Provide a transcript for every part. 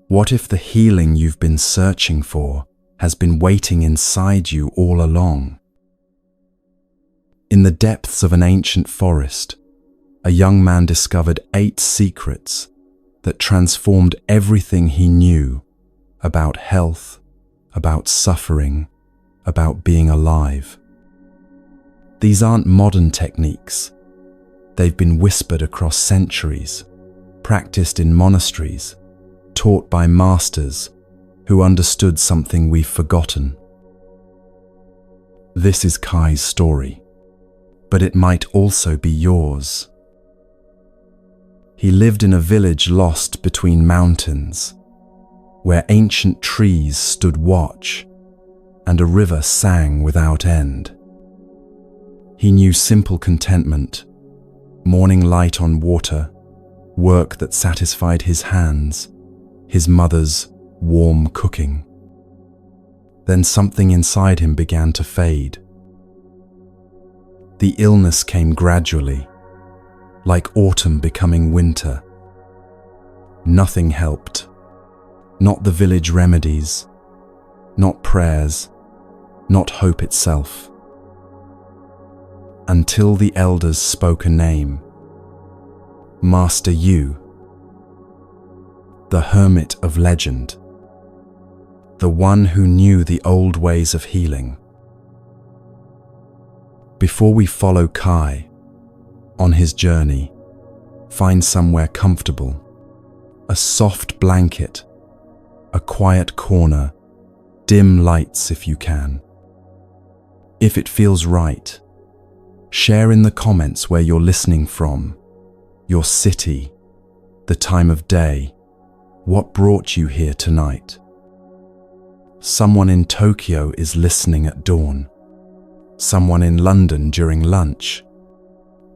What if the healing you've been searching for has been waiting inside you all along? In the depths of an ancient forest, a young man discovered 8 secrets that transformed everything he knew about health, about suffering, about being alive. These aren't modern techniques. They've been whispered across centuries, practiced in monasteries, taught by masters who understood something we've forgotten. This is Kai's story, but it might also be yours. He lived in a village lost between mountains, where ancient trees stood watch and a river sang without end. He knew simple contentment, morning light on water, work that satisfied his hands, his mother's warm cooking. Then something inside him began to fade. The illness came gradually, like autumn becoming winter. Nothing helped. Not the village remedies, not prayers, not hope itself. Until the elders spoke a name. Master Yu, the hermit of legend, the one who knew the old ways of healing. Before we follow Kai on his journey, find somewhere comfortable, a soft blanket, a quiet corner, dim lights if you can. If it feels right, share in the comments where you're listening from, your city, the time of day, what brought you here tonight. Someone in Tokyo is listening at dawn, someone in London during lunch,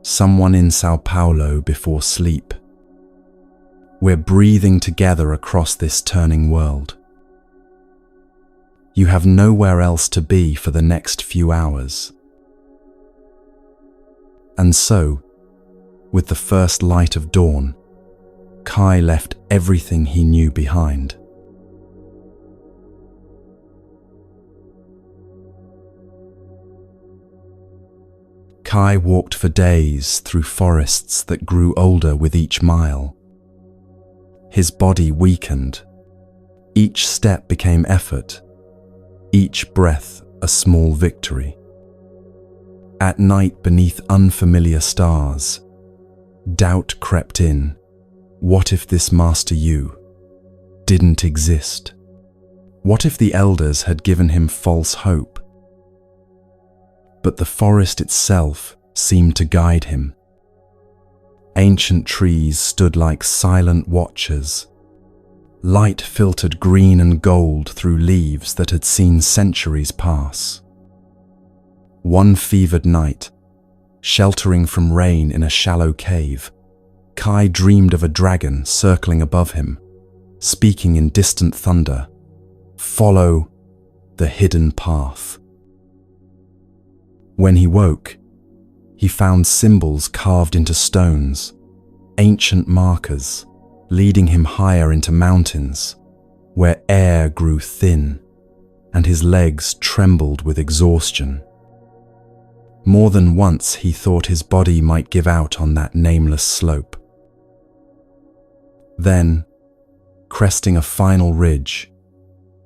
someone in Sao Paulo before sleep. We're breathing together across this turning world. You have nowhere else to be for the next few hours. And so, with the first light of dawn, Kai left everything he knew behind. Kai walked for days through forests that grew older with each mile. His body weakened. Each step became effort, each breath a small victory. At night beneath unfamiliar stars, doubt crept in. What if this Master Yu didn't exist? What if the elders had given him false hope? But the forest itself seemed to guide him. Ancient trees stood like silent watchers. Light filtered green and gold through leaves that had seen centuries pass. One fevered night, sheltering from rain in a shallow cave, Kai dreamed of a dragon circling above him, speaking in distant thunder, "Follow the hidden path." When he woke, he found symbols carved into stones, ancient markers, leading him higher into mountains, where air grew thin and his legs trembled with exhaustion. More than once he thought his body might give out on that nameless slope. Then, cresting a final ridge,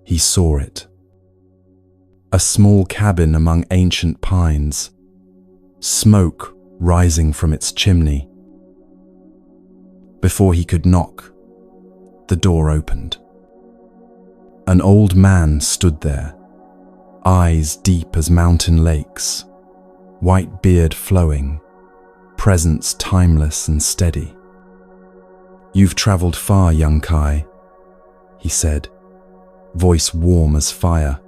he saw it. A small cabin among ancient pines, smoke rising from its chimney. Before he could knock, the door opened. An old man stood there, eyes deep as mountain lakes, white beard flowing, presence timeless and steady. "You've traveled far, young Kai," he said, voice warm as fire.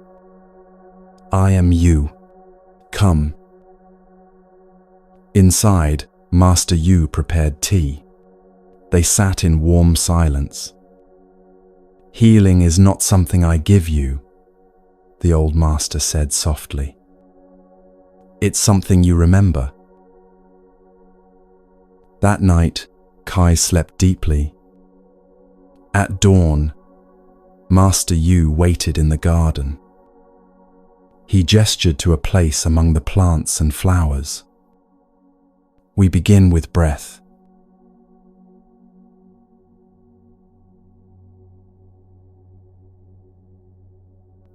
"I am you. Come." Inside, Master Yu prepared tea. They sat in warm silence. "Healing is not something I give you," the old master said softly. "It's something you remember." That night, Kai slept deeply. At dawn, Master Yu waited in the garden. He gestured to a place among the plants and flowers. We begin with breath.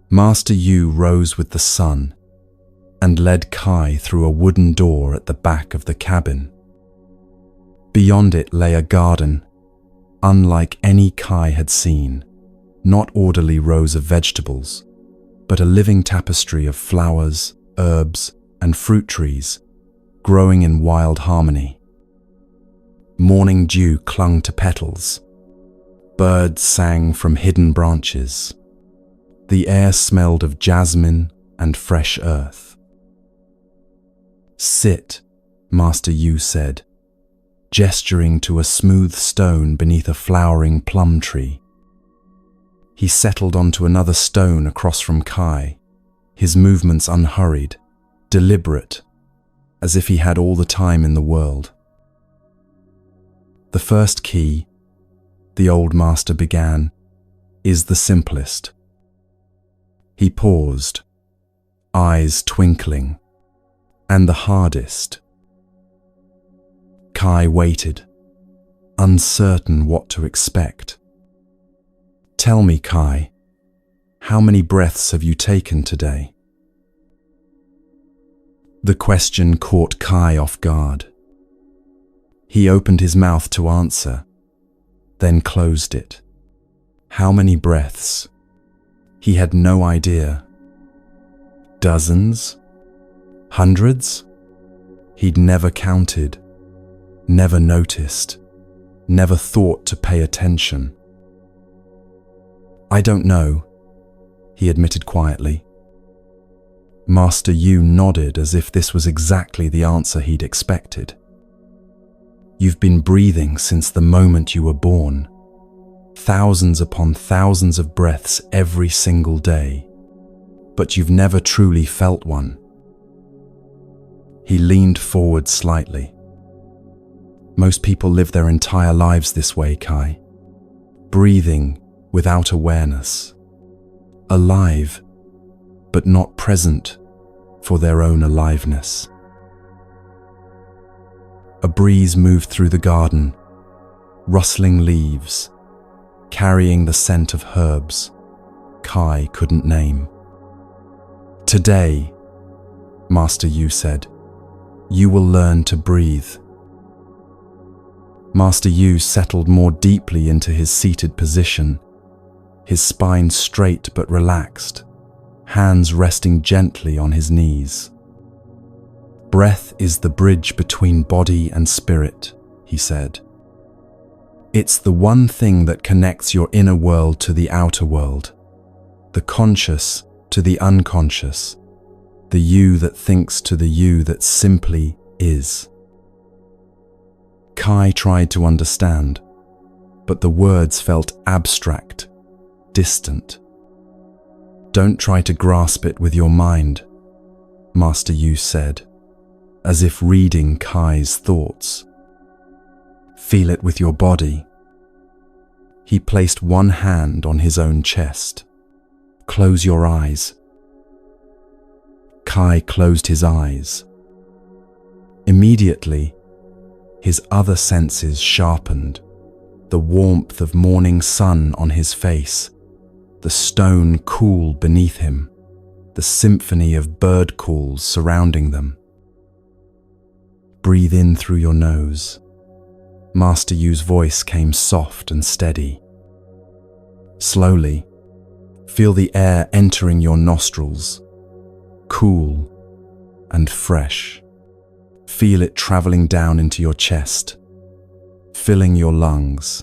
Master Yu rose with the sun and led Kai through a wooden door at the back of the cabin. Beyond it lay a garden, unlike any Kai had seen, not orderly rows of vegetables, but a living tapestry of flowers, herbs, and fruit trees, growing in wild harmony. Morning dew clung to petals. Birds sang from hidden branches. The air smelled of jasmine and fresh earth. "Sit," Master Yu said, gesturing to a smooth stone beneath a flowering plum tree. He settled onto another stone across from Kai, his movements unhurried, deliberate, as if he had all the time in the world. "The first key," the old master began, "is the simplest." He paused, eyes twinkling. "And the hardest." Kai waited, uncertain what to expect. "Tell me, Kai, how many breaths have you taken today?" The question caught Kai off guard. He opened his mouth to answer, then closed it. How many breaths? He had no idea. Dozens? Hundreds? He'd never counted, never noticed, never thought to pay attention. "I don't know," he admitted quietly. Master Yu nodded as if this was exactly the answer he'd expected. "You've been breathing since the moment you were born. Thousands upon thousands of breaths every single day. But you've never truly felt one." He leaned forward slightly. "Most people live their entire lives this way, Kai. Breathing without awareness. Alive, but not present for their own aliveness." A breeze moved through the garden, rustling leaves, carrying the scent of herbs Kai couldn't name. "Today," Master Yu said, "you will learn to breathe." Master Yu settled more deeply into his seated position, his spine straight but relaxed, hands resting gently on his knees. "Breath is the bridge between body and spirit," he said. "It's the one thing that connects your inner world to the outer world, the conscious to the unconscious, the you that thinks to the you that simply is." Kai tried to understand, but the words felt abstract, distant. "Don't try to grasp it with your mind," Master Yu said, as if reading Kai's thoughts. "Feel it with your body." He placed one hand on his own chest. "Close your eyes." Kai closed his eyes. Immediately, his other senses sharpened, the warmth of morning sun on his face, the stone cool beneath him, the symphony of bird calls surrounding them. "Breathe in through your nose." Master Yu's voice came soft and steady. "Slowly, feel the air entering your nostrils, cool and fresh. Feel it traveling down into your chest, filling your lungs.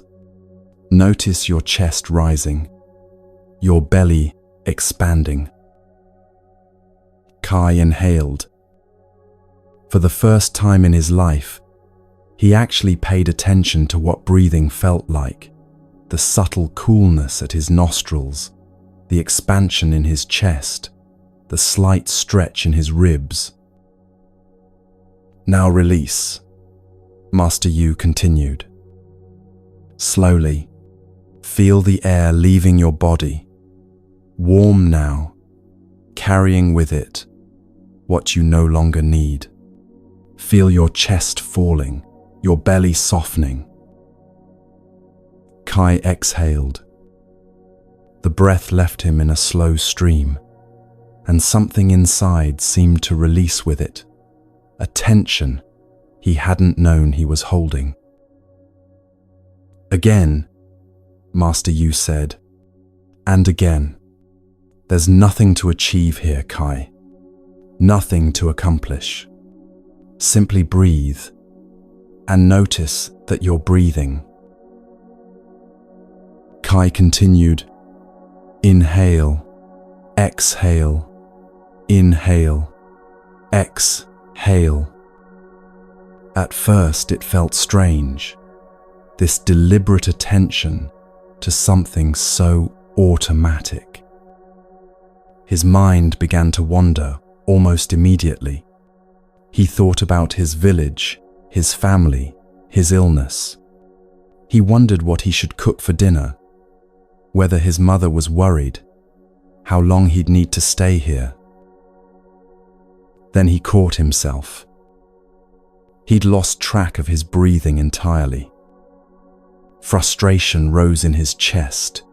Notice your chest rising, your belly expanding." Kai inhaled. For the first time in his life, he actually paid attention to what breathing felt like, the subtle coolness at his nostrils, the expansion in his chest, the slight stretch in his ribs. "Now release," Master Yu continued. "Slowly, Feel the air leaving your body, warm now, carrying with it what you no longer need. Feel your chest falling, your belly softening. Kai exhaled. The breath left him in a slow stream, and something inside seemed to release with it, a tension he hadn't known he was holding. Again, Master Yu said, and again. There's nothing to achieve here, Kai. Nothing to accomplish. Simply breathe and notice that you're breathing. Kai continued, inhale, exhale, inhale, exhale. At first it felt strange, this deliberate attention to something so automatic. His mind began to wander almost immediately. He thought about his village, his family, his illness. He wondered what he should cook for dinner, whether his mother was worried, how long he'd need to stay here. Then he caught himself. He'd lost track of his breathing entirely. Frustration rose in his chest.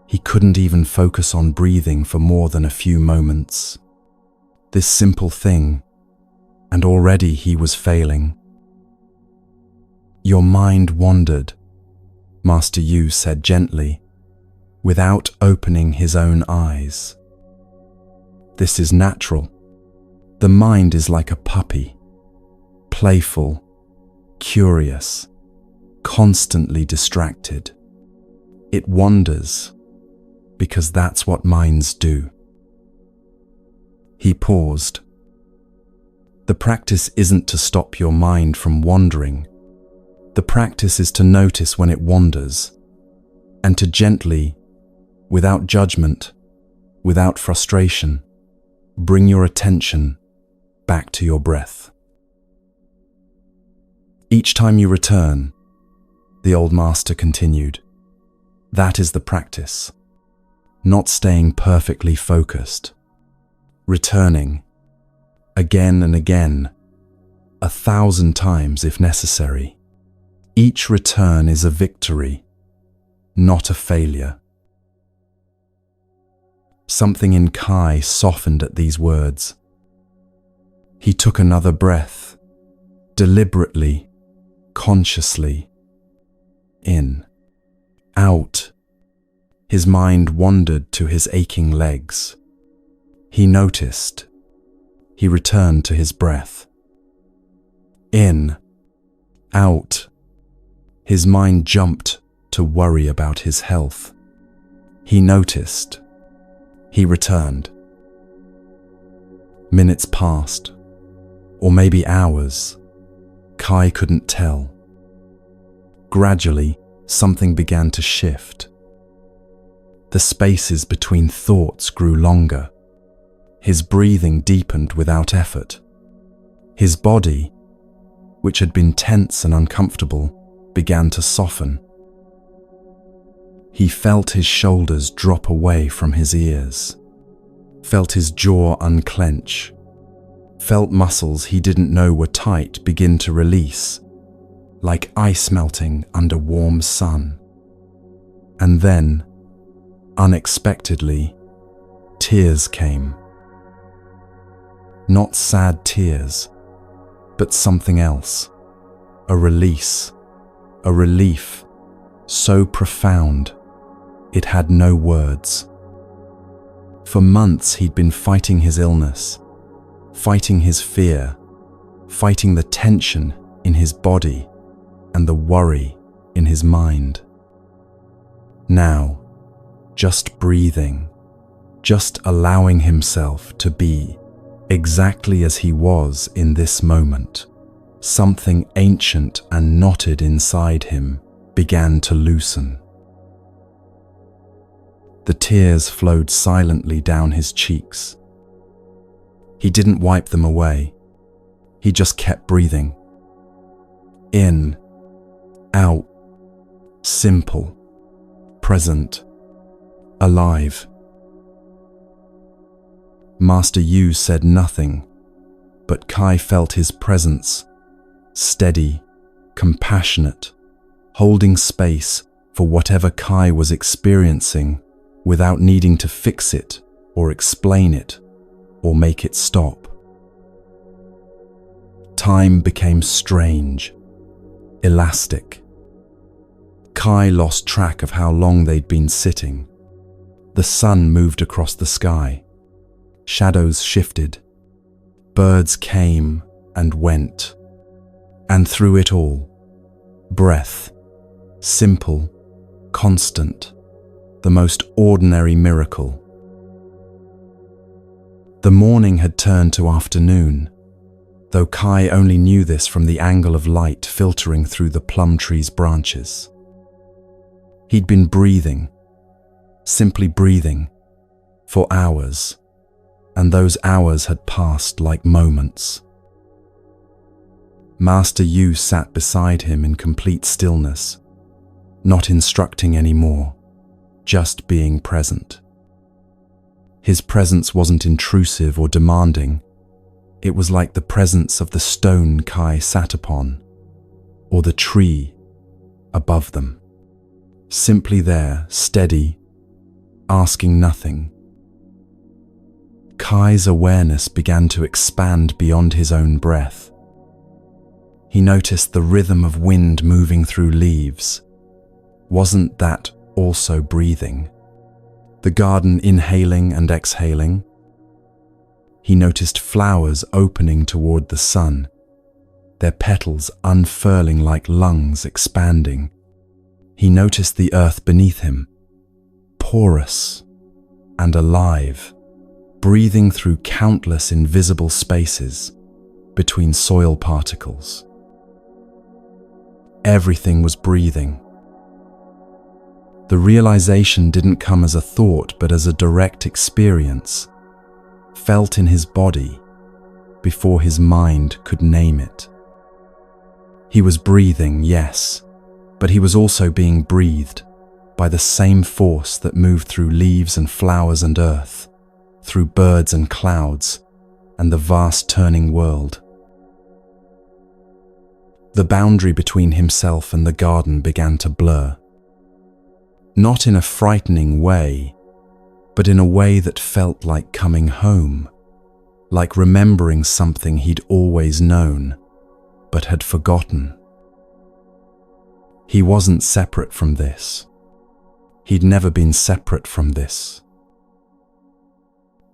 He couldn't even focus on breathing for more than a few moments. This simple thing, and already he was failing. Your mind wandered, Master Yu said gently, without opening his own eyes. This is natural. The mind is like a puppy, playful, curious, constantly distracted. It wanders because that's what minds do. He paused. The practice isn't to stop your mind from wandering. The practice is to notice when it wanders and to gently, without judgment, without frustration, bring your attention back to your breath. Each time you return, the old master continued, that is the practice. Not staying perfectly focused. Returning, again and again, 1,000 times if necessary. Each return is a victory, not a failure. Something in Kai softened at these words. He took another breath, deliberately, consciously. In, out. His mind wandered to his aching legs. He noticed. He returned to his breath. In, out. His mind jumped to worry about his health. He noticed. He returned. Minutes passed, or maybe hours. Kai couldn't tell. Gradually, something began to shift. The spaces between thoughts grew longer. His breathing deepened without effort. His body, which had been tense and uncomfortable, began to soften. He felt his shoulders drop away from his ears, felt his jaw unclench, felt muscles he didn't know were tight begin to release, like ice melting under warm sun. And then, unexpectedly, tears came. Not sad tears, but something else. A release, a relief, so profound, it had no words. For months he'd been fighting his illness, fighting his fear, fighting the tension in his body and the worry in his mind. Now, just breathing, just allowing himself to be exactly as he was in this moment, something ancient and knotted inside him began to loosen. The tears flowed silently down his cheeks. He didn't wipe them away. He just kept breathing. In, out, simple, present, alive. Master Yu said nothing, but Kai felt his presence, steady, compassionate, holding space for whatever Kai was experiencing without needing to fix it or explain it or make it stop. Time became strange, elastic. Kai lost track of how long they'd been sitting. The sun moved across the sky. Shadows shifted. Birds came and went. And through it all, breath, simple, constant, the most ordinary miracle. The morning had turned to afternoon, though Kai only knew this from the angle of light filtering through the plum tree's branches. He'd been breathing, simply breathing, for hours, and those hours had passed like moments. Master Yu sat beside him in complete stillness, not instructing anymore, just being present. His presence wasn't intrusive or demanding. It was like the presence of the stone Kai sat upon, or the tree above them. Simply there, steady, asking nothing. Kai's awareness began to expand beyond his own breath. He noticed the rhythm of wind moving through leaves. Wasn't that also breathing? The garden inhaling and exhaling. He noticed flowers opening toward the sun, their petals unfurling like lungs expanding. He noticed the earth beneath him, porous and alive, breathing through countless invisible spaces between soil particles. Everything was breathing. The realization didn't come as a thought, but as a direct experience, felt in his body before his mind could name it. He was breathing, yes, but he was also being breathed by the same force that moved through leaves and flowers and earth, through birds and clouds, and the vast turning world. The boundary between himself and the garden began to blur. Not in a frightening way, but in a way that felt like coming home, like remembering something he'd always known, but had forgotten. He wasn't separate from this. He'd never been separate from this.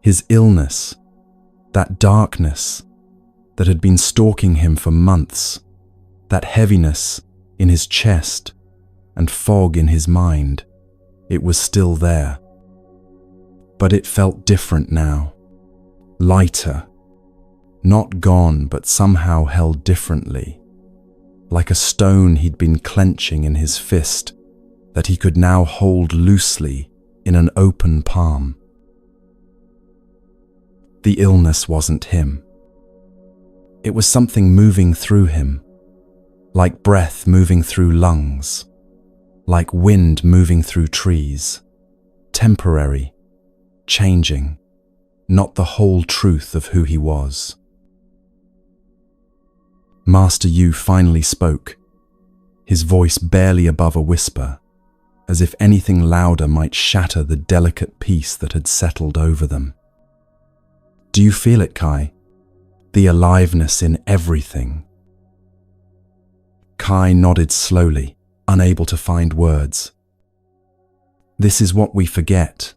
His illness, that darkness that had been stalking him for months, that heaviness in his chest and fog in his mind, it was still there. But it felt different now, lighter, not gone but somehow held differently, like a stone he'd been clenching in his fist that he could now hold loosely in an open palm. The illness wasn't him. It was something moving through him, like breath moving through lungs, like wind moving through trees, temporary, changing, not the whole truth of who he was. Master Yu finally spoke, his voice barely above a whisper, as if anything louder might shatter the delicate peace that had settled over them. Do you feel it, Kai? The aliveness in everything. Kai nodded slowly, unable to find words. This is what we forget,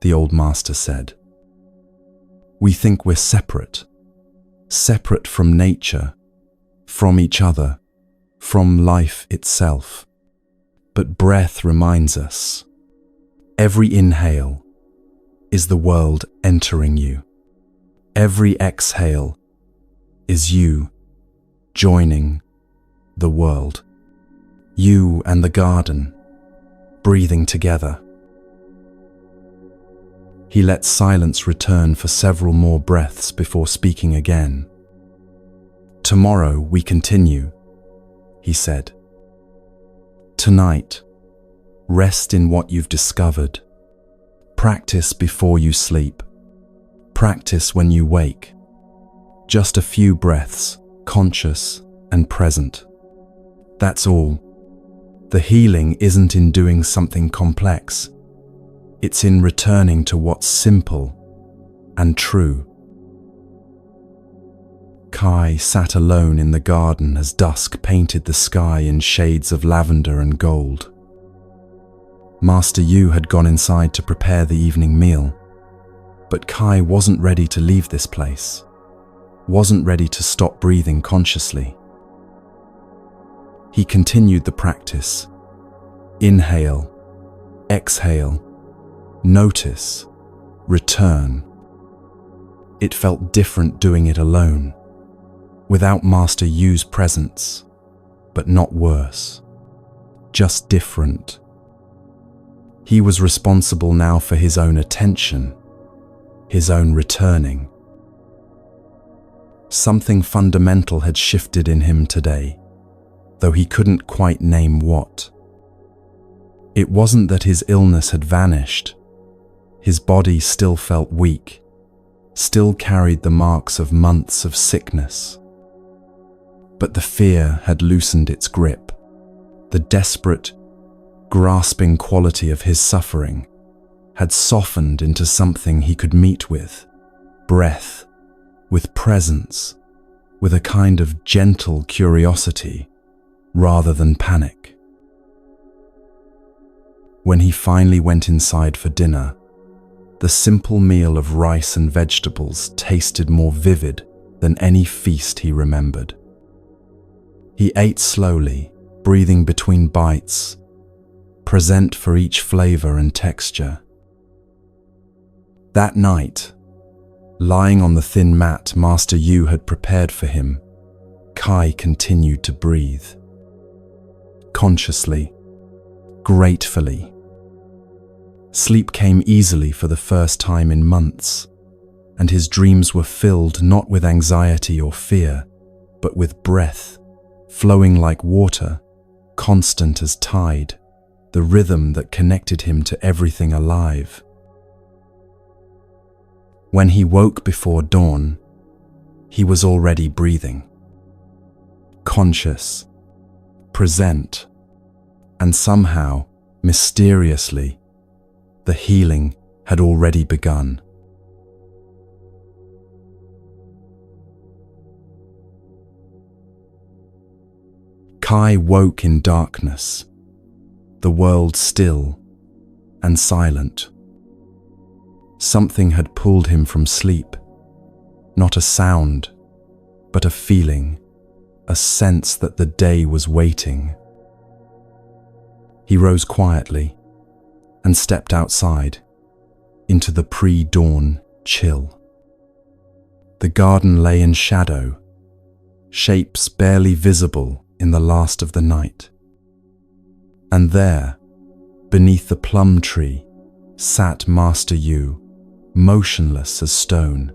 the old master said. We think we're separate from nature, from each other, from life itself. But breath reminds us, every inhale is the world entering you. Every exhale is you joining the world. You and the garden, breathing together. He let silence return for several more breaths before speaking again. Tomorrow we continue, he said. Tonight, Rest in what you've discovered. Practice before you sleep. Practice when you wake. Just a few breaths, conscious and present. That's all. The healing isn't in doing something complex. It's in returning to what's simple and true. Kai sat alone in the garden as dusk painted the sky in shades of lavender and gold. Master Yu had gone inside to prepare the evening meal, but Kai wasn't ready to leave this place, wasn't ready to stop breathing consciously. He continued the practice. Inhale, exhale, notice, return. It felt different doing it alone, without Master Yu's presence, but not worse, just different. He was responsible now for his own attention, his own returning. Something fundamental had shifted in him today, though he couldn't quite name what. It wasn't that his illness had vanished. His body still felt weak, still carried the marks of months of sickness. But the fear had loosened its grip. The desperate, grasping quality of his suffering had softened into something he could meet with breath, with presence, with a kind of gentle curiosity rather than panic. When he finally went inside for dinner, the simple meal of rice and vegetables tasted more vivid than any feast he remembered. He ate slowly, breathing between bites, present for each flavor and texture. That night, lying on the thin mat Master Yu had prepared for him, Kai continued to breathe. Consciously, gratefully. Sleep came easily for the first time in months, and his dreams were filled not with anxiety or fear, but with breath, flowing like water, constant as tide, the rhythm that connected him to everything alive. When he woke before dawn, he was already breathing. Conscious, present, and somehow, mysteriously, the healing had already begun. Kai woke in darkness, the world still and silent. Something had pulled him from sleep, not a sound, but a feeling, a sense that the day was waiting. He rose quietly and stepped outside, into the pre-dawn chill. The garden lay in shadow, shapes barely visible in the last of the night. And there, beneath the plum tree, sat Master Yu, motionless as stone,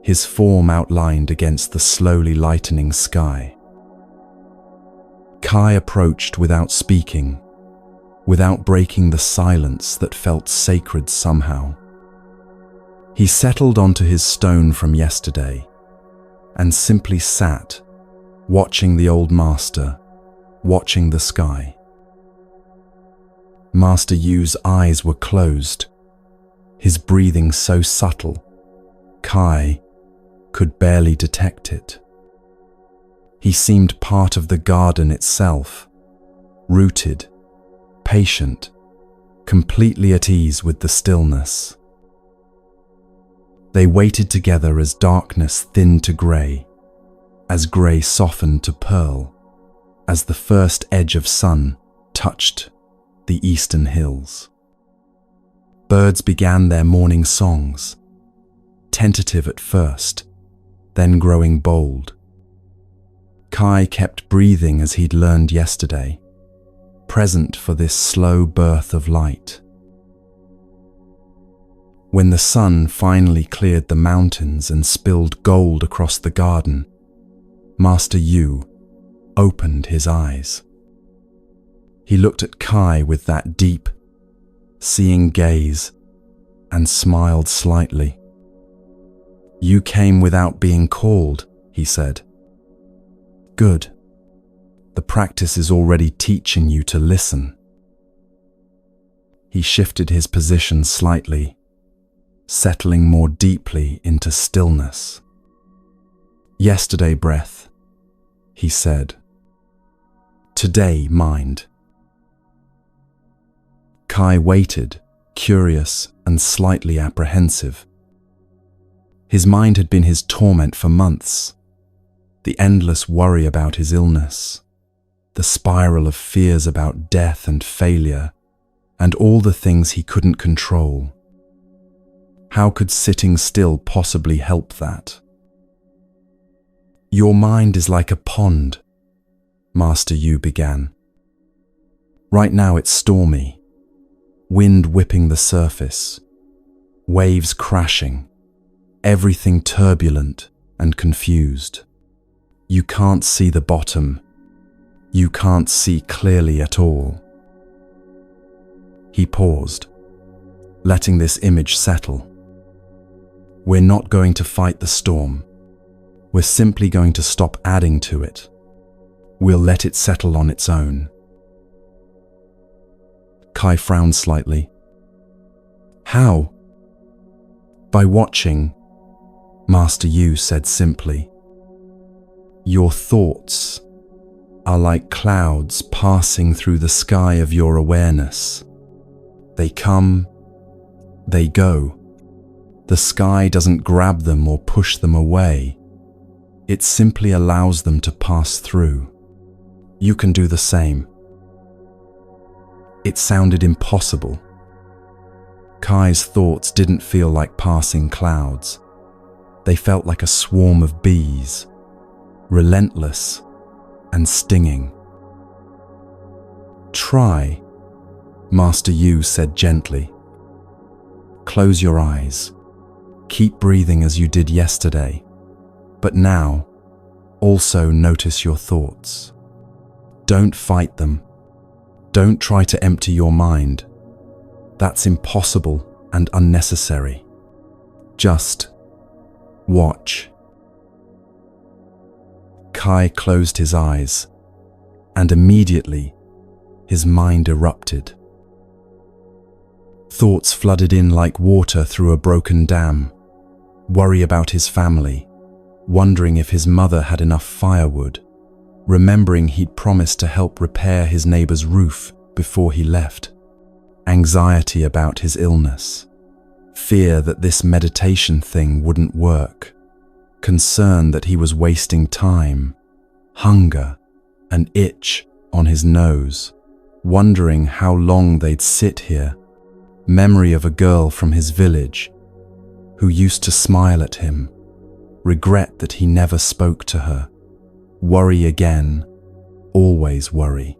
his form outlined against the slowly lightening sky. Kai approached without speaking, without breaking the silence that felt sacred somehow. He settled onto his stone from yesterday and simply sat, watching the old master, watching the sky. Master Yu's eyes were closed, his breathing so subtle, Kai could barely detect it. He seemed part of the garden itself, rooted, patient, completely at ease with the stillness. They waited together as darkness thinned to grey, as grey softened to pearl, as the first edge of sun touched the eastern hills. Birds began their morning songs, tentative at first, then growing bold. Kai kept breathing as he'd learned yesterday, present for this slow birth of light. When the sun finally cleared the mountains and spilled gold across the garden, Master Yu opened his eyes. He looked at Kai with that deep, seeing gaze and smiled slightly. "You came without being called," he said. "Good. The practice is already teaching you to listen." He shifted his position slightly, settling more deeply into stillness. "Yesterday, breath," he said. "Today, mind." Kai waited, curious and slightly apprehensive. His mind had been his torment for months. The endless worry about his illness, the spiral of fears about death and failure, and all the things he couldn't control. How could sitting still possibly help that? "Your mind is like a pond," Master Yu began. "Right now it's stormy, wind whipping the surface, waves crashing, everything turbulent and confused. You can't see the bottom. You can't see clearly at all." He paused, letting this image settle. "We're not going to fight the storm. We're simply going to stop adding to it. We'll let it settle on its own." Kai frowned slightly. "How?" "By watching," Master Yu said simply. "Your thoughts are like clouds passing through the sky of your awareness. They come, they go. The sky doesn't grab them or push them away. It simply allows them to pass through. You can do the same." It sounded impossible. Kai's thoughts didn't feel like passing clouds. They felt like a swarm of bees, relentless and stinging. "Try," Master Yu said gently. "Close your eyes. Keep breathing as you did yesterday. But now, also notice your thoughts. Don't fight them. Don't try to empty your mind. That's impossible and unnecessary. Just watch." Kai closed his eyes, and immediately his mind erupted. Thoughts flooded in like water through a broken dam. Worry about his family, wondering if his mother had enough firewood, remembering he'd promised to help repair his neighbor's roof before he left, anxiety about his illness, fear that this meditation thing wouldn't work, concern that he was wasting time, hunger, an itch on his nose, wondering how long they'd sit here, memory of a girl from his village who used to smile at him, regret that he never spoke to her, worry again, always worry.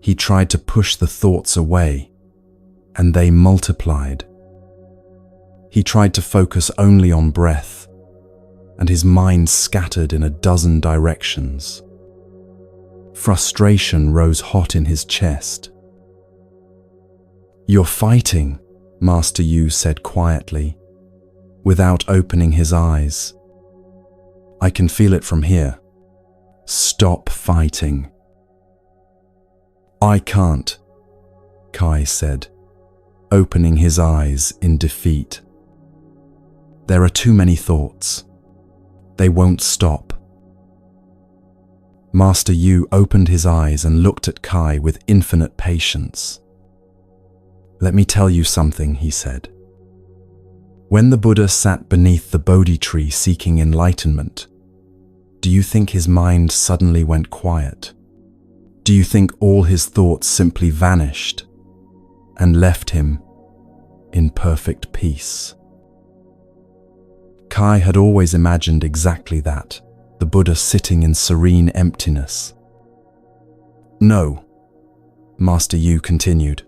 He tried to push the thoughts away, and they multiplied. He tried to focus only on breath, and his mind scattered in a dozen directions. Frustration rose hot in his chest. "You're fighting," Master Yu said quietly, without opening his eyes. "I can feel it from here. Stop fighting." "I can't," Kai said, opening his eyes in defeat. "There are too many thoughts. They won't stop." Master Yu opened his eyes and looked at Kai with infinite patience. "Let me tell you something," he said. "When the Buddha sat beneath the Bodhi tree seeking enlightenment, do you think his mind suddenly went quiet? Do you think all his thoughts simply vanished and left him in perfect peace?" Kai had always imagined exactly that, the Buddha sitting in serene emptiness. "No," Master Yu continued.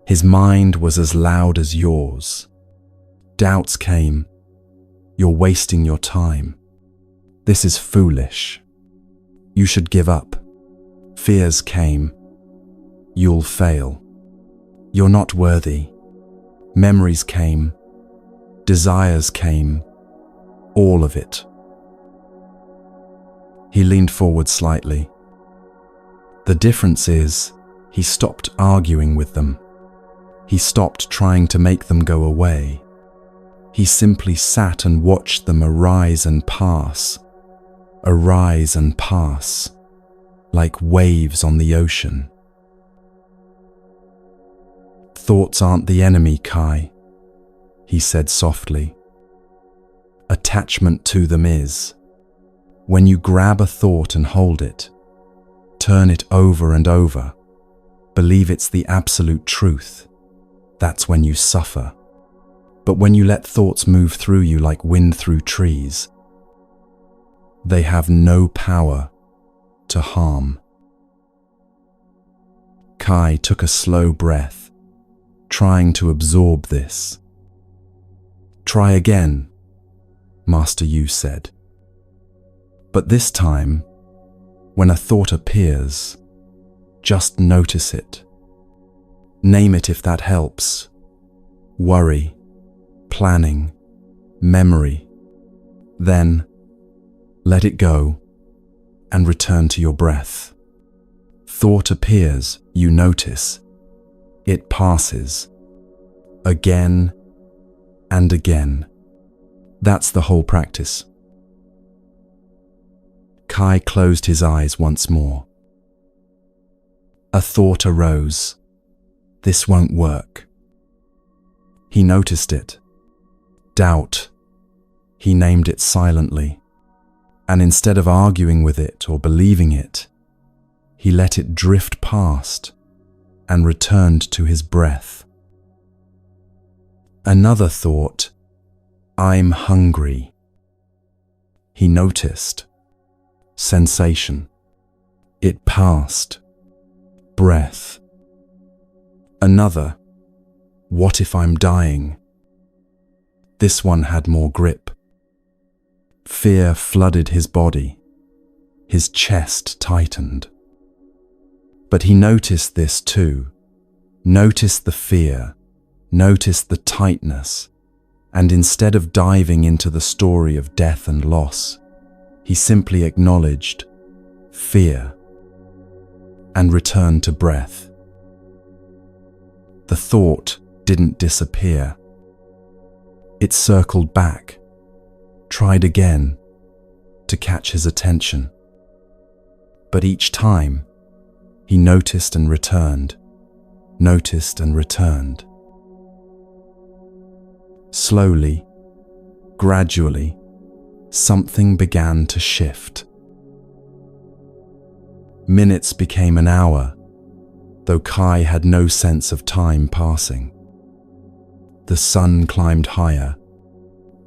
"His mind was as loud as yours. Doubts came. You're wasting your time. This is foolish. You should give up. Fears came. You'll fail. You're not worthy. Memories came. Desires came. All of it. He leaned forward slightly. The difference is, he stopped arguing with them. He stopped trying to make them go away. He simply sat and watched them arise and pass, like waves on the ocean. Thoughts aren't the enemy, Kai, he said softly. Attachment to them is. When you grab a thought and hold it, turn it over and over, believe it's the absolute truth, that's when you suffer. But when you let thoughts move through you like wind through trees, they have no power to harm. Kai took a slow breath, trying to absorb this. Try again, Master Yu said. But this time, when a thought appears, just notice it. Name it if that helps. Worry, planning, memory. Then, let it go and return to your breath. Thought appears, you notice. It passes. Again and again. That's the whole practice. Kai closed his eyes once more. A thought arose. This won't work. He noticed it. Doubt. He named it silently. And instead of arguing with it or believing it, he let it drift past and returned to his breath. Another thought, I'm hungry. He noticed. Sensation. It passed. Breath. Another, what if I'm dying? This one had more grip. Fear flooded his body. His chest tightened. But he noticed this too. Noticed the fear. Noticed the tightness. And instead of diving into the story of death and loss, he simply acknowledged fear and returned to breath. The thought didn't disappear. It circled back, tried again to catch his attention. But each time, he noticed and returned, noticed and returned. Slowly, gradually, something began to shift. Minutes became an hour, though Kai had no sense of time passing. The sun climbed higher.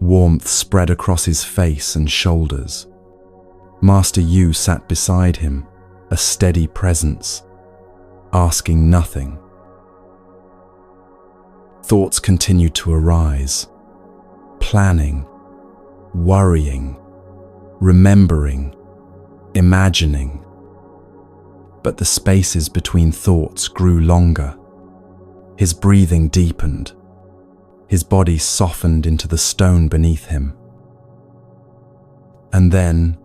Warmth spread across his face and shoulders. Master Yu sat beside him, a steady presence, asking nothing. Thoughts continued to arise, planning, worrying, remembering, imagining. But the spaces between thoughts grew longer. His breathing deepened. His body softened into the stone beneath him. And then,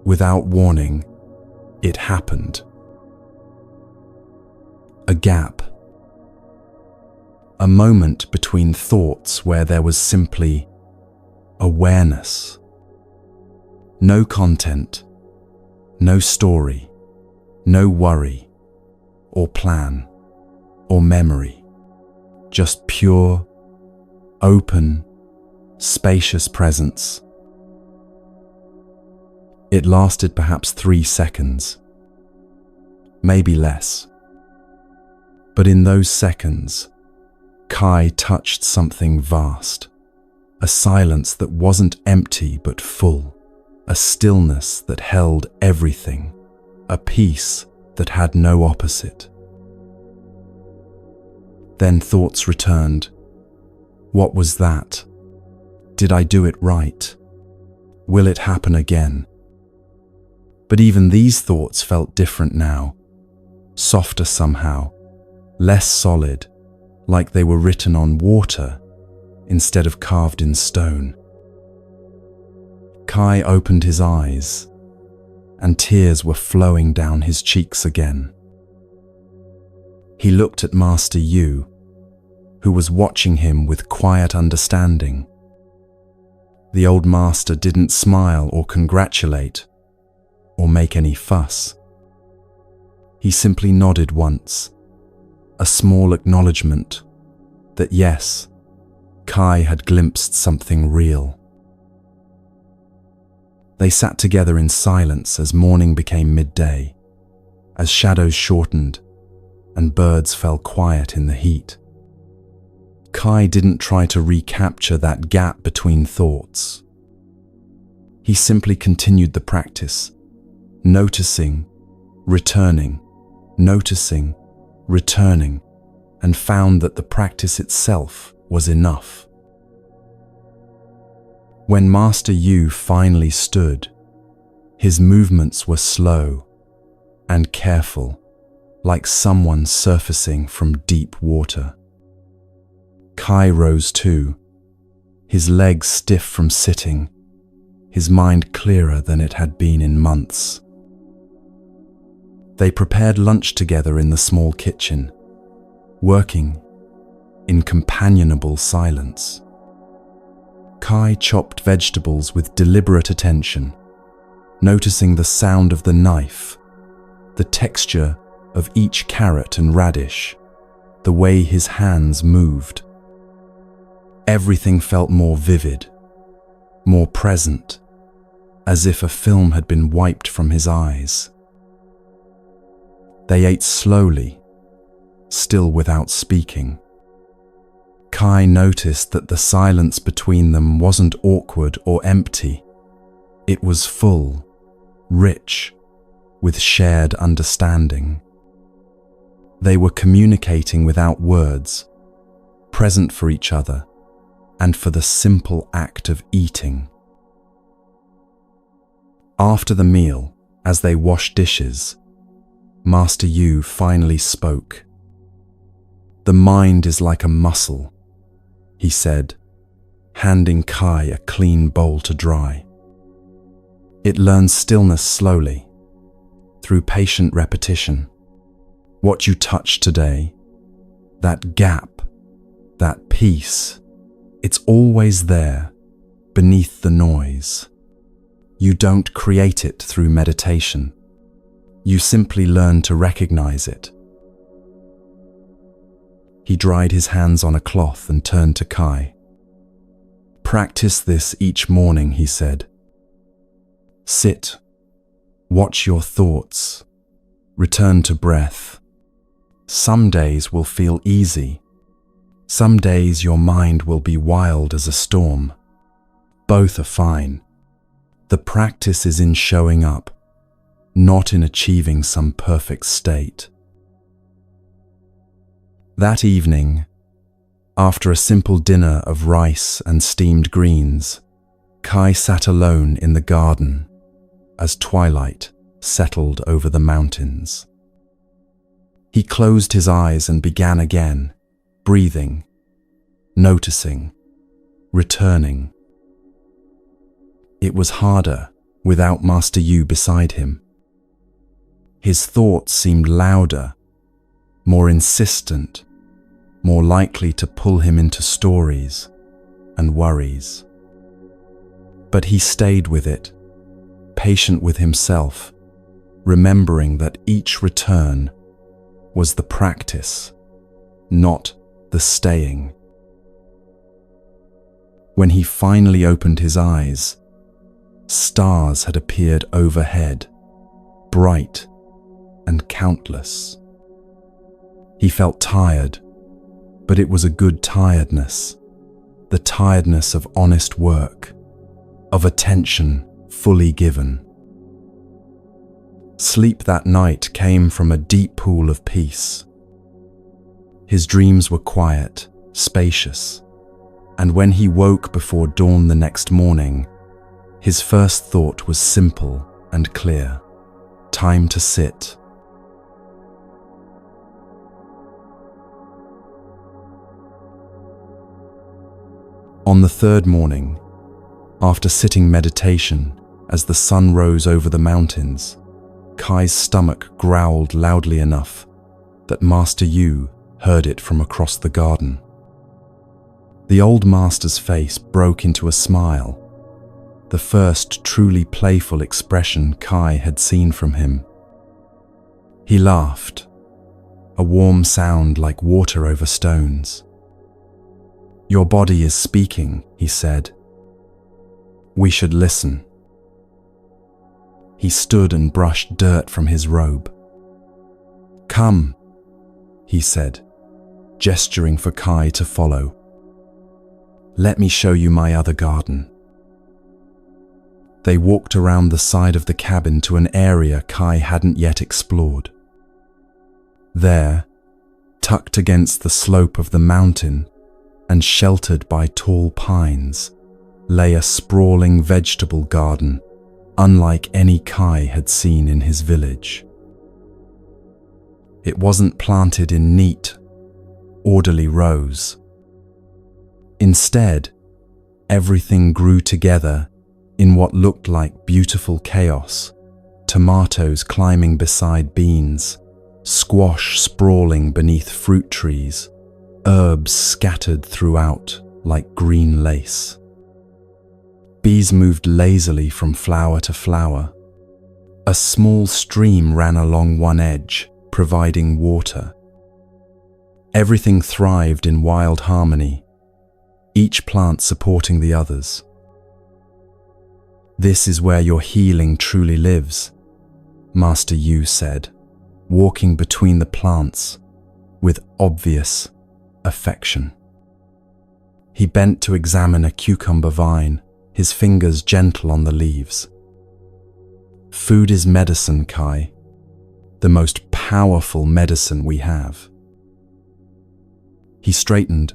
without warning, it happened. A gap. A moment between thoughts where there was simply awareness. No content, no story, no worry, or plan, or memory. Just pure, open, spacious presence. It lasted perhaps 3 seconds, maybe less. But in those seconds, Kai touched something vast, a silence that wasn't empty but full, a stillness that held everything, a peace that had no opposite. Then thoughts returned. What was that? Did I do it right? Will it happen again? But even these thoughts felt different now, softer somehow, less solid, like they were written on water instead of carved in stone. Kai opened his eyes, and tears were flowing down his cheeks again. He looked at Master Yu, who was watching him with quiet understanding. The old master didn't smile or congratulate or make any fuss. He simply nodded once, a small acknowledgement that yes, Kai had glimpsed something real. They sat together in silence as morning became midday, as shadows shortened and birds fell quiet in the heat. Kai didn't try to recapture that gap between thoughts. He simply continued the practice, noticing, returning, and found that the practice itself was enough. When Master Yu finally stood, his movements were slow and careful, like someone surfacing from deep water. Kai rose too, his legs stiff from sitting, his mind clearer than it had been in months. They prepared lunch together in the small kitchen, working in companionable silence. Kai chopped vegetables with deliberate attention, noticing the sound of the knife, the texture of each carrot and radish, the way his hands moved. Everything felt more vivid, more present, as if a film had been wiped from his eyes. They ate slowly, still without speaking. Kai noticed that the silence between them wasn't awkward or empty. It was full, rich, with shared understanding. They were communicating without words, present for each other, and for the simple act of eating. After the meal, as they washed dishes, Master Yu finally spoke. "The mind is like a muscle," he said, handing Kai a clean bowl to dry. "It learns stillness slowly, through patient repetition. What you touch today, that gap, that peace, it's always there, beneath the noise. You don't create it through meditation. You simply learn to recognize it." He dried his hands on a cloth and turned to Kai. "Practice this each morning," he said. "Sit, watch your thoughts, return to breath. Some days will feel easy. Some days your mind will be wild as a storm. Both are fine. The practice is in showing up, not in achieving some perfect state." That evening, after a simple dinner of rice and steamed greens, Kai sat alone in the garden as twilight settled over the mountains. He closed his eyes and began again, breathing, noticing, returning. It was harder without Master Yu beside him. His thoughts seemed louder, more insistent, more likely to pull him into stories and worries. But he stayed with it, patient with himself, remembering that each return was the practice, not the staying. When he finally opened his eyes, stars had appeared overhead, bright and countless. He felt tired, but it was a good tiredness, the tiredness of honest work, of attention fully given. Sleep that night came from a deep pool of peace. His dreams were quiet, spacious, and when he woke before dawn the next morning, his first thought was simple and clear. Time to sit. On the third morning, after sitting meditation, as the sun rose over the mountains, Kai's stomach growled loudly enough that Master Yu heard it from across the garden. The old master's face broke into a smile, the first truly playful expression Kai had seen from him. He laughed, a warm sound like water over stones. "Your body is speaking," he said. "We should listen." He stood and brushed dirt from his robe. "Come," he said, gesturing for Kai to follow. "Let me show you my other garden." They walked around the side of the cabin to an area Kai hadn't yet explored. There, tucked against the slope of the mountain and sheltered by tall pines, lay a sprawling vegetable garden, unlike any Kai had seen in his village. It wasn't planted in neat, orderly rows. Instead, everything grew together in what looked like beautiful chaos: tomatoes climbing beside beans, squash sprawling beneath fruit trees, herbs scattered throughout like green lace. Bees moved lazily from flower to flower. A small stream ran along one edge, providing water. Everything thrived in wild harmony, each plant supporting the others. "This is where your healing truly lives," Master Yu said, walking between the plants with obvious affection. He bent to examine a cucumber vine, his fingers gentle on the leaves. "Food is medicine, Kai, the most powerful medicine we have." He straightened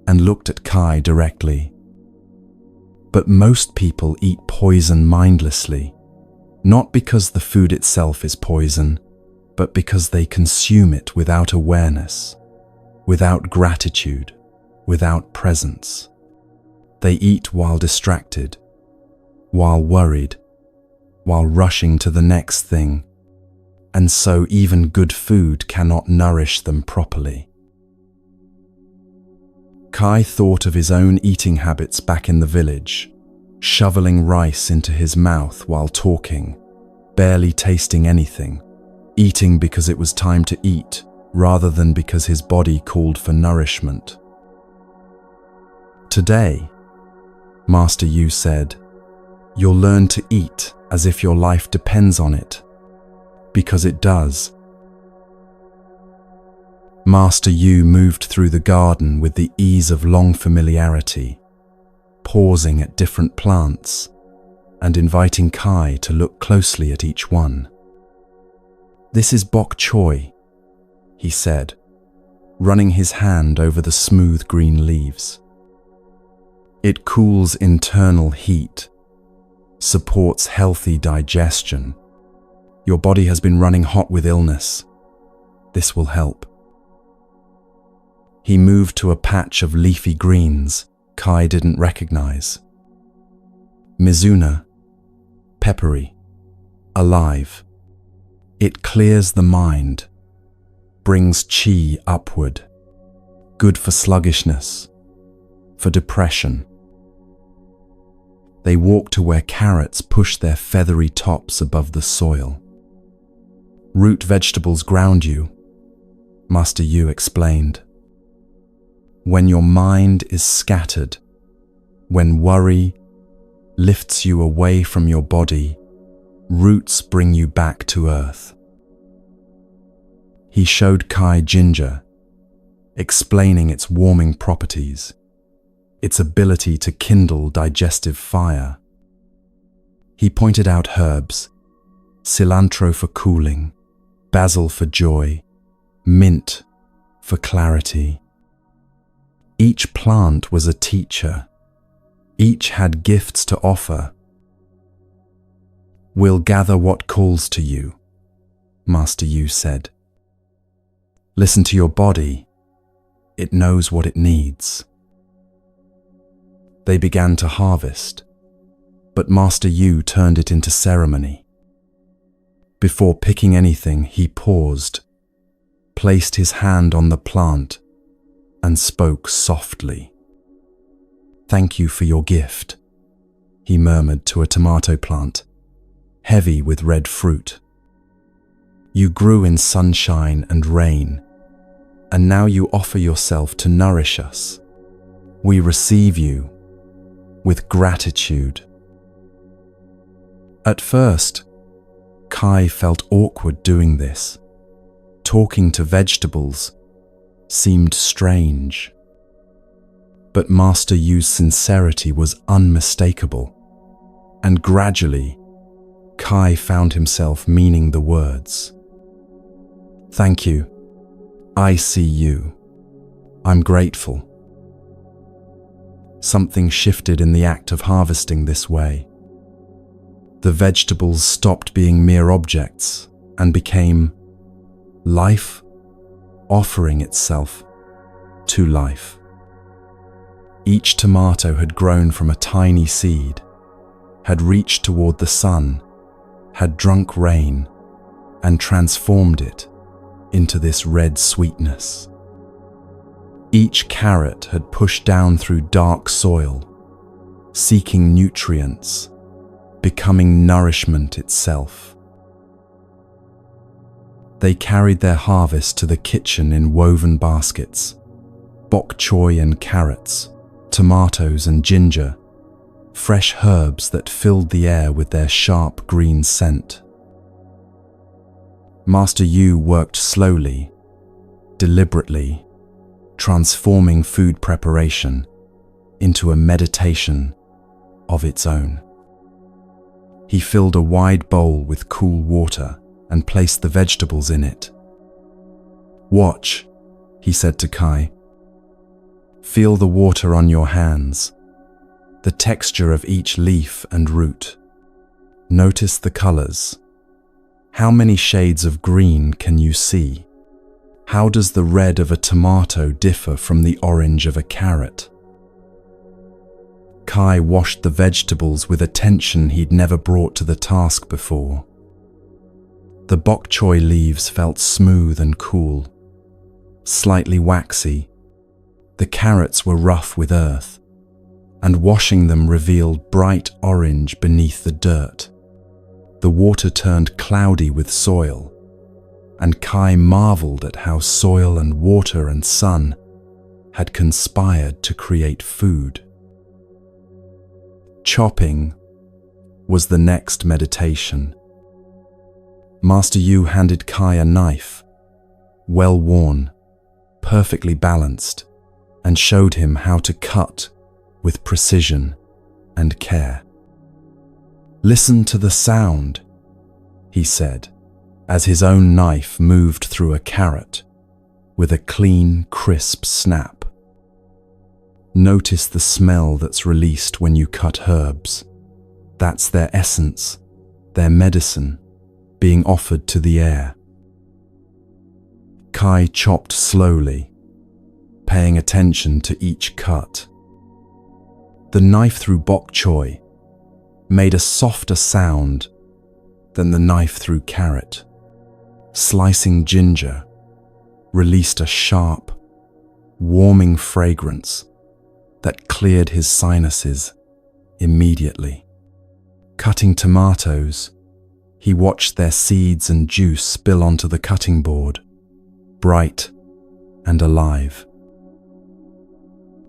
and looked at Kai directly. "But most people eat poison mindlessly, not because the food itself is poison, but because they consume it without awareness, without gratitude, without presence. They eat while distracted, while worried, while rushing to the next thing, and so even good food cannot nourish them properly." Kai thought of his own eating habits back in the village, shoveling rice into his mouth while talking, barely tasting anything, eating because it was time to eat rather than because his body called for nourishment. "Today," Master Yu said, "you'll learn to eat as if your life depends on it, because it does." Master Yu moved through the garden with the ease of long familiarity, pausing at different plants and inviting Kai to look closely at each one. "This is bok choy," he said, running his hand over the smooth green leaves. "It cools internal heat, supports healthy digestion. Your body has been running hot with illness. This will help." He moved to a patch of leafy greens Kai didn't recognize. Mizuna, peppery, alive. It clears the mind, brings chi upward, good for sluggishness, for depression. They walked to where carrots pushed their feathery tops above the soil. "Root vegetables ground you," Master Yu explained. "When your mind is scattered, when worry lifts you away from your body, roots bring you back to earth." He showed Kai ginger, explaining its warming properties, its ability to kindle digestive fire. He pointed out herbs: cilantro for cooling, basil for joy, mint for clarity. Each plant was a teacher. Each had gifts to offer. "We'll gather what calls to you," Master Yu said. "Listen to your body. It knows what it needs." They began to harvest, but Master Yu turned it into ceremony. Before picking anything, he paused, placed his hand on the plant, and spoke softly. "Thank you for your gift," he murmured to a tomato plant, heavy with red fruit. "You grew in sunshine and rain, and now you offer yourself to nourish us. We receive you with gratitude." At first, Kai felt awkward doing this. Talking to vegetables seemed strange. But Master Yu's sincerity was unmistakable, and gradually, Kai found himself meaning the words. "Thank you. I see you. I'm grateful." Something shifted in the act of harvesting this way. The vegetables stopped being mere objects and became life offering itself to life. Each tomato had grown from a tiny seed, had reached toward the sun, had drunk rain, and transformed it into this red sweetness. Each carrot had pushed down through dark soil, seeking nutrients, becoming nourishment itself. They carried their harvest to the kitchen in woven baskets, bok choy and carrots, tomatoes and ginger, fresh herbs that filled the air with their sharp green scent. Master Yu worked slowly, deliberately, transforming food preparation into a meditation of its own. He filled a wide bowl with cool water and placed the vegetables in it. "Watch," he said to Kai. "Feel the water on your hands, the texture of each leaf and root. Notice the colors. How many shades of green can you see? How does the red of a tomato differ from the orange of a carrot?" Kai washed the vegetables with attention he'd never brought to the task before. The bok choy leaves felt smooth and cool, slightly waxy. The carrots were rough with earth, and washing them revealed bright orange beneath the dirt. The water turned cloudy with soil, and Kai marveled at how soil and water and sun had conspired to create food. Chopping was the next meditation. Master Yu handed Kai a knife, well worn, perfectly balanced, and showed him how to cut with precision and care. "Listen to the sound," he said, as his own knife moved through a carrot with a clean, crisp snap. "Notice the smell that's released when you cut herbs. That's their essence, their medicine, being offered to the air." Kai chopped slowly, paying attention to each cut. The knife through bok choy made a softer sound than the knife through carrot. Slicing ginger released a sharp, warming fragrance that cleared his sinuses immediately. Cutting tomatoes, he watched their seeds and juice spill onto the cutting board, bright and alive.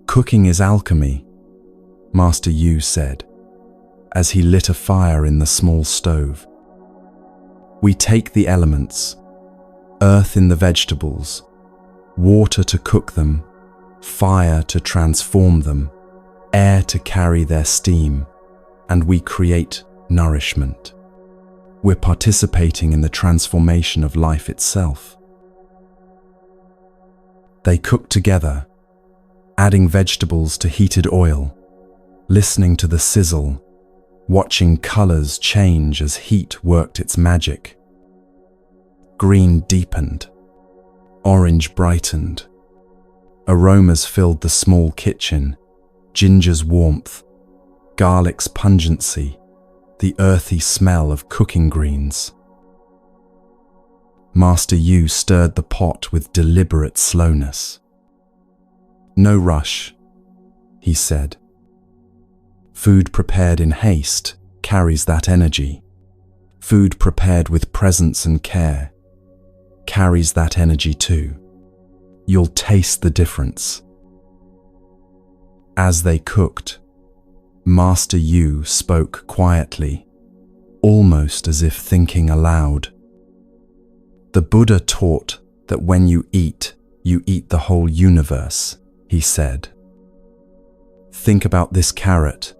"Cooking is alchemy," Master Yu said, as he lit a fire in the small stove. "We take the elements, earth in the vegetables, water to cook them, fire to transform them, air to carry their steam, and we create nourishment. We're participating in the transformation of life itself." They cooked together, adding vegetables to heated oil, listening to the sizzle, watching colors change as heat worked its magic. Green deepened, orange brightened. Aromas filled the small kitchen, ginger's warmth, garlic's pungency, the earthy smell of cooking greens. Master Yu stirred the pot with deliberate slowness. "No rush," he said. "Food prepared in haste carries that energy. Food prepared with presence and care carries that energy too. You'll taste the difference." As they cooked, Master Yu spoke quietly, almost as if thinking aloud. "The Buddha taught that when you eat the whole universe," he said. "Think about this carrot.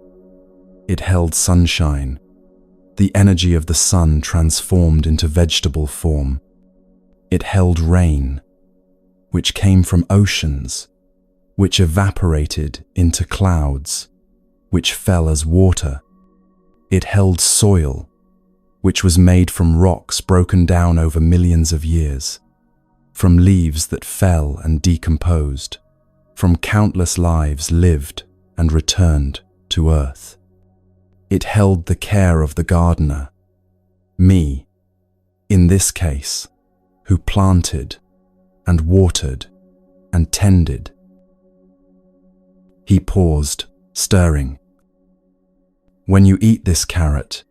It held sunshine, the energy of the sun transformed into vegetable form. It held rain, which came from oceans, which evaporated into clouds, which fell as water. It held soil, which was made from rocks broken down over millions of years, from leaves that fell and decomposed, from countless lives lived and returned to earth. It held the care of the gardener, me, in this case, who planted and watered and tended." He paused, stirring. "When you eat this carrot,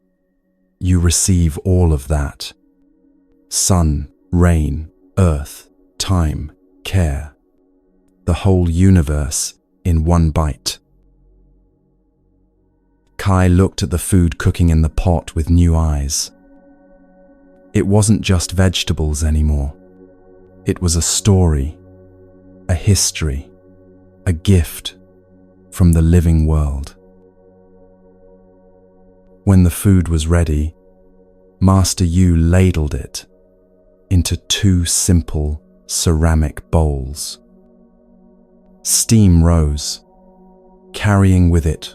you receive all of that. Sun, rain, earth, time, care. The whole universe in one bite." Kai looked at the food cooking in the pot with new eyes. It wasn't just vegetables anymore. It was a story, a history, a gift from the living world. When the food was ready, Master Yu ladled it into 2 simple ceramic bowls. Steam rose, carrying with it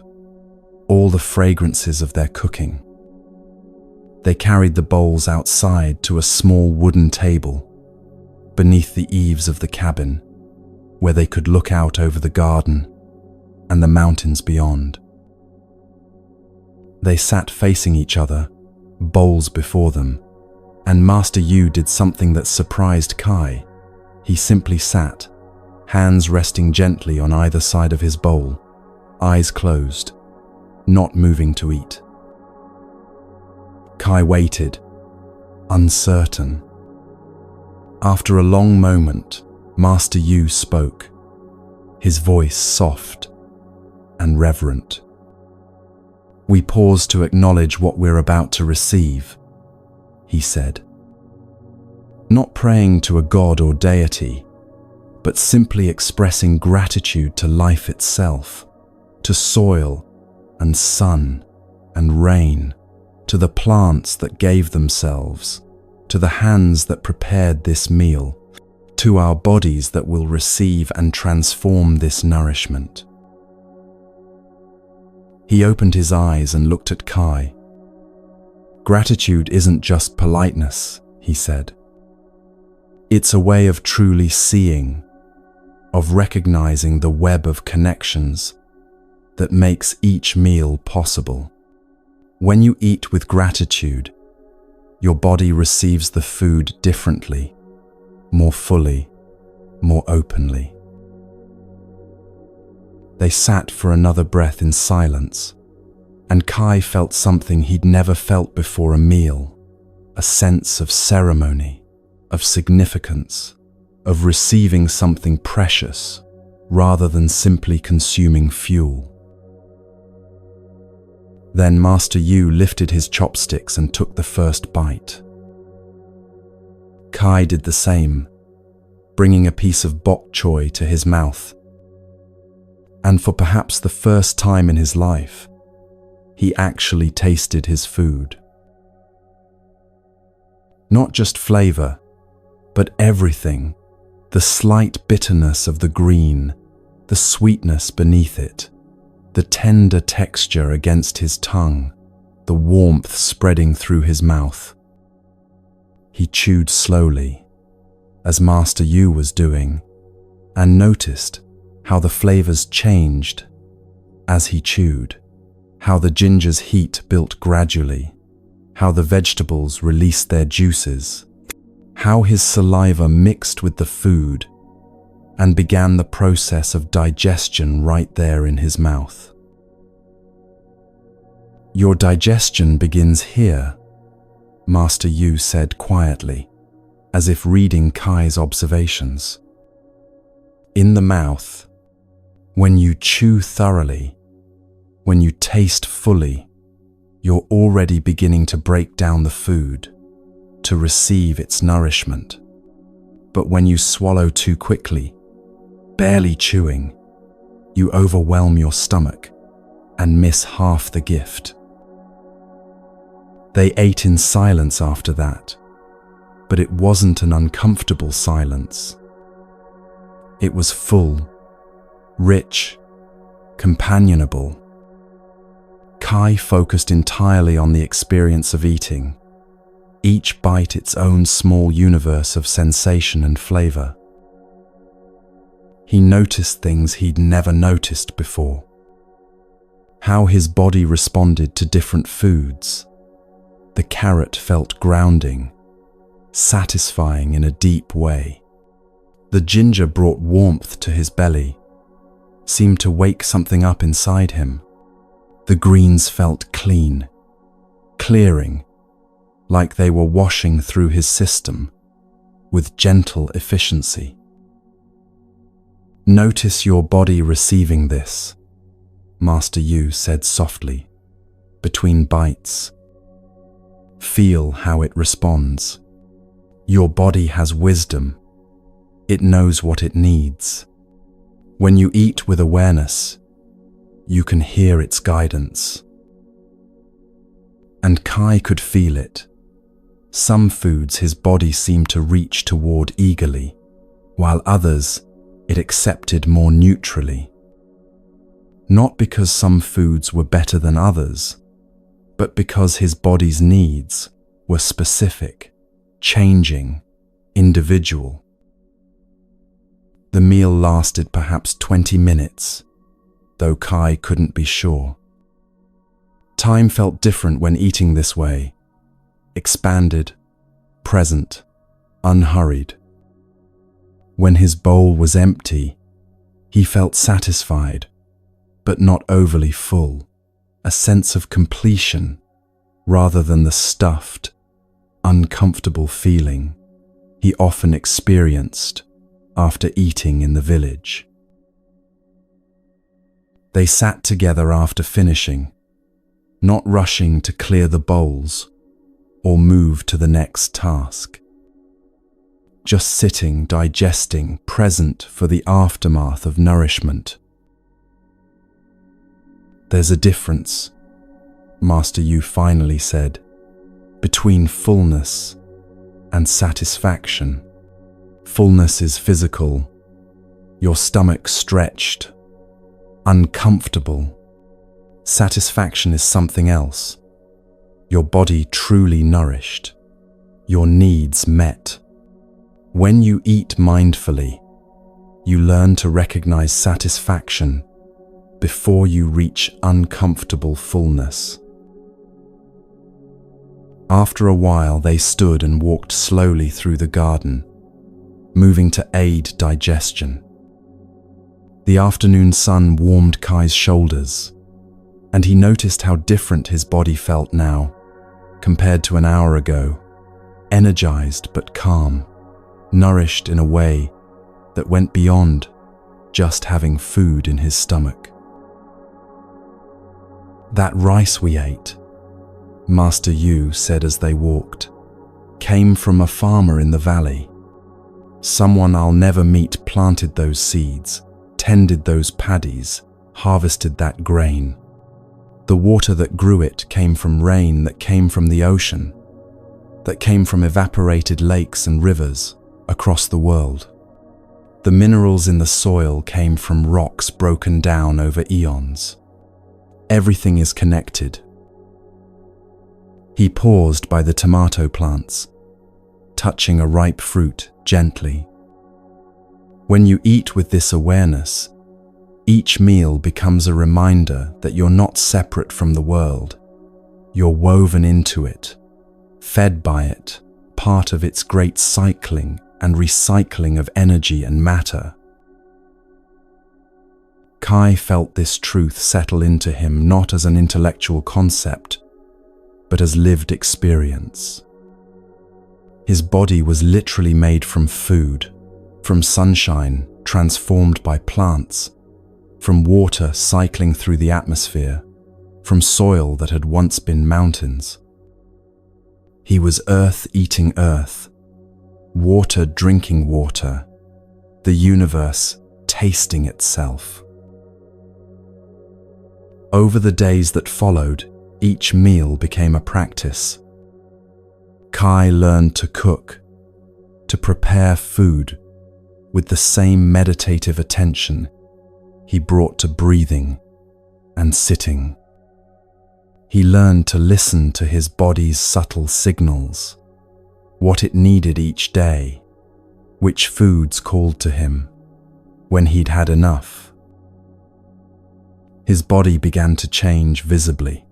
all the fragrances of their cooking. They carried the bowls outside to a small wooden table beneath the eaves of the cabin, where they could look out over the garden and the mountains beyond. They sat facing each other, bowls before them, and Master Yu did something that surprised Kai. He simply sat, hands resting gently on either side of his bowl, eyes closed, not moving to eat. Kai waited, uncertain. After a long moment, Master Yu spoke, his voice soft and reverent. "We pause to acknowledge what we're about to receive," he said. "Not praying to a god or deity, but simply expressing gratitude to life itself, to soil and sun and rain, to the plants that gave themselves, to the hands that prepared this meal, to our bodies that will receive and transform this nourishment." He opened his eyes and looked at Kai. "Gratitude isn't just politeness," he said. "It's a way of truly seeing, of recognizing the web of connections that makes each meal possible. When you eat with gratitude, your body receives the food differently, more fully, more openly." They sat for another breath in silence, and Kai felt something he'd never felt before a meal, a sense of ceremony, of significance, of receiving something precious rather than simply consuming fuel. Then Master Yu lifted his chopsticks and took the first bite. Kai did the same, bringing a piece of bok choy to his mouth. And for perhaps the first time in his life, he actually tasted his food. Not just flavor, but everything, the slight bitterness of the green, the sweetness beneath it, the tender texture against his tongue, the warmth spreading through his mouth. He chewed slowly, as Master Yu was doing, and noticed how the flavors changed as he chewed, how the ginger's heat built gradually, how the vegetables released their juices, how his saliva mixed with the food and began the process of digestion right there in his mouth. "Your digestion begins here," Master Yu said quietly, as if reading Kai's observations. "In the mouth, when you chew thoroughly, when you taste fully, you're already beginning to break down the food, to receive its nourishment. But when you swallow too quickly, barely chewing, you overwhelm your stomach and miss half the gift." They ate in silence after that, but it wasn't an uncomfortable silence. It was full, rich, companionable. Kai focused entirely on the experience of eating, each bite its own small universe of sensation and flavor. He noticed things he'd never noticed before. How his body responded to different foods. The carrot felt grounding, satisfying in a deep way. The ginger brought warmth to his belly, seemed to wake something up inside him. The greens felt clean, clearing, like they were washing through his system with gentle efficiency. "Notice your body receiving this," Master Yu said softly, between bites. "Feel how it responds. Your body has wisdom. It knows what it needs. When you eat with awareness, you can hear its guidance." And Kai could feel it. Some foods his body seemed to reach toward eagerly, while others it accepted more neutrally. Not because some foods were better than others, but because his body's needs were specific, changing, individual. The meal lasted perhaps 20 minutes, though Kai couldn't be sure. Time felt different when eating this way, expanded, present, unhurried. When his bowl was empty, he felt satisfied, but not overly full, a sense of completion rather than the stuffed, uncomfortable feeling he often experienced after eating in the village. They sat together after finishing, not rushing to clear the bowls or move to the next task. Just sitting, digesting, present for the aftermath of nourishment. "There's a difference," Master Yu finally said, "between fullness and satisfaction. Fullness is physical, your stomach stretched, uncomfortable. Satisfaction is something else, your body truly nourished, your needs met. When you eat mindfully, you learn to recognize satisfaction before you reach uncomfortable fullness." After a while, they stood and walked slowly through the garden, moving to aid digestion. The afternoon sun warmed Kai's shoulders, and he noticed how different his body felt now, compared to an hour ago, energized but calm, nourished in a way that went beyond just having food in his stomach. "That rice we ate," Master Yu said as they walked, "came from a farmer in the valley. Someone I'll never meet planted those seeds, tended those paddies, harvested that grain. The water that grew it came from rain that came from the ocean, that came from evaporated lakes and rivers across the world. The minerals in the soil came from rocks broken down over eons. Everything is connected. He paused by the tomato plants, touching a ripe fruit gently. When you eat with this awareness, each meal becomes a reminder that you're not separate from the world. You're woven into it, fed by it, part of its great cycling and recycling of energy and matter. Kai felt this truth settle into him not as an intellectual concept, but as lived experience. His body was literally made from food, from sunshine transformed by plants, from water cycling through the atmosphere, from soil that had once been mountains. He was earth eating earth, water drinking water, the universe tasting itself. Over the days that followed, each meal became a practice. Kai learned to cook, to prepare food with the same meditative attention he brought to breathing and sitting. He learned to listen to his body's subtle signals, what it needed each day, which foods called to him, when he'd had enough. His body began to change visibly.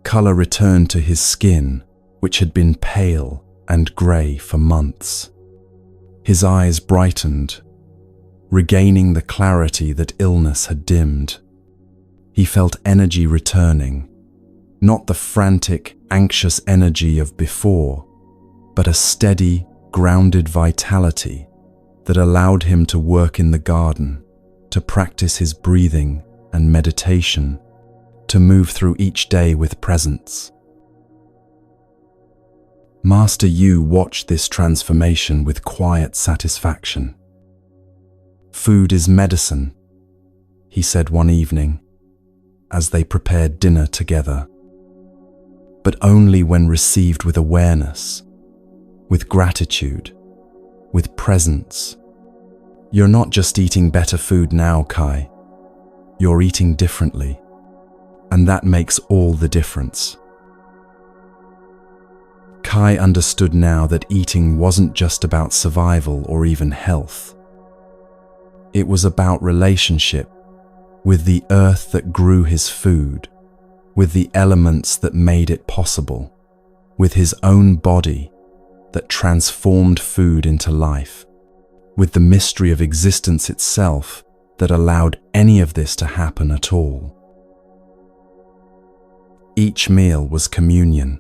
Color returned to his skin, which had been pale and grey for months. His eyes brightened, regaining the clarity that illness had dimmed. He felt energy returning, not the frantic, anxious energy of before, but a steady, grounded vitality that allowed him to work in the garden, to practice his breathing and meditation, to move through each day with presence. Master Yu watched this transformation with quiet satisfaction. "Food is medicine," he said one evening, as they prepared dinner together. But only when received with awareness, with gratitude, with presence. "You're not just eating better food now, Kai. You're eating differently, and that makes all the difference." Kai understood now that eating wasn't just about survival or even health. It was about relationship with the earth that grew his food, with the elements that made it possible, with his own body that transformed food into life, with the mystery of existence itself that allowed any of this to happen at all. Each meal was communion.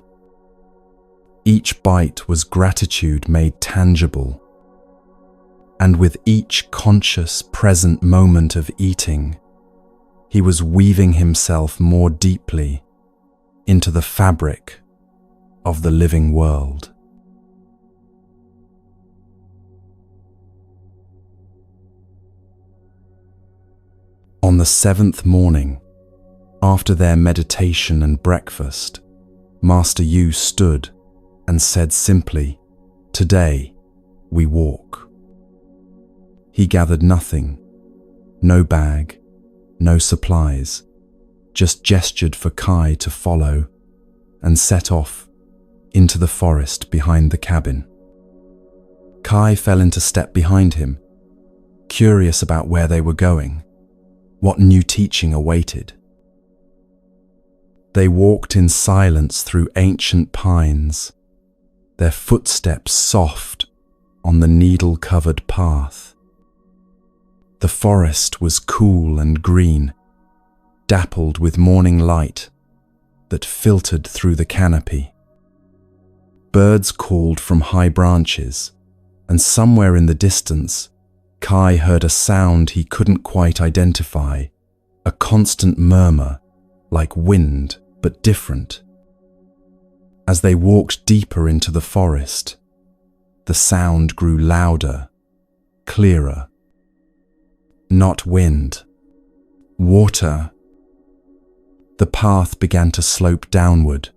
Each bite was gratitude made tangible. And with each conscious, present moment of eating, he was weaving himself more deeply into the fabric of the living world. On the 7th morning, after their meditation and breakfast, Master Yu stood and said simply, "Today we walk." He gathered nothing, no bag, no supplies, just gestured for Kai to follow and set off into the forest behind the cabin. Kai fell into step behind him, curious about where they were going, what new teaching awaited. They walked in silence through ancient pines, their footsteps soft on the needle-covered path. The forest was cool and green, dappled with morning light that filtered through the canopy. Birds called from high branches, and somewhere in the distance, Kai heard a sound he couldn't quite identify, a constant murmur, like wind, but different. As they walked deeper into the forest, the sound grew louder, clearer. Not wind, water. The path began to slope downward,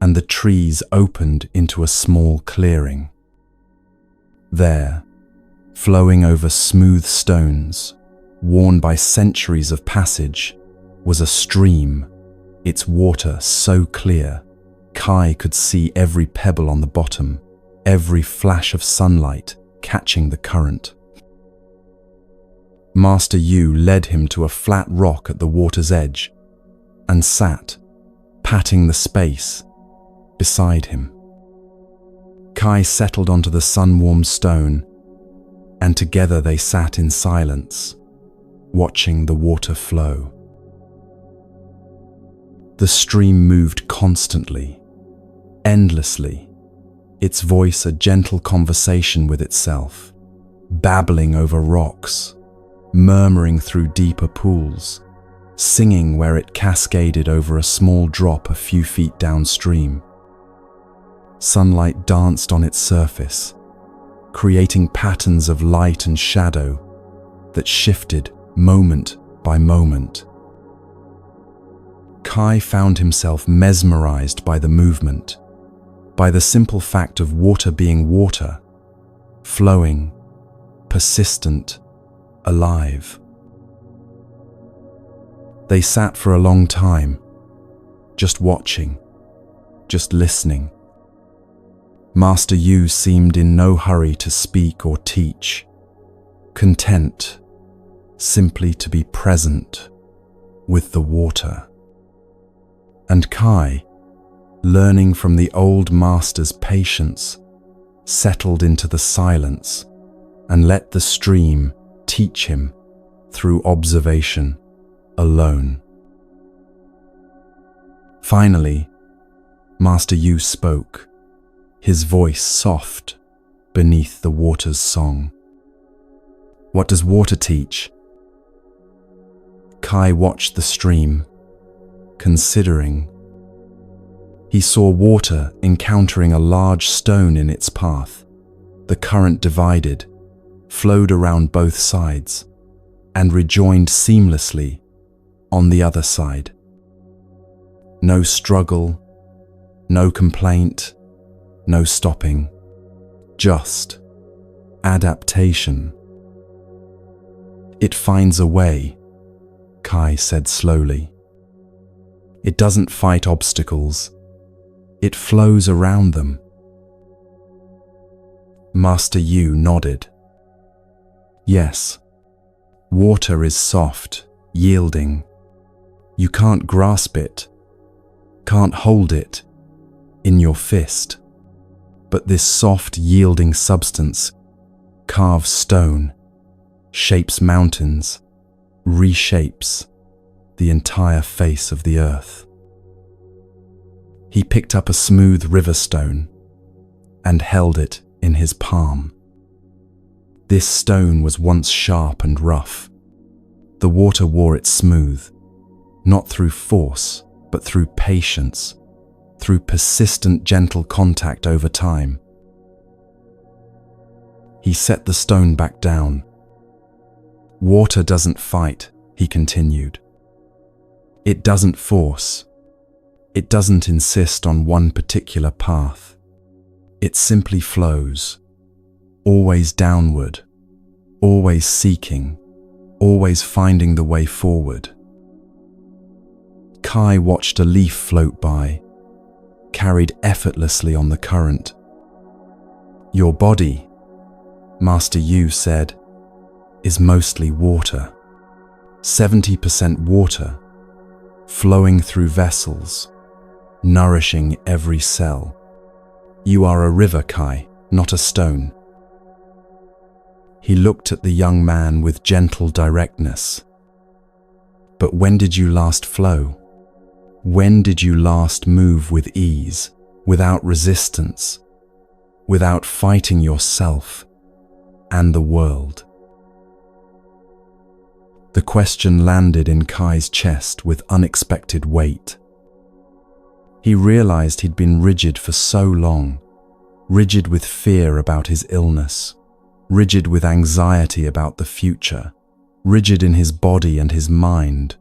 and the trees opened into a small clearing. There, flowing over smooth stones, worn by centuries of passage, was a stream, its water so clear Kai could see every pebble on the bottom, every flash of sunlight catching the current. Master Yu led him to a flat rock at the water's edge and sat, patting the space beside him. Kai settled onto the sun-warmed stone, and together they sat in silence, watching the water flow. The stream moved constantly, endlessly, its voice a gentle conversation with itself, babbling over rocks, murmuring through deeper pools, singing where it cascaded over a small drop a few feet downstream. Sunlight danced on its surface, creating patterns of light and shadow that shifted moment by moment. Kai found himself mesmerized by the movement, by the simple fact of water being water, flowing, persistent, alive. They sat for a long time, just watching, just listening. Master Yu seemed in no hurry to speak or teach, content simply to be present with the water. And Kai, learning from the old master's patience, settled into the silence and let the stream teach him through observation alone. Finally, Master Yu spoke, his voice soft beneath the water's song. What does water teach? Kai watched the stream, considering. He saw water encountering a large stone in its path. The current divided, flowed around both sides, and rejoined seamlessly on the other side. No struggle, no complaint, no stopping, just adaptation. It finds a way, Kai said slowly. It doesn't fight obstacles, it flows around them. Master Yu nodded. Yes, water is soft, yielding. You can't grasp it, can't hold it in your fist. But this soft, yielding substance carves stone, shapes mountains, reshapes the entire face of the earth. He picked up a smooth river stone and held it in his palm. This stone was once sharp and rough. The water wore it smooth, not through force, but through patience, through persistent gentle contact over time. He set the stone back down. Water doesn't fight, he continued. It doesn't force. It doesn't insist on one particular path. It simply flows, always downward, always seeking, always finding the way forward. Kai watched a leaf float by, carried effortlessly on the current. Your body, Master Yu said, is mostly water. 70% water, flowing through vessels, nourishing every cell. You are a river, Kai, not a stone. He looked at the young man with gentle directness. But when did you last flow? When did you last move with ease, without resistance, without fighting yourself and the world? The question landed in Kai's chest with unexpected weight. He realized he'd been rigid for so long, rigid with fear about his illness, rigid with anxiety about the future, rigid in his body and his mind,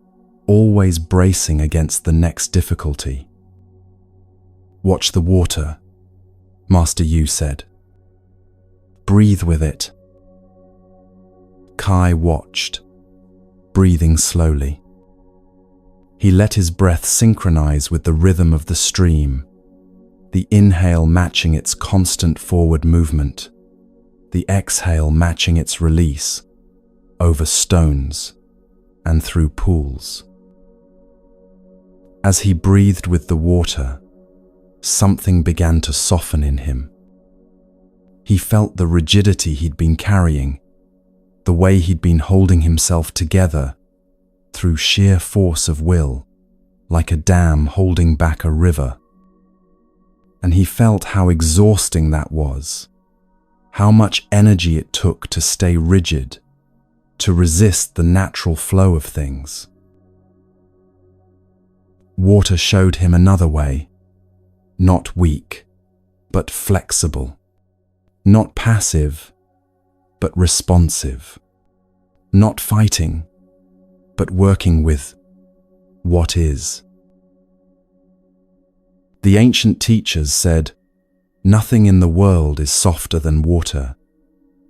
always bracing against the next difficulty. Watch the water, Master Yu said. Breathe with it. Kai watched, breathing slowly. He let his breath synchronize with the rhythm of the stream, the inhale matching its constant forward movement, the exhale matching its release over stones and through pools. As he breathed with the water, something began to soften in him. He felt the rigidity he'd been carrying, the way he'd been holding himself together through sheer force of will, like a dam holding back a river. And he felt how exhausting that was, how much energy it took to stay rigid, to resist the natural flow of things. Water showed him another way, not weak, but flexible, not passive, but responsive, not fighting, but working with what is. The ancient teachers said, "Nothing in the world is softer than water,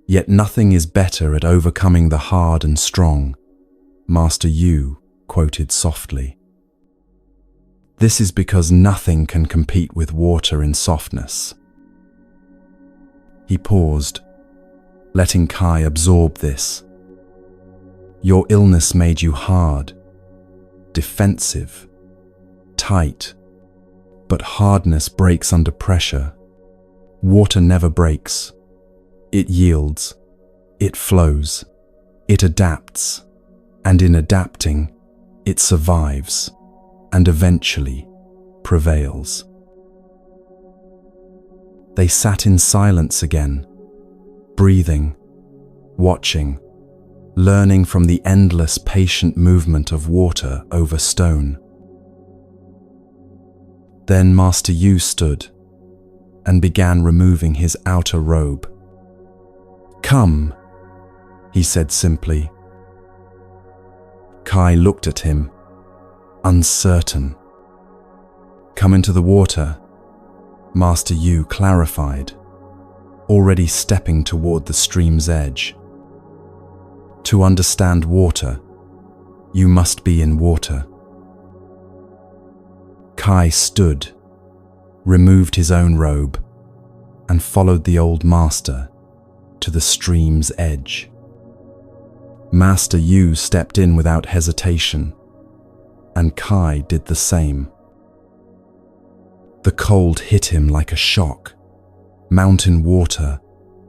yet nothing is better at overcoming the hard and strong," Master Yu quoted softly. This is because nothing can compete with water in softness. He paused, letting Kai absorb this. Your illness made you hard, defensive, tight, but hardness breaks under pressure. Water never breaks. It yields, it flows, it adapts, and in adapting, it survives and eventually prevails. They sat in silence again, breathing, watching, learning from the endless patient movement of water over stone. Then Master Yu stood and began removing his outer robe. "Come," he said simply. Kai looked at him, uncertain. "Come into the water," Master Yu clarified, already stepping toward the stream's edge. To understand water, you must be in water. Kai stood, removed his own robe, and followed the old master to the stream's edge. Master Yu stepped in without hesitation, and Kai did the same. The cold hit him like a shock. Mountain water,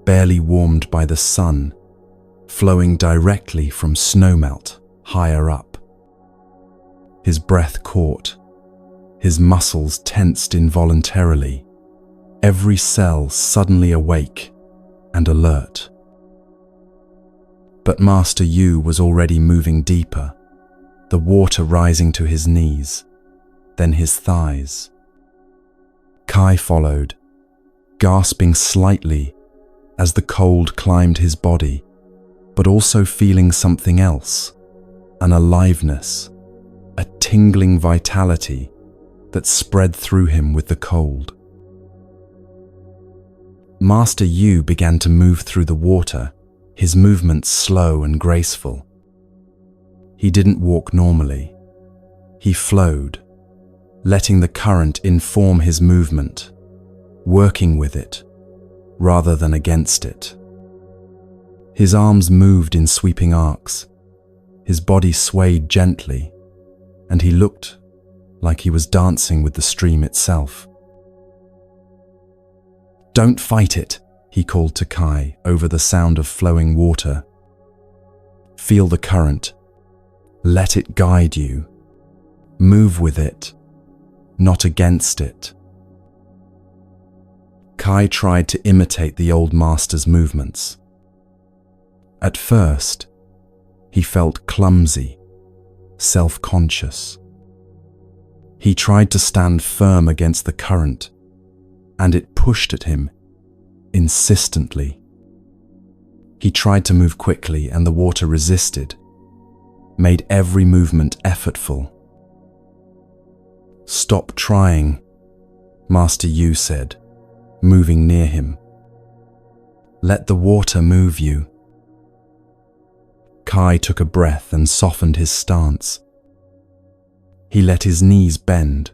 barely warmed by the sun, flowing directly from snowmelt higher up. His breath caught, his muscles tensed involuntarily, every cell suddenly awake and alert. But Master Yu was already moving deeper, the water rising to his knees, then his thighs. Kai followed, gasping slightly as the cold climbed his body, but also feeling something else, an aliveness, a tingling vitality that spread through him with the cold. Master Yu began to move through the water, his movements slow and graceful. He didn't walk normally. He flowed, letting the current inform his movement, working with it rather than against it. His arms moved in sweeping arcs, his body swayed gently, and he looked like he was dancing with the stream itself. "Don't fight it," he called to Kai over the sound of flowing water. "Feel the current. Let it guide you. Move with it, not against it." Kai tried to imitate the old master's movements. At first, he felt clumsy, self-conscious. He tried to stand firm against the current, and it pushed at him insistently. He tried to move quickly, and the water resisted, made every movement effortful. "Stop trying," Master Yu said, moving near him. "Let the water move you." Kai took a breath and softened his stance. He let his knees bend,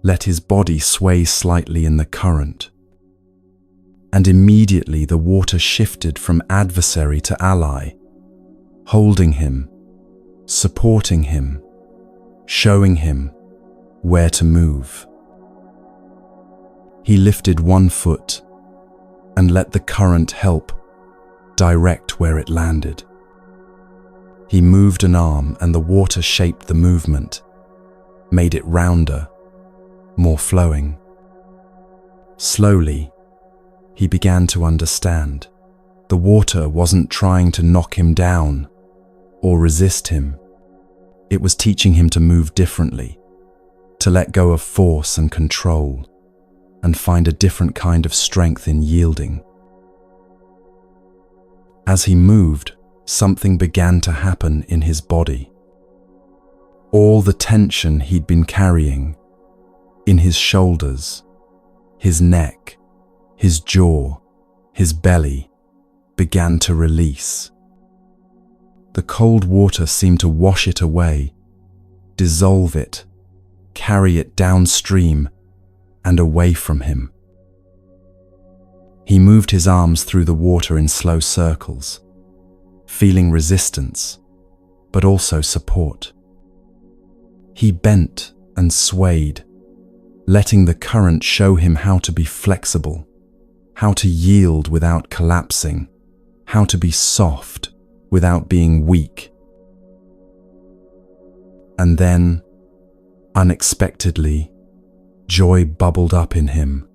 let his body sway slightly in the current. And immediately the water shifted from adversary to ally, holding him, supporting him, showing him where to move. He lifted one foot and let the current help direct where it landed. He moved an arm and the water shaped the movement, made it rounder, more flowing. Slowly, he began to understand. The water wasn't trying to knock him down or resist him. It was teaching him to move differently, to let go of force and control, and find a different kind of strength in yielding. As he moved, something began to happen in his body. All the tension he'd been carrying in his shoulders, his neck, his jaw, his belly, began to release. The cold water seemed to wash it away, dissolve it, carry it downstream and away from him. He moved his arms through the water in slow circles, feeling resistance, but also support. He bent and swayed, letting the current show him how to be flexible, how to yield without collapsing, how to be soft without being weak. And then, unexpectedly, joy bubbled up in him.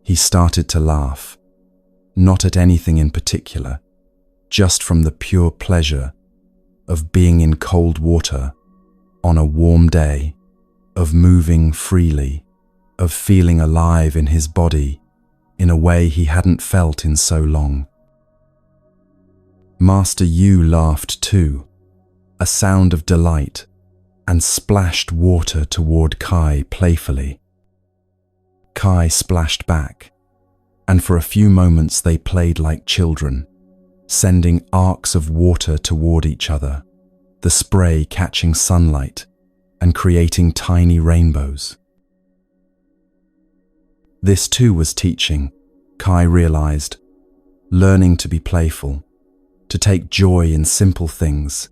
He started to laugh, not at anything in particular, just from the pure pleasure of being in cold water on a warm day, of moving freely, of feeling alive in his body in a way he hadn't felt in so long. Master Yu laughed too, a sound of delight, and splashed water toward Kai playfully. Kai splashed back, and for a few moments they played like children, sending arcs of water toward each other, the spray catching sunlight and creating tiny rainbows. This too was teaching, Kai realized, learning to be playful, to take joy in simple things,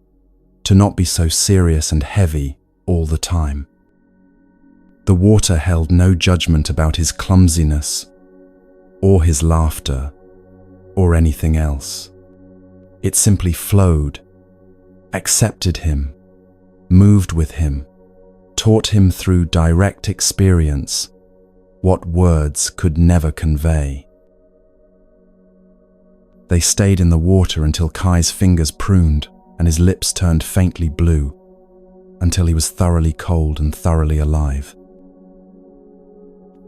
to not be so serious and heavy all the time. The water held no judgment about his clumsiness, or his laughter, or anything else. It simply flowed, accepted him, moved with him, taught him through direct experience what words could never convey. They stayed in the water until Kai's fingers pruned and his lips turned faintly blue, until he was thoroughly cold and thoroughly alive.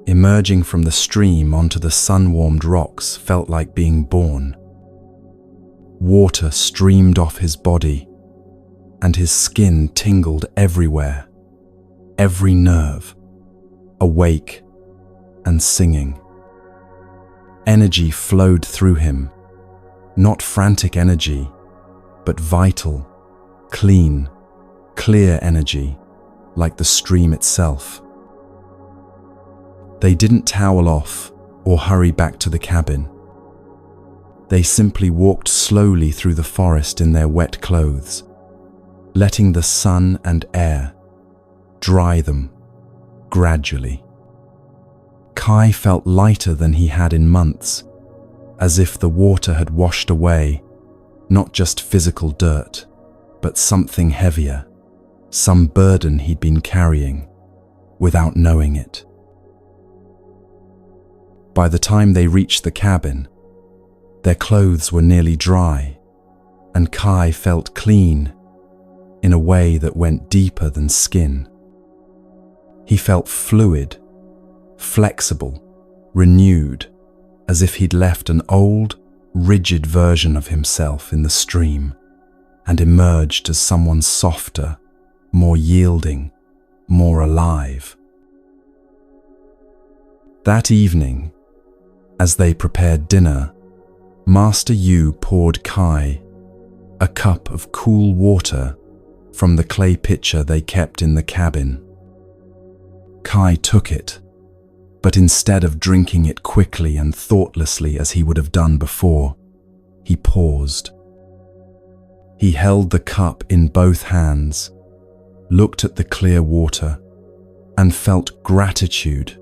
Emerging from the stream onto the sun-warmed rocks felt like being born. Water streamed off his body, and his skin tingled everywhere, every nerve, awake and singing. Energy flowed through him, not frantic energy, but vital, clean, clear energy, like the stream itself. They didn't towel off or hurry back to the cabin. They simply walked slowly through the forest in their wet clothes, letting the sun and air dry them gradually. Kai felt lighter than he had in months, as if the water had washed away not just physical dirt, but something heavier, some burden he'd been carrying without knowing it. By the time they reached the cabin, their clothes were nearly dry, and Kai felt clean in a way that went deeper than skin. He felt fluid, flexible, renewed, as if he'd left an old, rigid version of himself in the stream and emerged as someone softer, more yielding, more alive. That evening, as they prepared dinner, Master Yu poured Kai a cup of cool water from the clay pitcher they kept in the cabin. Kai took it, but instead of drinking it quickly and thoughtlessly as he would have done before, he paused. He held the cup in both hands, looked at the clear water, and felt gratitude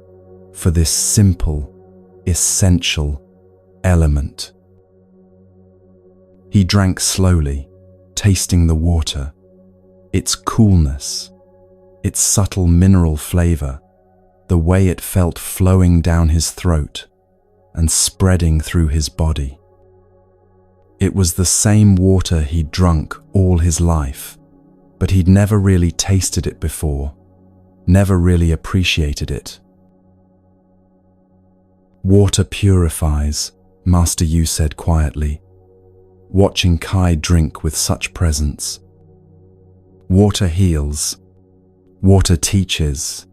for this simple, essential element. He drank slowly, tasting the water, its coolness, its subtle mineral flavor, the way it felt flowing down his throat and spreading through his body. It was the same water he'd drunk all his life, but he'd never really tasted it before, never really appreciated it. "Water purifies," Master Yu said quietly, watching Kai drink with such presence. "Water heals. Water teaches."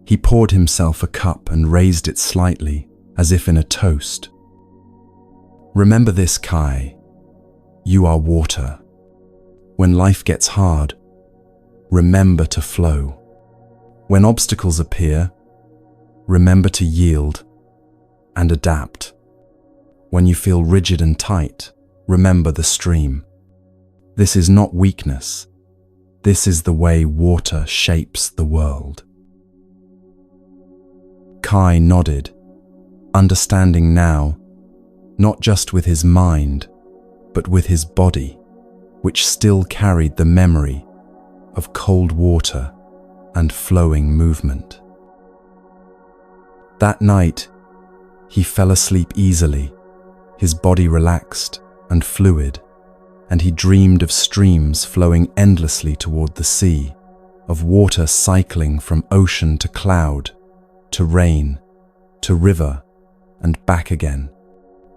He poured himself a cup and raised it slightly, as if in a toast. "Remember this, Kai. You are water. When life gets hard, remember to flow. When obstacles appear, remember to yield and adapt. When you feel rigid and tight, remember the stream. This is not weakness. This is the way water shapes the world." Kai nodded, understanding now, not just with his mind, but with his body, which still carried the memory of cold water and flowing movement. That night, he fell asleep easily, his body relaxed and fluid, and he dreamed of streams flowing endlessly toward the sea, of water cycling from ocean to cloud, to rain, to river, and back again,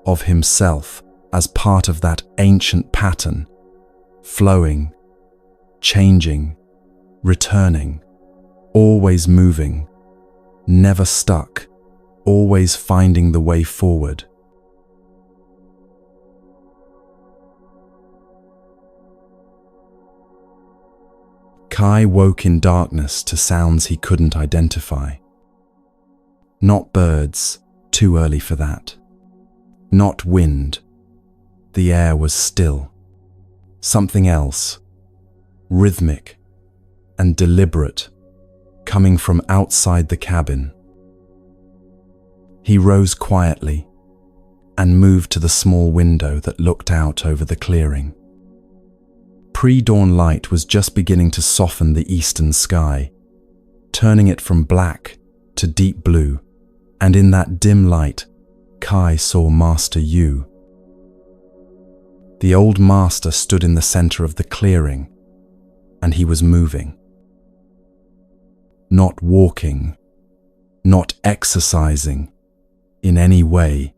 of himself as part of that ancient pattern, flowing, changing, returning, always moving, never stuck, always finding the way forward. Kai woke in darkness to sounds he couldn't identify. Not birds, too early for that. Not wind. The air was still. Something else, rhythmic and deliberate, coming from outside the cabin. He rose quietly and moved to the small window that looked out over the clearing. Pre-dawn light was just beginning to soften the eastern sky, turning it from black to deep blue, and in that dim light, Kai saw Master Yu. The old master stood in the center of the clearing, and he was moving. Not walking, not exercising, in any way,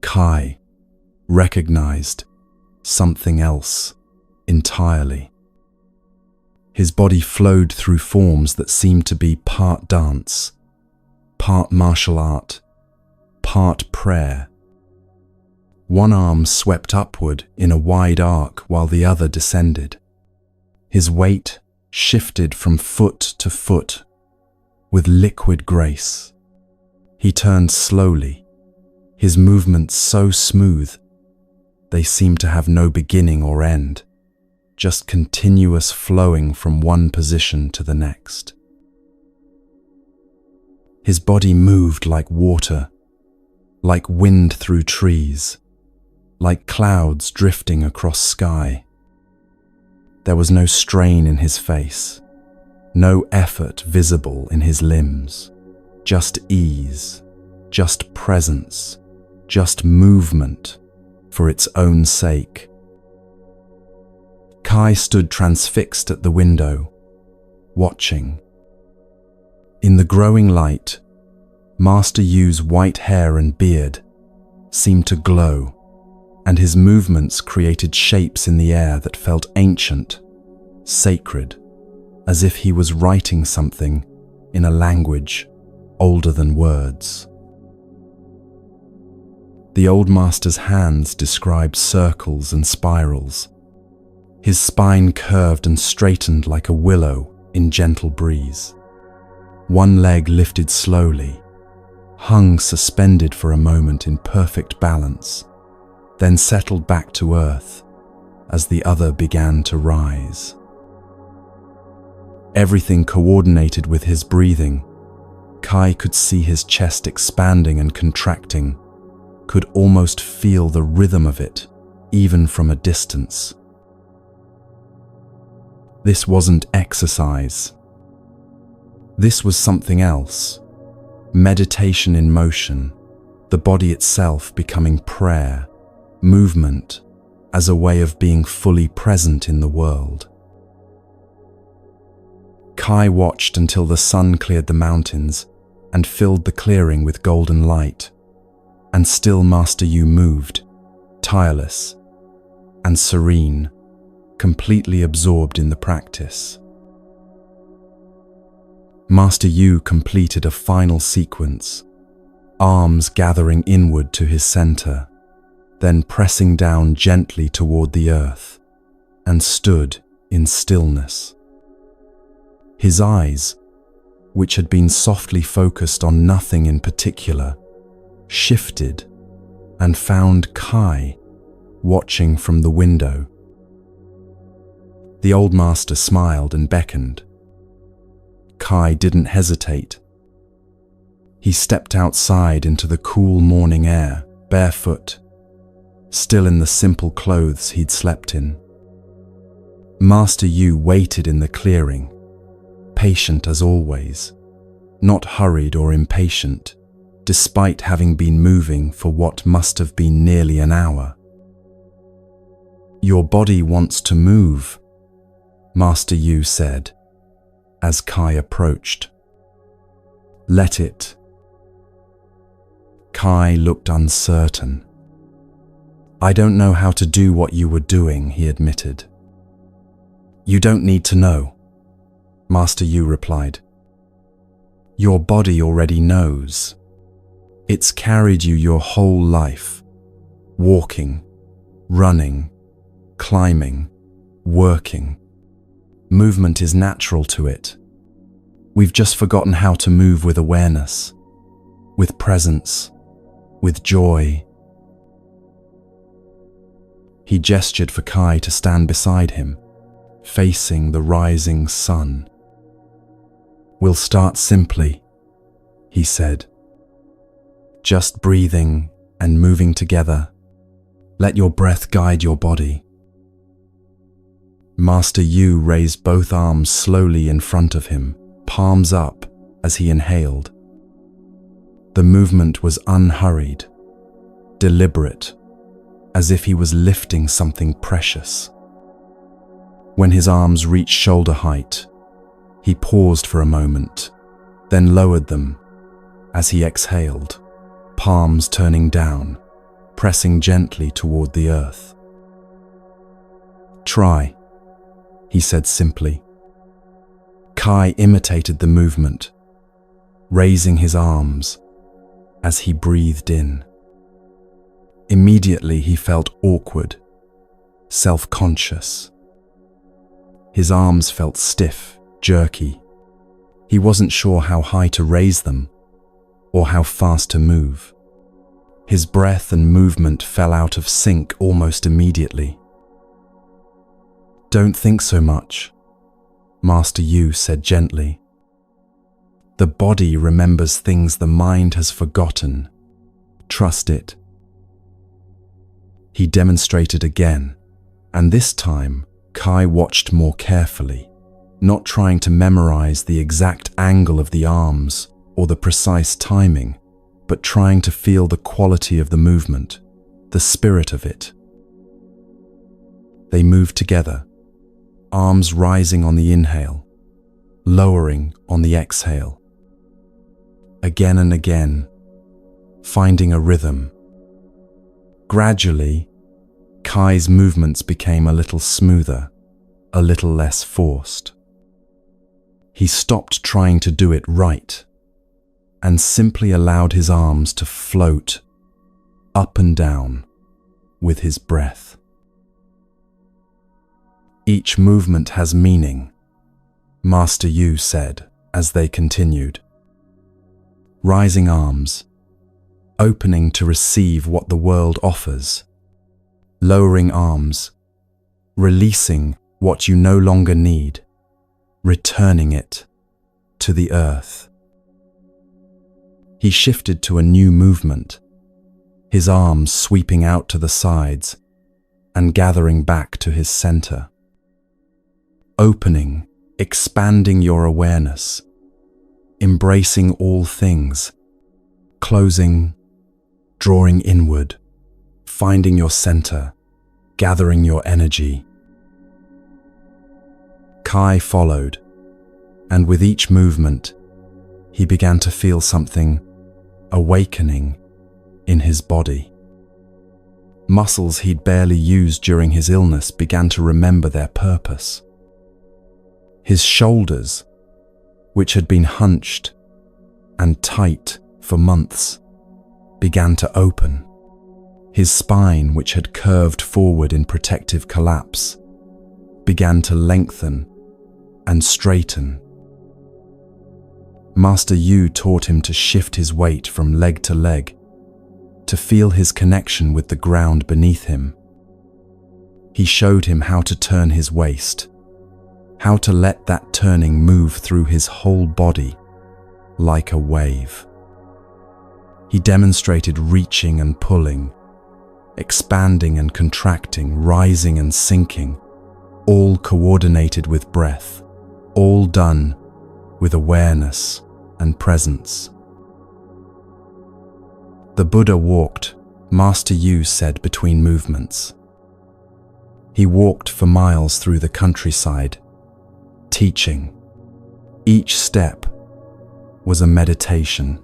Kai recognized something else entirely. His body flowed through forms that seemed to be part dance, part martial art, part prayer. One arm swept upward in a wide arc while the other descended. His weight shifted from foot to foot with liquid grace. He turned slowly, his movements so smooth they seemed to have no beginning or end, just continuous flowing from one position to the next. His body moved like water, like wind through trees, like clouds drifting across sky. There was no strain in his face, no effort visible in his limbs, just ease, just presence, just movement for its own sake. Kai stood transfixed at the window, watching. In the growing light, Master Yu's white hair and beard seemed to glow, and his movements created shapes in the air that felt ancient, sacred, as if he was writing something in a language older than words. The old master's hands described circles and spirals. His spine curved and straightened like a willow in gentle breeze. One leg lifted slowly, hung suspended for a moment in perfect balance, then settled back to earth as the other began to rise. Everything coordinated with his breathing. Kai could see his chest expanding and contracting, could almost feel the rhythm of it, even from a distance. This wasn't exercise. This was something else. Meditation in motion, the body itself becoming prayer, movement, as a way of being fully present in the world. Kai watched until the sun cleared the mountains and filled the clearing with golden light, and still Master Yu moved, tireless and serene, completely absorbed in the practice. Master Yu completed a final sequence, arms gathering inward to his center, then pressing down gently toward the earth, and stood in stillness. His eyes, which had been softly focused on nothing in particular, shifted and found Kai watching from the window. The old master smiled and beckoned. Kai didn't hesitate. He stepped outside into the cool morning air, barefoot, still in the simple clothes he'd slept in. Master Yu waited in the clearing, patient as always, not hurried or impatient, despite having been moving for what must have been nearly an hour. "Your body wants to move," Master Yu said, as Kai approached. "Let it." Kai looked uncertain. "I don't know how to do what you were doing," he admitted. "You don't need to know," Master Yu replied. "Your body already knows. It's carried you your whole life, walking, running, climbing, working. Movement is natural to it. We've just forgotten how to move with awareness, with presence, with joy." He gestured for Kai to stand beside him, facing the rising sun. "We'll start simply," he said. "Just breathing and moving together. Let your breath guide your body." Master Yu raised both arms slowly in front of him, palms up as he inhaled. The movement was unhurried, deliberate, as if he was lifting something precious. When his arms reached shoulder height, he paused for a moment, then lowered them as he exhaled, palms turning down, pressing gently toward the earth. "Try," he said simply. Kai imitated the movement, raising his arms as he breathed in. Immediately he felt awkward, self-conscious. His arms felt stiff, jerky. He wasn't sure how high to raise them or how fast to move. His breath and movement fell out of sync almost immediately. "Don't think so much," Master Yu said gently. "The body remembers things the mind has forgotten. Trust it." He demonstrated again, and this time Kai watched more carefully, not trying to memorize the exact angle of the arms or the precise timing, but trying to feel the quality of the movement, the spirit of it. They moved together, arms rising on the inhale, lowering on the exhale. Again and again, finding a rhythm. Gradually, Kai's movements became a little smoother, a little less forced. He stopped trying to do it right and simply allowed his arms to float up and down with his breath. "Each movement has meaning," Master Yu said, as they continued. Rising arms, opening to receive what the world offers. Lowering arms, releasing what you no longer need, returning it to the earth. He shifted to a new movement, his arms sweeping out to the sides and gathering back to his center. Opening, expanding your awareness, embracing all things, closing, drawing inward, finding your center, gathering your energy. Kai followed, and with each movement, he began to feel something awakening in his body. Muscles he'd barely used during his illness began to remember their purpose. His shoulders, which had been hunched and tight for months, began to open. His spine, which had curved forward in protective collapse, began to lengthen and straighten. Master Yu taught him to shift his weight from leg to leg, to feel his connection with the ground beneath him. He showed him how to turn his waist, how to let that turning move through his whole body like a wave. He demonstrated reaching and pulling, expanding and contracting, rising and sinking, all coordinated with breath, all done with awareness and presence. The Buddha walked, Master Yu said between movements. He walked for miles through the countryside, teaching. Each step was a meditation.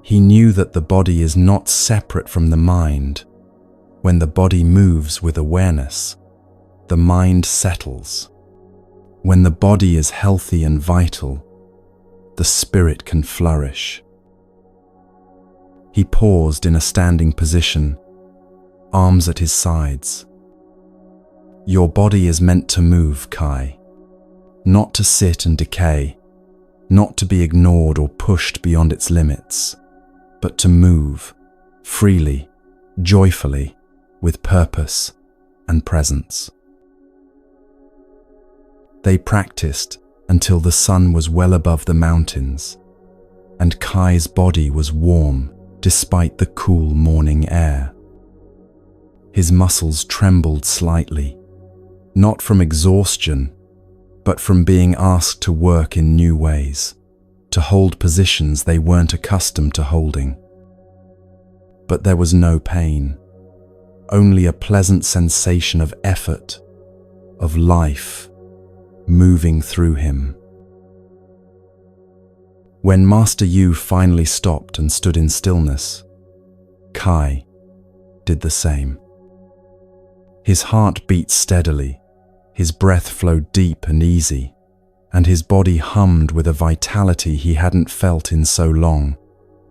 He knew that the body is not separate from the mind. When the body moves with awareness, the mind settles. When the body is healthy and vital, the spirit can flourish. He paused in a standing position, arms at his sides. Your body is meant to move, Kai, not to sit and decay, not to be ignored or pushed beyond its limits, but to move freely, joyfully, with purpose and presence. They practiced until the sun was well above the mountains, and Kai's body was warm despite the cool morning air. His muscles trembled slightly, not from exhaustion, but from being asked to work in new ways, to hold positions they weren't accustomed to holding. But there was no pain, only a pleasant sensation of effort, of life, moving through him. When Master Yu finally stopped and stood in stillness, Kai did the same. His heart beat steadily, his breath flowed deep and easy, and his body hummed with a vitality he hadn't felt in so long.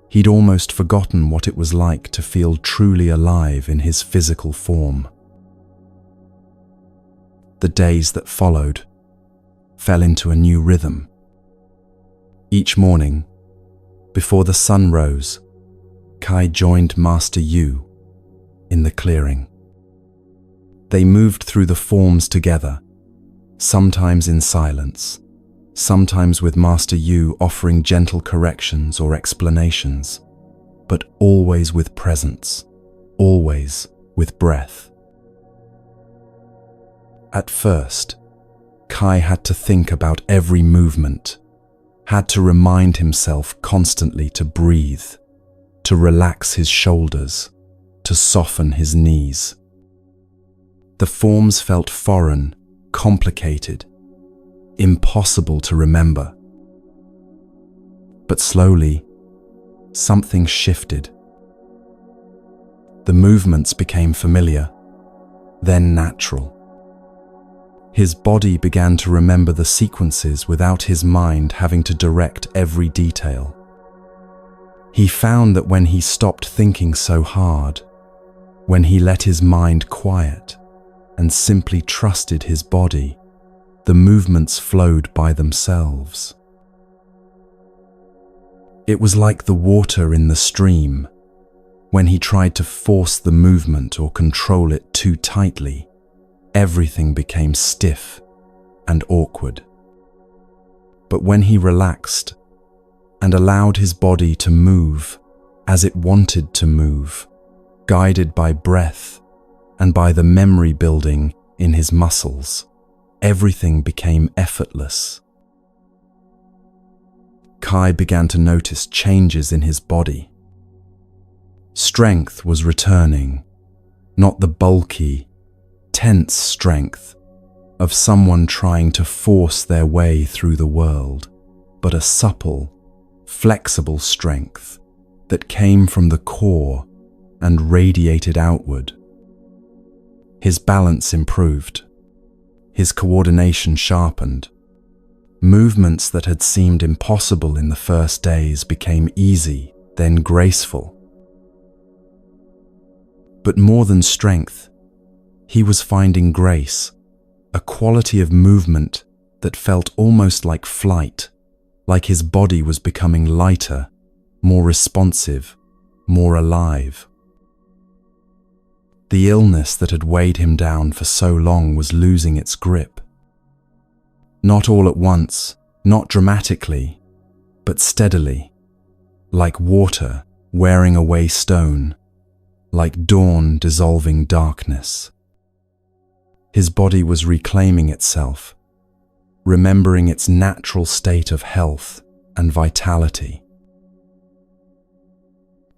He'd almost forgotten what it was like to feel truly alive in his physical form. The days that followed fell into a new rhythm. Each morning, before the sun rose, Kai joined Master Yu in the clearing. They moved through the forms together, sometimes in silence, sometimes with Master Yu offering gentle corrections or explanations, but always with presence, always with breath. At first, Kai had to think about every movement, had to remind himself constantly to breathe, to relax his shoulders, to soften his knees. The forms felt foreign, complicated, impossible to remember. But slowly, something shifted. The movements became familiar, then natural. His body began to remember the sequences without his mind having to direct every detail. He found that when he stopped thinking so hard, when he let his mind quiet and simply trusted his body, the movements flowed by themselves. It was like the water in the stream. When he tried to force the movement or control it too tightly, everything became stiff and awkward. But when he relaxed and allowed his body to move as it wanted to move, guided by breath and by the memory building in his muscles, everything became effortless. Kai began to notice changes in his body. Strength was returning, not the bulky, tense strength of someone trying to force their way through the world, but a supple, flexible strength that came from the core and radiated outward. His balance improved. His coordination sharpened. Movements that had seemed impossible in the first days became easy, then graceful. But more than strength, he was finding grace, a quality of movement that felt almost like flight, like his body was becoming lighter, more responsive, more alive. The illness that had weighed him down for so long was losing its grip. Not all at once, not dramatically, but steadily, like water wearing away stone, like dawn dissolving darkness. His body was reclaiming itself, remembering its natural state of health and vitality.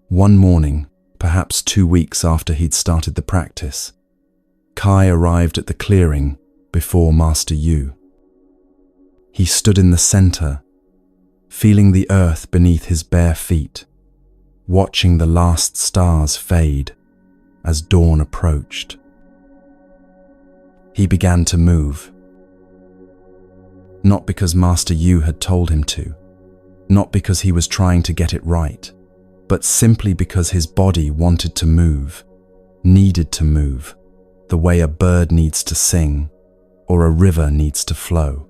One morning, perhaps 2 weeks after he'd started the practice, Kai arrived at the clearing before Master Yu. He stood in the center, feeling the earth beneath his bare feet, watching the last stars fade as dawn approached. He began to move. Not because Master Yu had told him to, not because he was trying to get it right, but simply because his body wanted to move, needed to move, the way a bird needs to sing or a river needs to flow.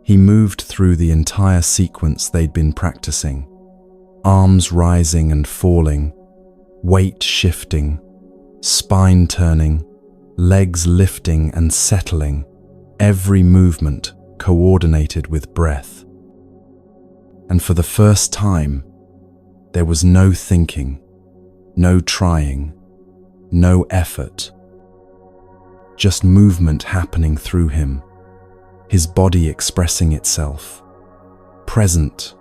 He moved through the entire sequence they'd been practicing, arms rising and falling, weight shifting, spine turning, legs lifting and settling, every movement coordinated with breath. And for the first time, there was no thinking, no trying, no effort. Just movement happening through him, his body expressing itself, present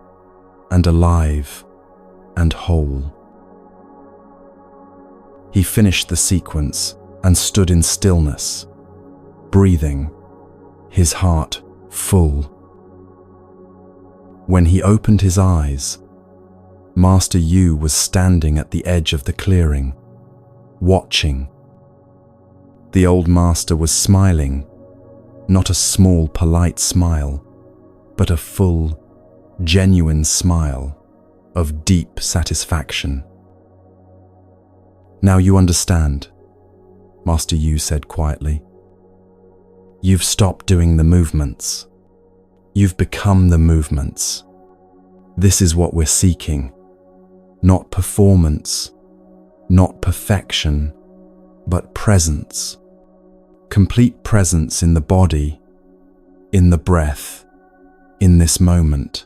and alive and whole. He finished the sequence and stood in stillness, breathing, his heart full. When he opened his eyes, Master Yu was standing at the edge of the clearing, watching. The old master was smiling, not a small, polite smile, but a full, genuine smile of deep satisfaction. "Now you understand," Master Yu said quietly. "You've stopped doing the movements. You've become the movements. This is what we're seeking. Not performance, not perfection, but presence. Complete presence in the body, in the breath, in this moment."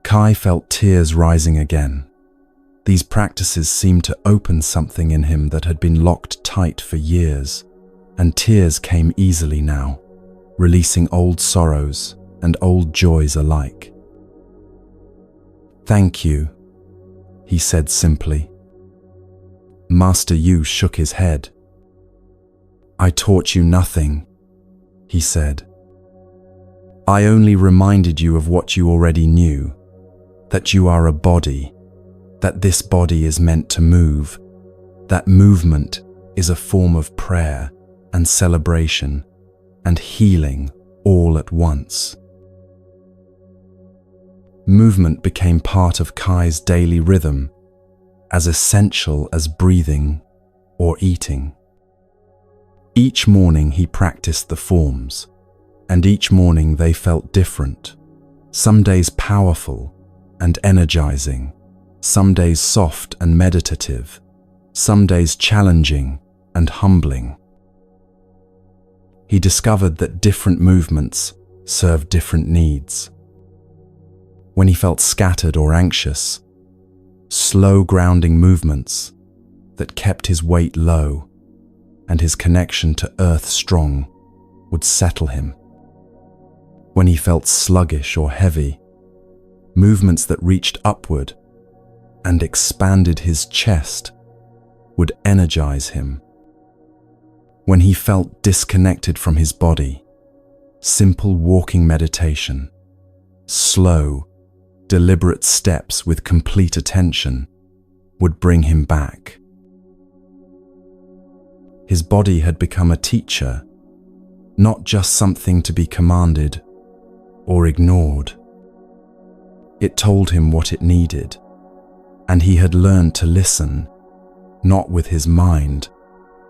Kai felt tears rising again. These practices seemed to open something in him that had been locked tight for years, and tears came easily now, releasing old sorrows and old joys alike. "Thank you," he said simply. Master Yu shook his head. "I taught you nothing," he said. "I only reminded you of what you already knew, that you are a body, that this body is meant to move, that movement is a form of prayer and celebration and healing all at once." Movement became part of Kai's daily rhythm, as essential as breathing or eating. Each morning he practiced the forms, and each morning they felt different, Some days powerful and energizing, some days soft and meditative, some days challenging and humbling. He discovered that different movements served different needs. When he felt scattered or anxious, slow grounding movements that kept his weight low and his connection to earth strong would settle him. When he felt sluggish or heavy, movements that reached upward and expanded his chest would energize him. When he felt disconnected from his body, simple walking meditation, slow, deliberate steps with complete attention would bring him back. His body had become a teacher, not just something to be commanded or ignored. It told him what it needed, and he had learned to listen, not with his mind,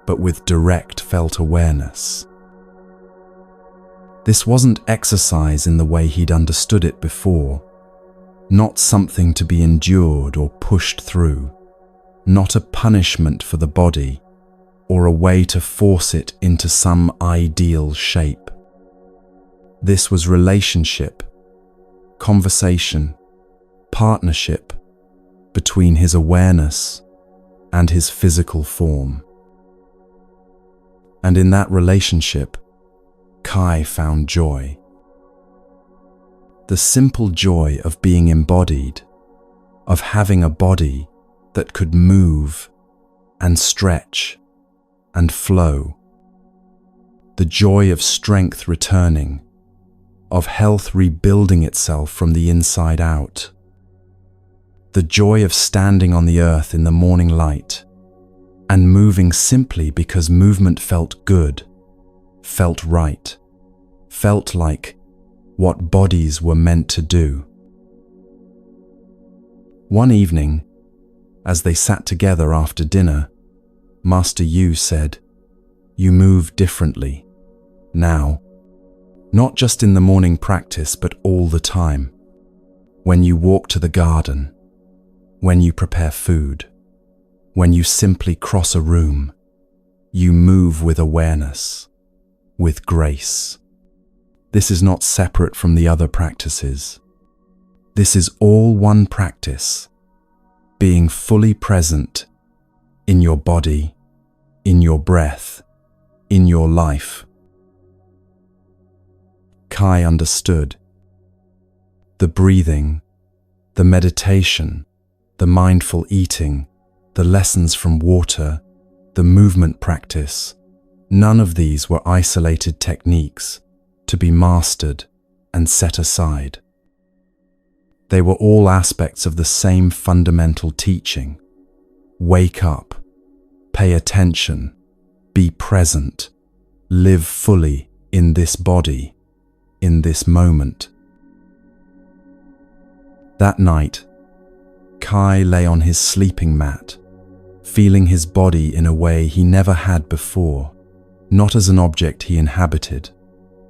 but with direct felt awareness. This wasn't exercise in the way he'd understood it before, not something to be endured or pushed through, not a punishment for the body or a way to force it into some ideal shape. This was relationship, conversation, partnership between his awareness and his physical form. And in that relationship, Kai found joy. The simple joy of being embodied, of having a body that could move and stretch and flow. The joy of strength returning, of health rebuilding itself from the inside out. The joy of standing on the earth in the morning light and moving simply because movement felt good, felt right, felt like what bodies were meant to do. One evening, as they sat together after dinner, Master Yu said, "You move differently now, not just in the morning practice, but all the time. When you walk to the garden, when you prepare food, when you simply cross a room, you move with awareness, with grace. This is not separate from the other practices. This is all one practice, being fully present in your body, in your breath, in your life." Kai understood. The breathing, the meditation, the mindful eating, the lessons from water, the movement practice, none of these were isolated techniques to be mastered and set aside. They were all aspects of the same fundamental teaching. Wake up, pay attention, be present, live fully in this body, in this moment. That night, Kai lay on his sleeping mat, feeling his body in a way he never had before, not as an object he inhabited,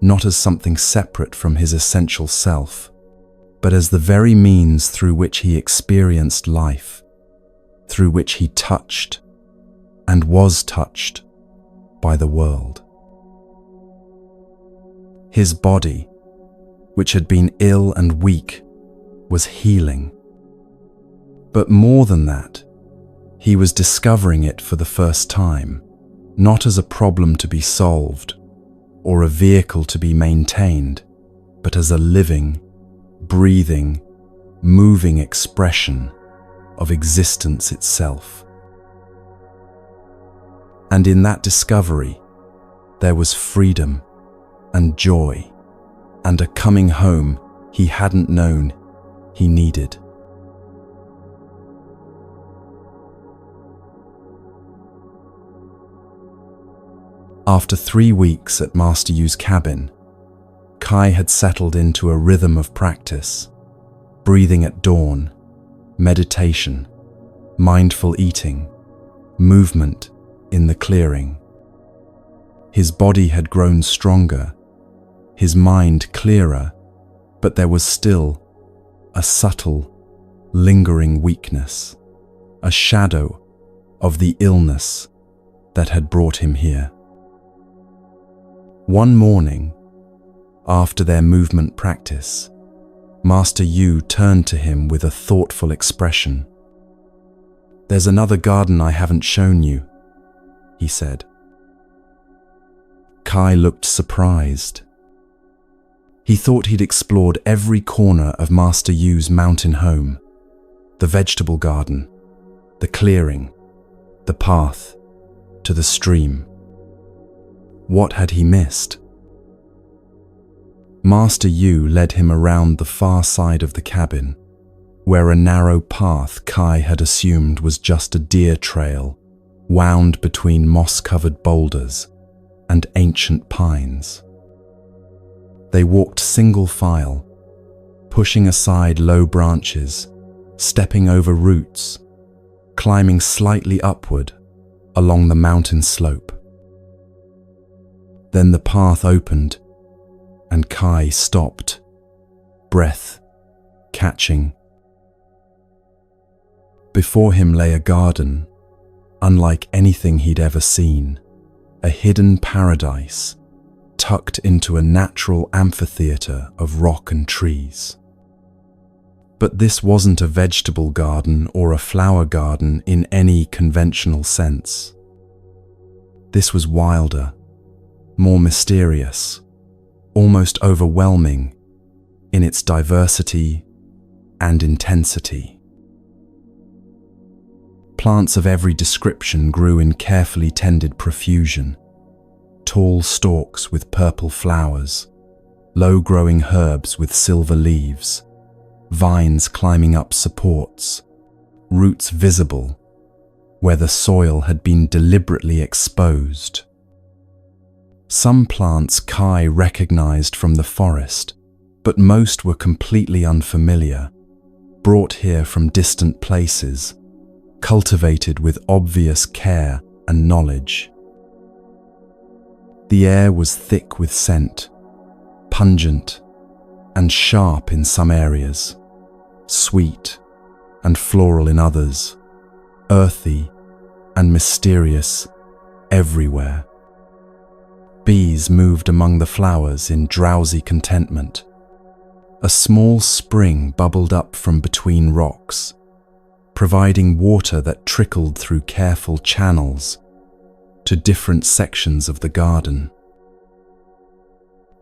not as something separate from his essential self, but as the very means through which he experienced life, through which he touched and was touched by the world. His body, which had been ill and weak, was healing. But more than that, he was discovering it for the first time, not as a problem to be solved or a vehicle to be maintained, but as a living, breathing, moving expression of existence itself. And in that discovery, there was freedom and joy and a coming home he hadn't known he needed. After 3 weeks at Master Yu's cabin, Kai had settled into a rhythm of practice, breathing at dawn, meditation, mindful eating, movement in the clearing. His body had grown stronger, his mind clearer, but there was still a subtle, lingering weakness, a shadow of the illness that had brought him here. One morning, after their movement practice, Master Yu turned to him with a thoughtful expression. "There's another garden I haven't shown you," he said. Kai looked surprised. He thought he'd explored every corner of Master Yu's mountain home: the vegetable garden, the clearing, the path to the stream. What had he missed? Master Yu led him around the far side of the cabin, where a narrow path Kai had assumed was just a deer trail wound between moss-covered boulders and ancient pines. They walked single file, pushing aside low branches, stepping over roots, climbing slightly upward along the mountain slope. Then the path opened, and Kai stopped, breath catching. Before him lay a garden, unlike anything he'd ever seen, a hidden paradise tucked into a natural amphitheater of rock and trees. But this wasn't a vegetable garden or a flower garden in any conventional sense. This was wilder, more mysterious, almost overwhelming in its diversity and intensity. Plants of every description grew in carefully tended profusion: tall stalks with purple flowers, low-growing herbs with silver leaves, vines climbing up supports, roots visible where the soil had been deliberately exposed. Some plants Kai recognized from the forest, but most were completely unfamiliar, brought here from distant places, cultivated with obvious care and knowledge. The air was thick with scent, pungent and sharp in some areas, sweet and floral in others, earthy and mysterious everywhere. Bees moved among the flowers in drowsy contentment. A small spring bubbled up from between rocks, providing water that trickled through careful channels to different sections of the garden.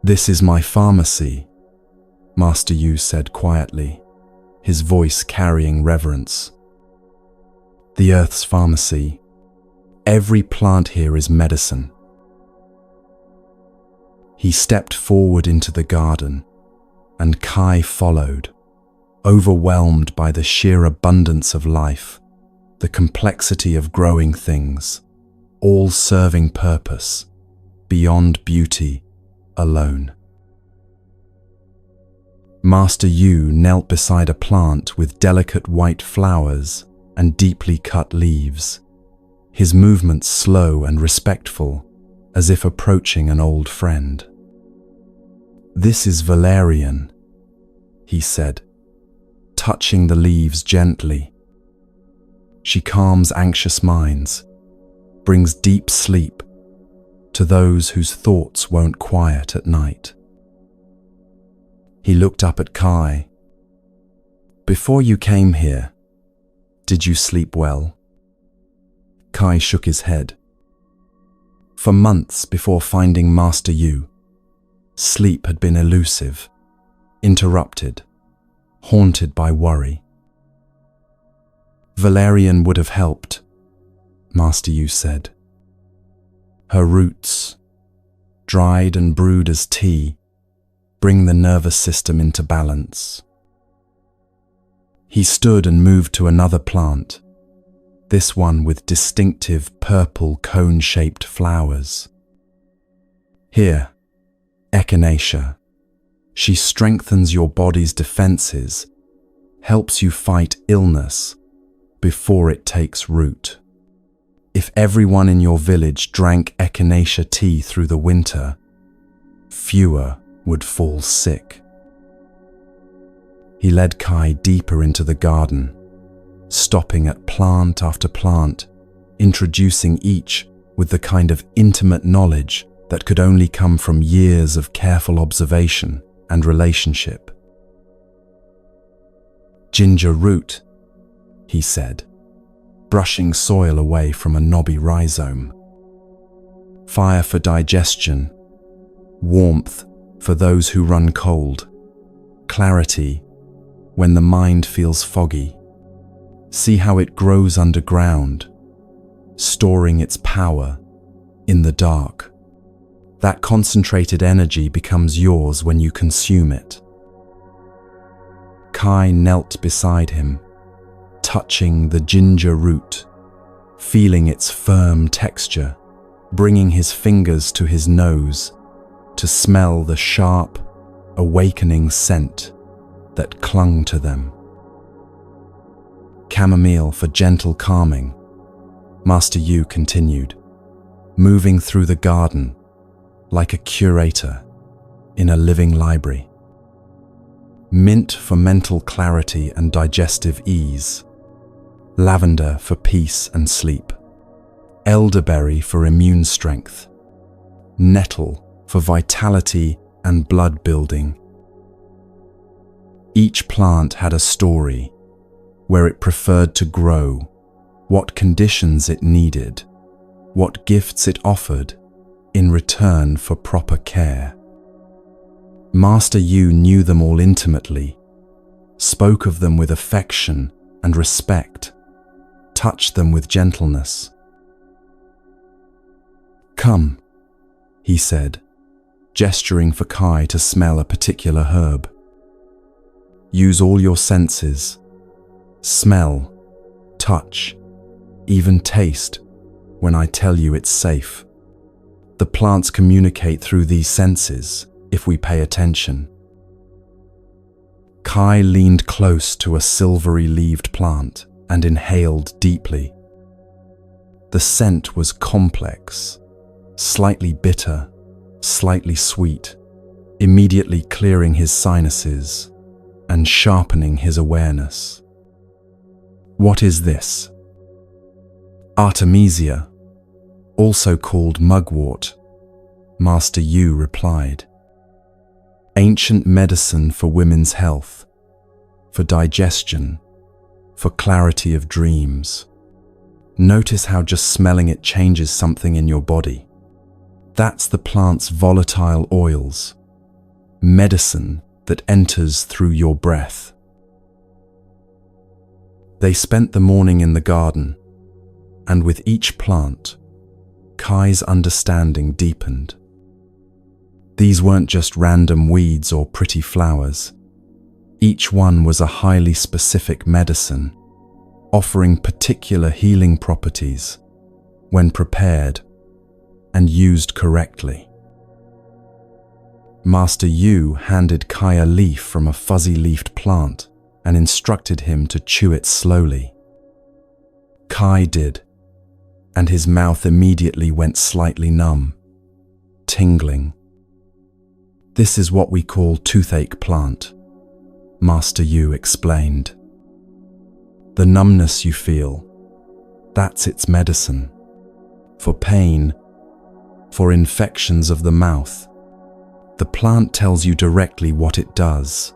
"This is my pharmacy," Master Yu said quietly, his voice carrying reverence. "The Earth's pharmacy. Every plant here is medicine." He stepped forward into the garden, and Kai followed, overwhelmed by the sheer abundance of life, the complexity of growing things, all serving purpose, beyond beauty alone. Master Yu knelt beside a plant with delicate white flowers and deeply cut leaves, his movements slow and respectful, as if approaching an old friend. "This is valerian," he said, touching the leaves gently. "She calms anxious minds, brings deep sleep to those whose thoughts won't quiet at night." He looked up at Kai. "Before you came here, did you sleep well?" Kai shook his head. For months before finding Master Yu, sleep had been elusive, interrupted, haunted by worry. "Valerian would have helped," Master Yu said. "Her roots, dried and brewed as tea, bring the nervous system into balance." He stood and moved to another plant, this one with distinctive purple cone-shaped flowers. "Here, Echinacea. She strengthens your body's defenses, helps you fight illness before it takes root. If everyone in your village drank Echinacea tea through the winter, fewer would fall sick." He led Kai deeper into the garden, stopping at plant after plant, introducing each with the kind of intimate knowledge that could only come from years of careful observation and relationship. "Ginger root," he said, brushing soil away from a knobby rhizome. "Fire for digestion, warmth for those who run cold, clarity when the mind feels foggy. See how it grows underground, storing its power in the dark. That concentrated energy becomes yours when you consume it." Kai knelt beside him, touching the ginger root, feeling its firm texture, bringing his fingers to his nose to smell the sharp, awakening scent that clung to them. "Chamomile for gentle calming," Master Yu continued, moving through the garden like a curator in a living library. "Mint for mental clarity and digestive ease, lavender for peace and sleep, elderberry for immune strength, nettle for vitality and blood building." Each plant had a story, where it preferred to grow, what conditions it needed, what gifts it offered in return for proper care. Master Yu knew them all intimately, spoke of them with affection and respect, touched them with gentleness. "Come," he said, gesturing for Kai to smell a particular herb. "Use all your senses. Smell, touch, even taste when I tell you it's safe. The plants communicate through these senses if we pay attention." Kai leaned close to a silvery-leaved plant and inhaled deeply. The scent was complex, slightly bitter, slightly sweet, immediately clearing his sinuses and sharpening his awareness. "What is this?" "Artemisia, also called mugwort," Master Yu replied. "Ancient medicine for women's health, for digestion, for clarity of dreams. Notice how just smelling it changes something in your body. That's the plant's volatile oils, medicine that enters through your breath." They spent the morning in the garden, and with each plant, Kai's understanding deepened. These weren't just random weeds or pretty flowers. Each one was a highly specific medicine, offering particular healing properties when prepared and used correctly. Master Yu handed Kai a leaf from a fuzzy-leafed plant and instructed him to chew it slowly. Kai did, and his mouth immediately went slightly numb, tingling. "This is what we call toothache plant," Master Yu explained. "The numbness you feel, that's its medicine. For pain, for infections of the mouth, the plant tells you directly what it does."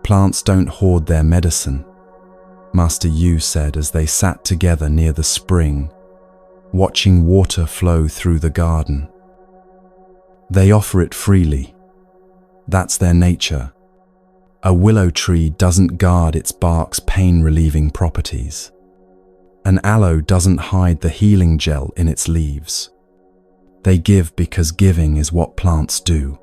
"Plants don't hoard their medicine," Master Yu said as they sat together near the spring, watching water flow through the garden. "They offer it freely. That's their nature. A willow tree doesn't guard its bark's pain-relieving properties. An aloe doesn't hide the healing gel in its leaves. They give because giving is what plants do.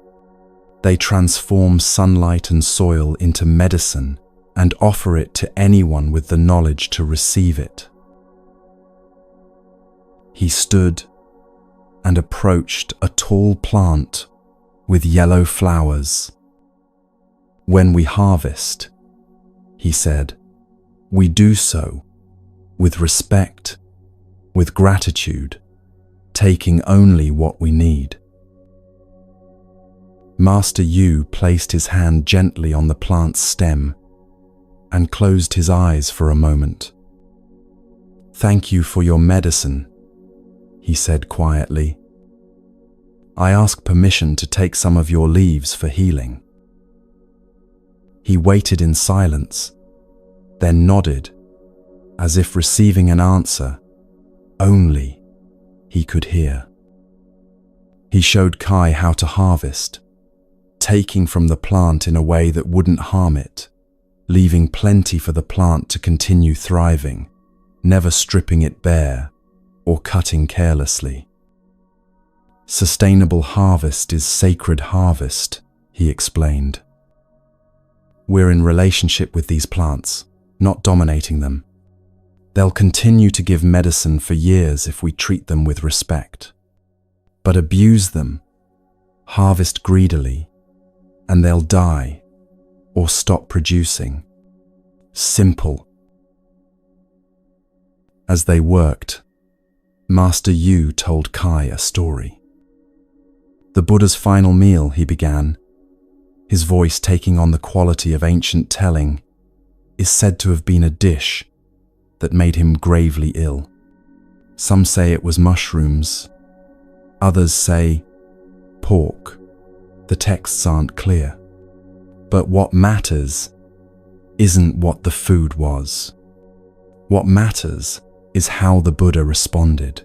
They transform sunlight and soil into medicine and offer it to anyone with the knowledge to receive it." He stood and approached a tall plant with yellow flowers. "When we harvest," he said, "we do so with respect, with gratitude, taking only what we need." Master Yu placed his hand gently on the plant's stem and closed his eyes for a moment. "Thank you for your medicine," he said quietly. "I ask permission to take some of your leaves for healing." He waited in silence, then nodded, as if receiving an answer only he could hear. He showed Kai how to harvest, taking from the plant in a way that wouldn't harm it, leaving plenty for the plant to continue thriving, never stripping it bare or cutting carelessly. "Sustainable harvest is sacred harvest," he explained. "We're in relationship with these plants, not dominating them. They'll continue to give medicine for years if we treat them with respect. But abuse them, harvest greedily, and they'll die or stop producing. Simple." As they worked, Master Yu told Kai a story. "The Buddha's final meal," he began, his voice taking on the quality of ancient telling, "is said to have been a dish that made him gravely ill. Some say it was mushrooms, others say pork. The texts aren't clear. But what matters isn't what the food was. What matters is how the Buddha responded."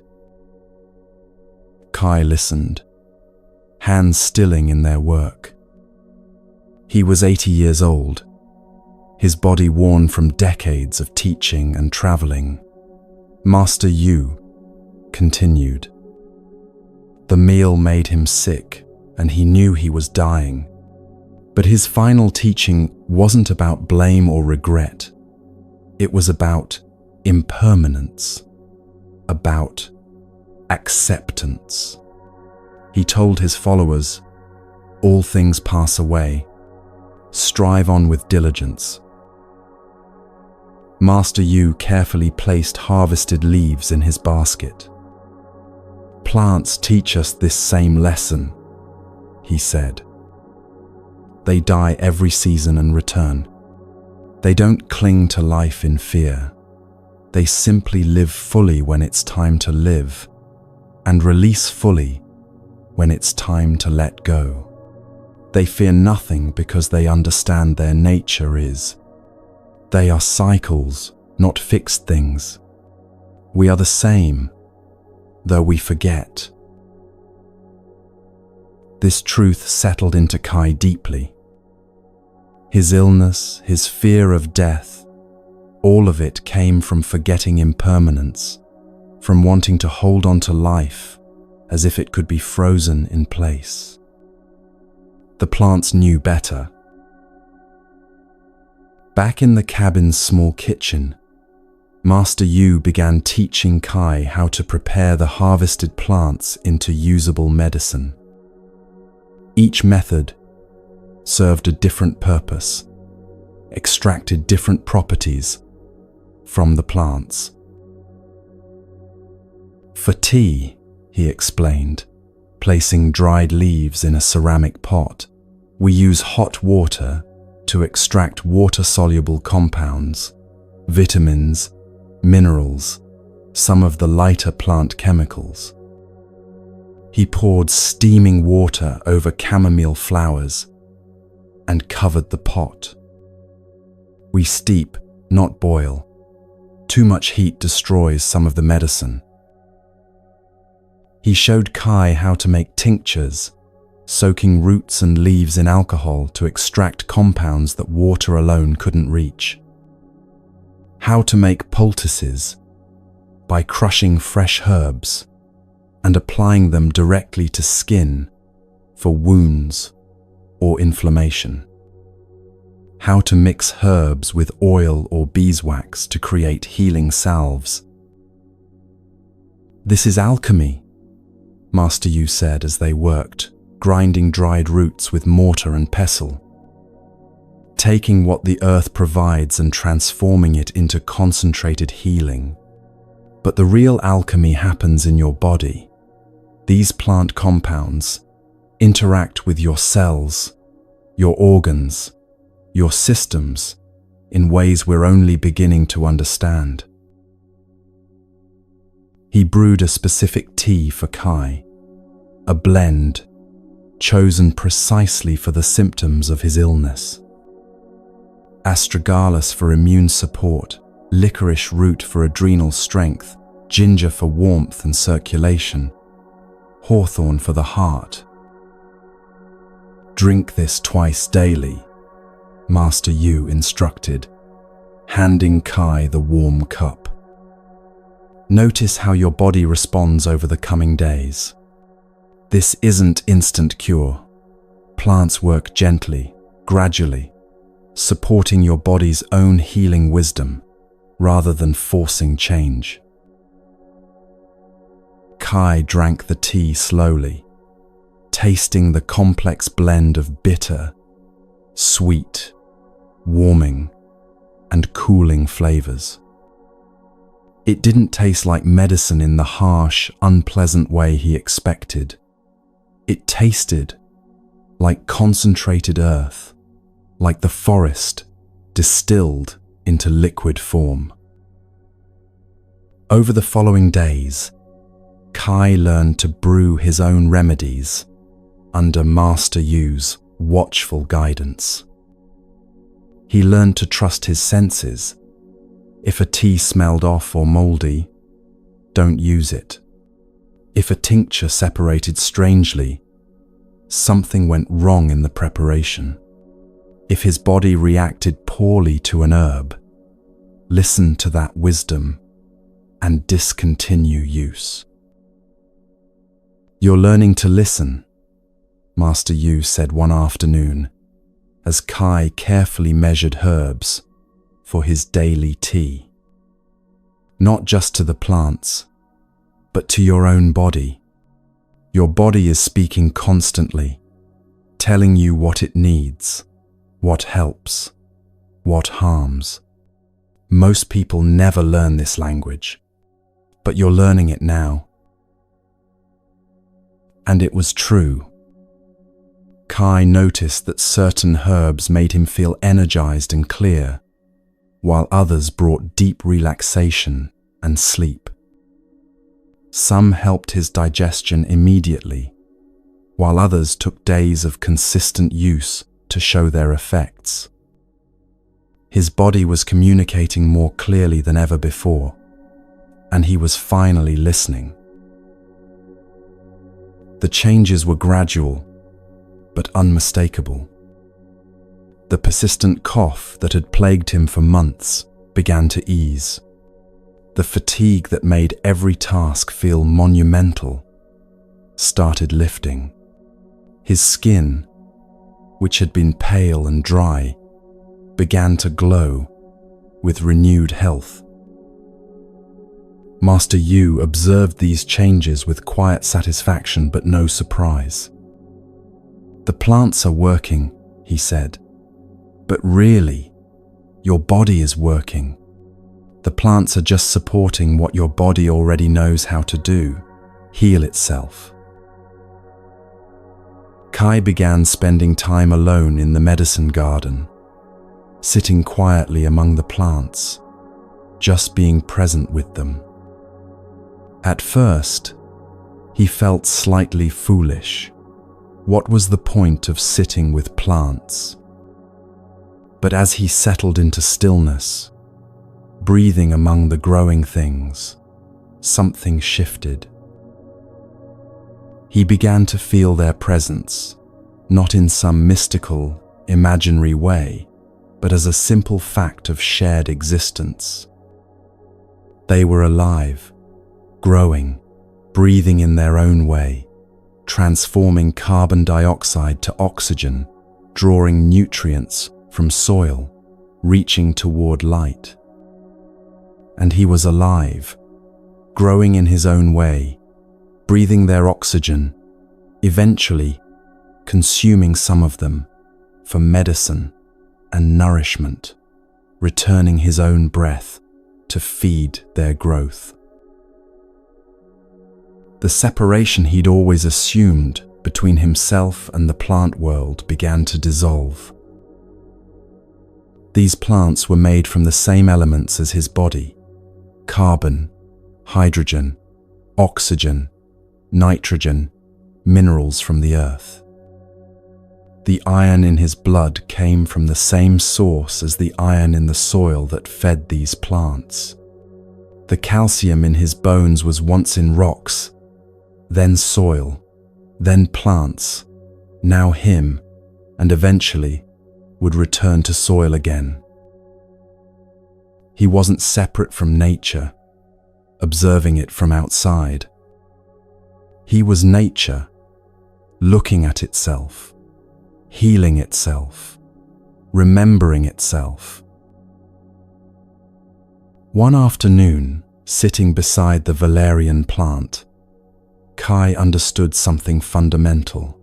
Kai listened, hands stilling in their work. He was 80 years old, his body worn from decades of teaching and traveling. Master Yu continued. "The meal made him sick, and he knew he was dying. But his final teaching wasn't about blame or regret. It was about impermanence, about acceptance. He told his followers, 'All things pass away. Strive on with diligence.'" Master Yu carefully placed harvested leaves in his basket. "Plants teach us this same lesson," he said. "They die every season and return. They don't cling to life in fear. They simply live fully when it's time to live, and release fully when it's time to let go. They fear nothing because they understand their nature is. They are cycles, not fixed things. We are the same, though we forget." This truth settled into Kai deeply. His illness, his fear of death, all of it came from forgetting impermanence, from wanting to hold on to life as if it could be frozen in place. The plants knew better. Back in the cabin's small kitchen, Master Yu began teaching Kai how to prepare the harvested plants into usable medicine. Each method served a different purpose, extracted different properties from the plants. "For tea," he explained, placing dried leaves in a ceramic pot, "we use hot water to extract water-soluble compounds, vitamins, minerals, some of the lighter plant chemicals." He poured steaming water over chamomile flowers and covered the pot. "We steep, not boil. Too much heat destroys some of the medicine." He showed Kai how to make tinctures, soaking roots and leaves in alcohol to extract compounds that water alone couldn't reach. How to make poultices by crushing fresh herbs and applying them directly to skin for wounds or inflammation. How to mix herbs with oil or beeswax to create healing salves. "This is alchemy," Master Yu said as they worked, grinding dried roots with mortar and pestle. Taking what the earth provides and transforming it into concentrated healing. But the real alchemy happens in your body. These plant compounds, interact with your cells, your organs, your systems in ways we're only beginning to understand. He brewed a specific tea for Kai, a blend chosen precisely for the symptoms of his illness. Astragalus for immune support, licorice root for adrenal strength, ginger for warmth and circulation, hawthorn for the heart. Drink this twice daily, Master Yu instructed, handing Kai the warm cup. Notice how your body responds over the coming days. This isn't instant cure. Plants work gently, gradually, supporting your body's own healing wisdom rather than forcing change. Kai drank the tea slowly, tasting the complex blend of bitter, sweet, warming, and cooling flavors. It didn't taste like medicine in the harsh, unpleasant way he expected. It tasted like concentrated earth, like the forest distilled into liquid form. Over the following days, Kai learned to brew his own remedies under Master Yu's watchful guidance. He learned to trust his senses. If a tea smelled off or moldy, don't use it. If a tincture separated strangely, something went wrong in the preparation. If his body reacted poorly to an herb, listen to that wisdom and discontinue use. You're learning to listen, Master Yu said one afternoon, as Kai carefully measured herbs for his daily tea. Not just to the plants, but to your own body. Your body is speaking constantly, telling you what it needs, what helps, what harms. Most people never learn this language, but you're learning it now. And it was true. Kai noticed that certain herbs made him feel energized and clear, while others brought deep relaxation and sleep. Some helped his digestion immediately, while others took days of consistent use to show their effects. His body was communicating more clearly than ever before, and he was finally listening. The changes were gradual, but unmistakable. The persistent cough that had plagued him for months began to ease. The fatigue that made every task feel monumental started lifting. His skin, which had been pale and dry, began to glow with renewed health. Master Yu observed these changes with quiet satisfaction but no surprise. The plants are working, he said, but really, your body is working. The plants are just supporting what your body already knows how to do, heal itself. Kai began spending time alone in the medicine garden, sitting quietly among the plants, just being present with them. At first, he felt slightly foolish. What was the point of sitting with plants? But as he settled into stillness, breathing among the growing things, something shifted. He began to feel their presence, not in some mystical, imaginary way, but as a simple fact of shared existence. They were alive, growing, breathing in their own way, transforming carbon dioxide to oxygen, drawing nutrients from soil, reaching toward light. And he was alive, growing in his own way, breathing their oxygen, eventually consuming some of them for medicine and nourishment, returning his own breath to feed their growth. The separation he'd always assumed between himself and the plant world began to dissolve. These plants were made from the same elements as his body: carbon, hydrogen, oxygen, nitrogen, minerals from the earth. The iron in his blood came from the same source as the iron in the soil that fed these plants. The calcium in his bones was once in rocks, then soil, then plants, now him, and eventually would return to soil again. He wasn't separate from nature, observing it from outside. He was nature, looking at itself, healing itself, remembering itself. One afternoon, sitting beside the valerian plant, Kai understood something fundamental.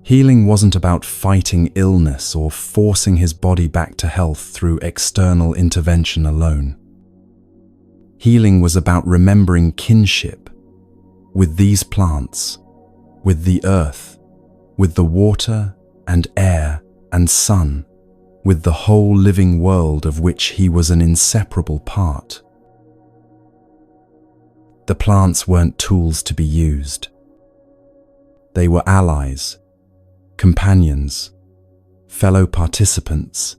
Healing wasn't about fighting illness or forcing his body back to health through external intervention alone. Healing was about remembering kinship with these plants, with the earth, with the water and air and sun, with the whole living world of which he was an inseparable part. The plants weren't tools to be used. They were allies, companions, fellow participants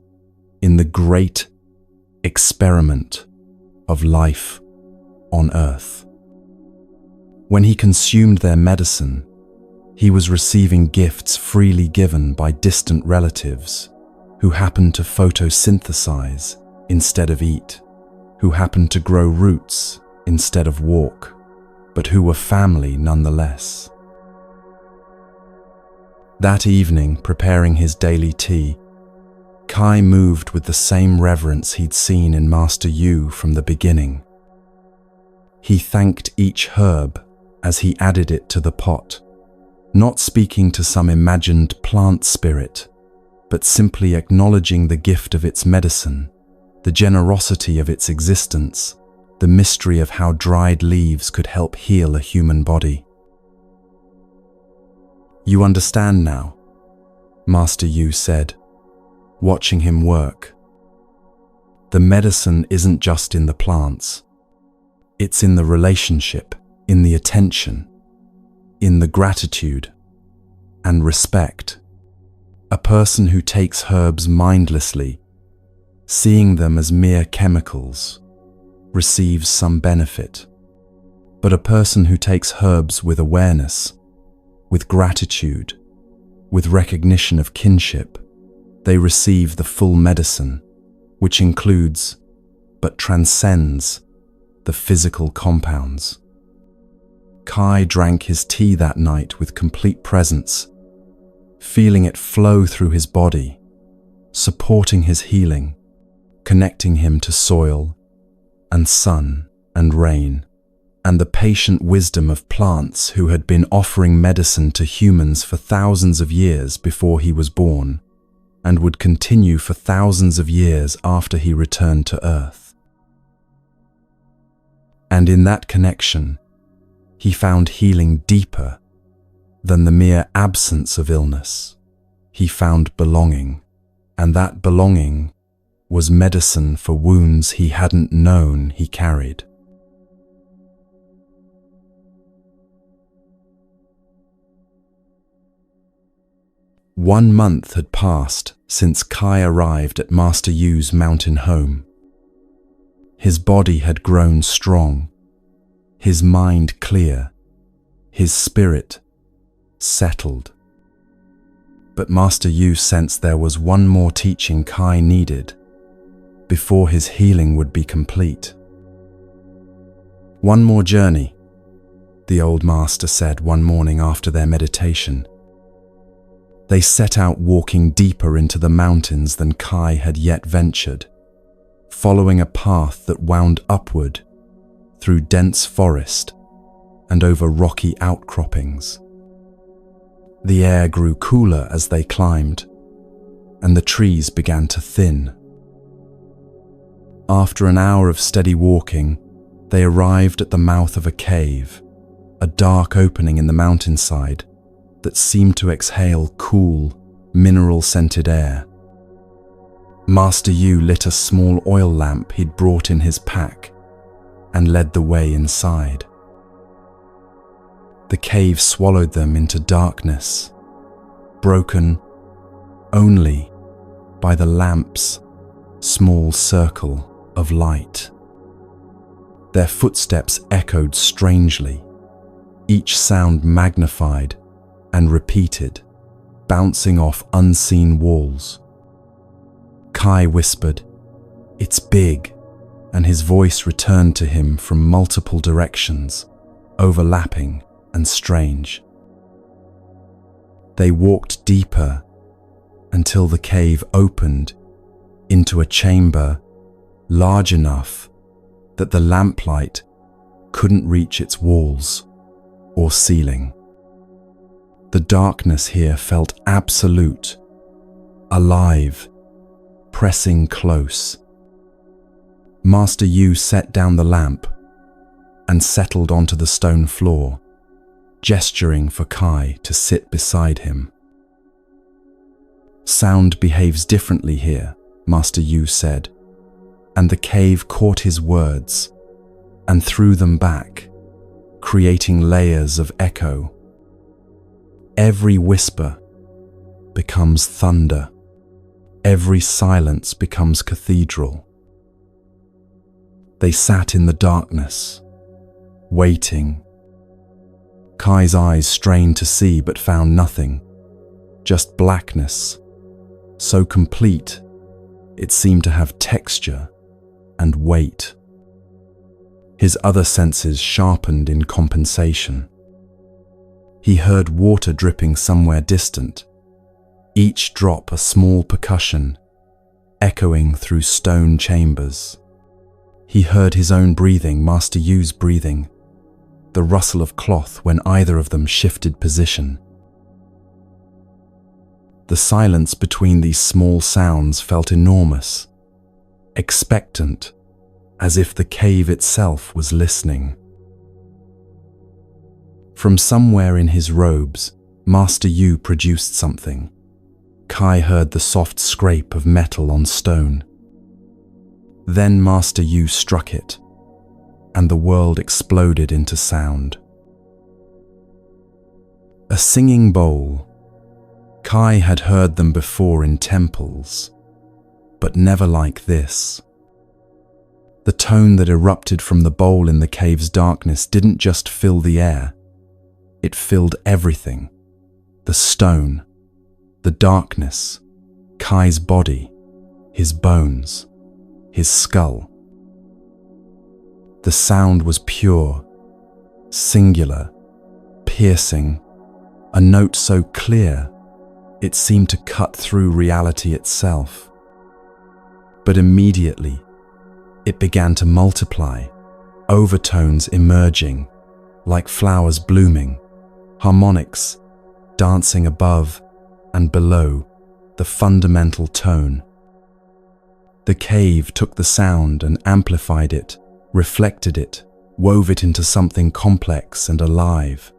in the great experiment of life on earth. When he consumed their medicine, he was receiving gifts freely given by distant relatives who happened to photosynthesize instead of eat, who happened to grow roots instead of walk, but who were family nonetheless. That evening, preparing his daily tea, Kai moved with the same reverence he'd seen in Master Yu from the beginning. He thanked each herb as he added it to the pot, not speaking to some imagined plant spirit, but simply acknowledging the gift of its medicine, the generosity of its existence, the mystery of how dried leaves could help heal a human body. "You understand now," Master Yu said, watching him work. "The medicine isn't just in the plants. It's in the relationship, in the attention, in the gratitude and respect. A person who takes herbs mindlessly, seeing them as mere chemicals, receives some benefit. But a person who takes herbs with awareness, with gratitude, with recognition of kinship, they receive the full medicine, which includes, but transcends, the physical compounds." Kai drank his tea that night with complete presence, feeling it flow through his body, supporting his healing, connecting him to soil and sun and rain, and the patient wisdom of plants who had been offering medicine to humans for thousands of years before he was born, and would continue for thousands of years after he returned to Earth. And in that connection, he found healing deeper than the mere absence of illness. He found belonging, and that belonging was medicine for wounds he hadn't known he carried. One month had passed since Kai arrived at Master Yu's mountain home. His body had grown strong, his mind clear, his spirit settled. But Master Yu sensed there was one more teaching Kai needed before his healing would be complete. "One more journey," the old master said one morning after their meditation. They set out, walking deeper into the mountains than Kai had yet ventured, following a path that wound upward through dense forest and over rocky outcroppings. The air grew cooler as they climbed, and the trees began to thin. After an hour of steady walking, they arrived at the mouth of a cave, a dark opening in the mountainside that seemed to exhale cool, mineral-scented air. Master Yu lit a small oil lamp he'd brought in his pack and led the way inside. The cave swallowed them into darkness, broken only by the lamp's small circle of light. Their footsteps echoed strangely, each sound magnified and repeated, bouncing off unseen walls. Kai whispered, "It's big," and his voice returned to him from multiple directions, overlapping and strange. They walked deeper until the cave opened into a chamber large enough that the lamplight couldn't reach its walls or ceiling. The darkness here felt absolute, alive, pressing close. Master Yu set down the lamp and settled onto the stone floor, gesturing for Kai to sit beside him. "Sound behaves differently here," Master Yu said, and the cave caught his words and threw them back, creating layers of echo. Every whisper becomes thunder. Every silence becomes cathedral. They sat in the darkness, waiting. Kai's eyes strained to see but found nothing, just blackness, so complete it seemed to have texture and weight. His other senses sharpened in compensation. He heard water dripping somewhere distant, each drop a small percussion, echoing through stone chambers. He heard his own breathing, Master Yu's breathing, the rustle of cloth when either of them shifted position. The silence between these small sounds felt enormous, expectant, as if the cave itself was listening. From somewhere in his robes, Master Yu produced something. Kai heard the soft scrape of metal on stone. Then Master Yu struck it, and the world exploded into sound. A singing bowl. Kai had heard them before in temples, but never like this. The tone that erupted from the bowl in the cave's darkness didn't just fill the air, it filled everything. The stone, the darkness, Kai's body, his bones, his skull. The sound was pure, singular, piercing, a note so clear it seemed to cut through reality itself. But immediately, it began to multiply, overtones emerging, like flowers blooming, harmonics dancing above and below the fundamental tone. The cave took the sound and amplified it, reflected it, wove it into something complex and alive.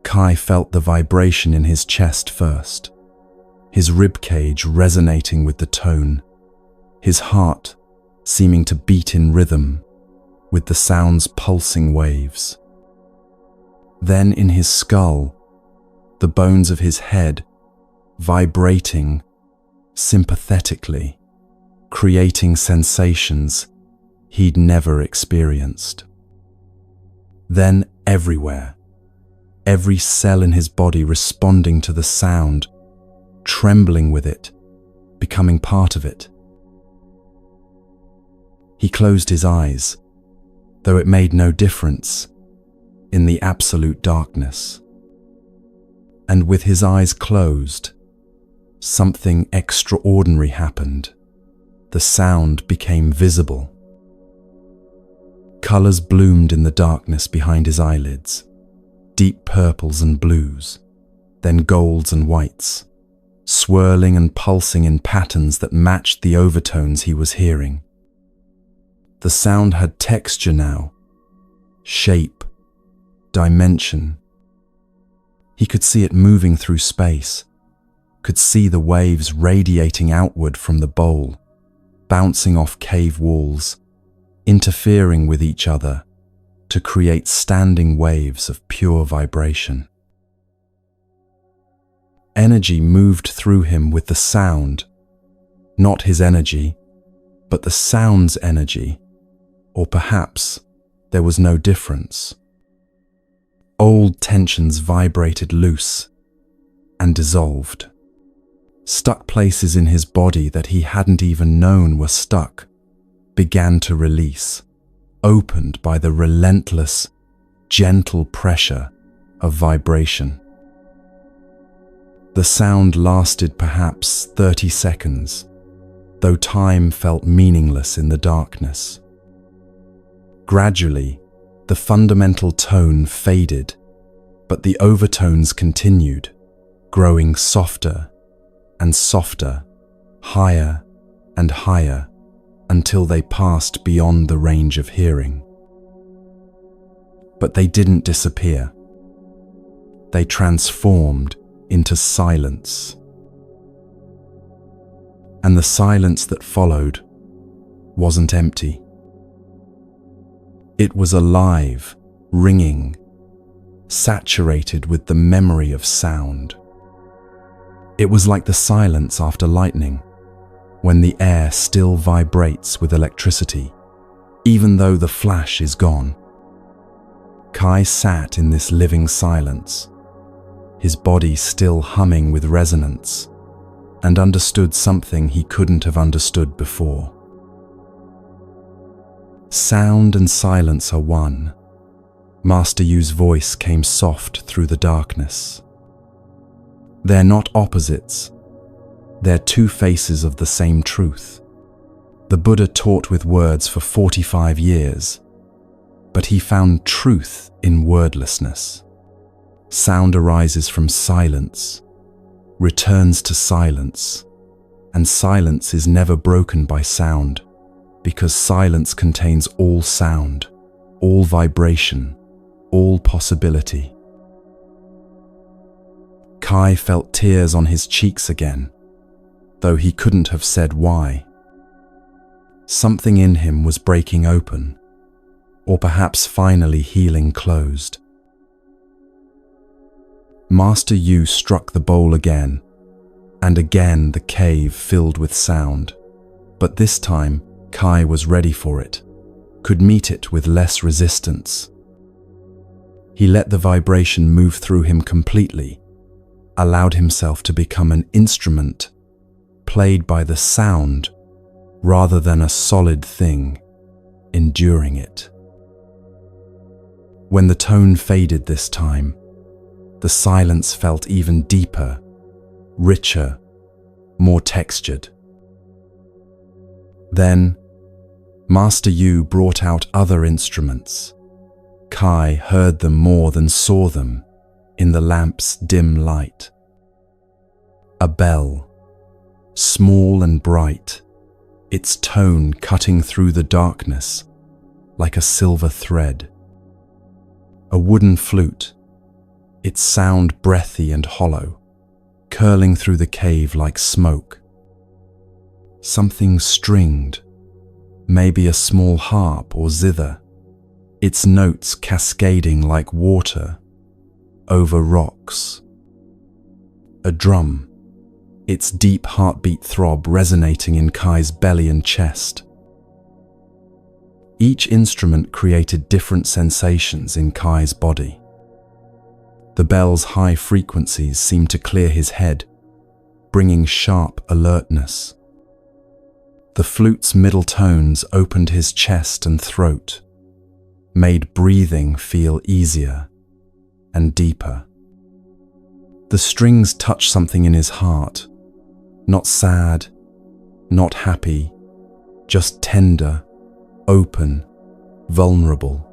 Kai felt the vibration in his chest first, his ribcage resonating with the tone, his heart seeming to beat in rhythm with the sound's pulsing waves. Then in his skull, the bones of his head vibrating sympathetically, creating sensations he'd never experienced. Then everywhere, every cell in his body responding to the sound, trembling with it, becoming part of it. He closed his eyes, though it made no difference in the absolute darkness. And with his eyes closed, something extraordinary happened. The sound became visible. Colors bloomed in the darkness behind his eyelids, deep purples and blues, then golds and whites, swirling and pulsing in patterns that matched the overtones he was hearing. The sound had texture now, shape, dimension. He could see it moving through space, could see the waves radiating outward from the bowl, bouncing off cave walls, interfering with each other to create standing waves of pure vibration. Energy moved through him with the sound, not his energy, but the sound's energy, or perhaps there was no difference. Old tensions vibrated loose and dissolved. Stuck places in his body that he hadn't even known were stuck began to release, opened by the relentless, gentle pressure of vibration. The sound lasted perhaps 30 seconds, though time felt meaningless in the darkness. Gradually, the fundamental tone faded, but the overtones continued, growing softer and softer, higher and higher, until they passed beyond the range of hearing. But they didn't disappear. They transformed into silence. And the silence that followed wasn't empty. It was alive, ringing, saturated with the memory of sound. It was like the silence after lightning, when the air still vibrates with electricity, even though the flash is gone. Kai sat in this living silence, his body still humming with resonance, and understood something he couldn't have understood before. Sound and silence are one. Master Yu's voice came soft through the darkness. They're not opposites. They're two faces of the same truth. The Buddha taught with words for 45 years, but he found truth in wordlessness. Sound arises from silence, returns to silence, and silence is never broken by sound, because silence contains all sound, all vibration, all possibility. Kai felt tears on his cheeks again, though he couldn't have said why. Something in him was breaking open, or perhaps finally healing closed. Master Yu struck the bowl again, and again the cave filled with sound, but this time Kai was ready for it, could meet it with less resistance. He let the vibration move through him completely, allowed himself to become an instrument played by the sound rather than a solid thing, enduring it. When the tone faded this time, the silence felt even deeper, richer, more textured. Then, Master Yu brought out other instruments. Kai heard them more than saw them in the lamp's dim light. A bell, small and bright, its tone cutting through the darkness like a silver thread. A wooden flute, its sound breathy and hollow, curling through the cave like smoke. Something stringed, maybe a small harp or zither, its notes cascading like water over rocks. A drum, its deep heartbeat throb resonating in Kai's belly and chest. Each instrument created different sensations in Kai's body. The bell's high frequencies seemed to clear his head, bringing sharp alertness. The flute's middle tones opened his chest and throat, made breathing feel easier and deeper. The strings touched something in his heart, not sad, not happy, just tender, open, vulnerable.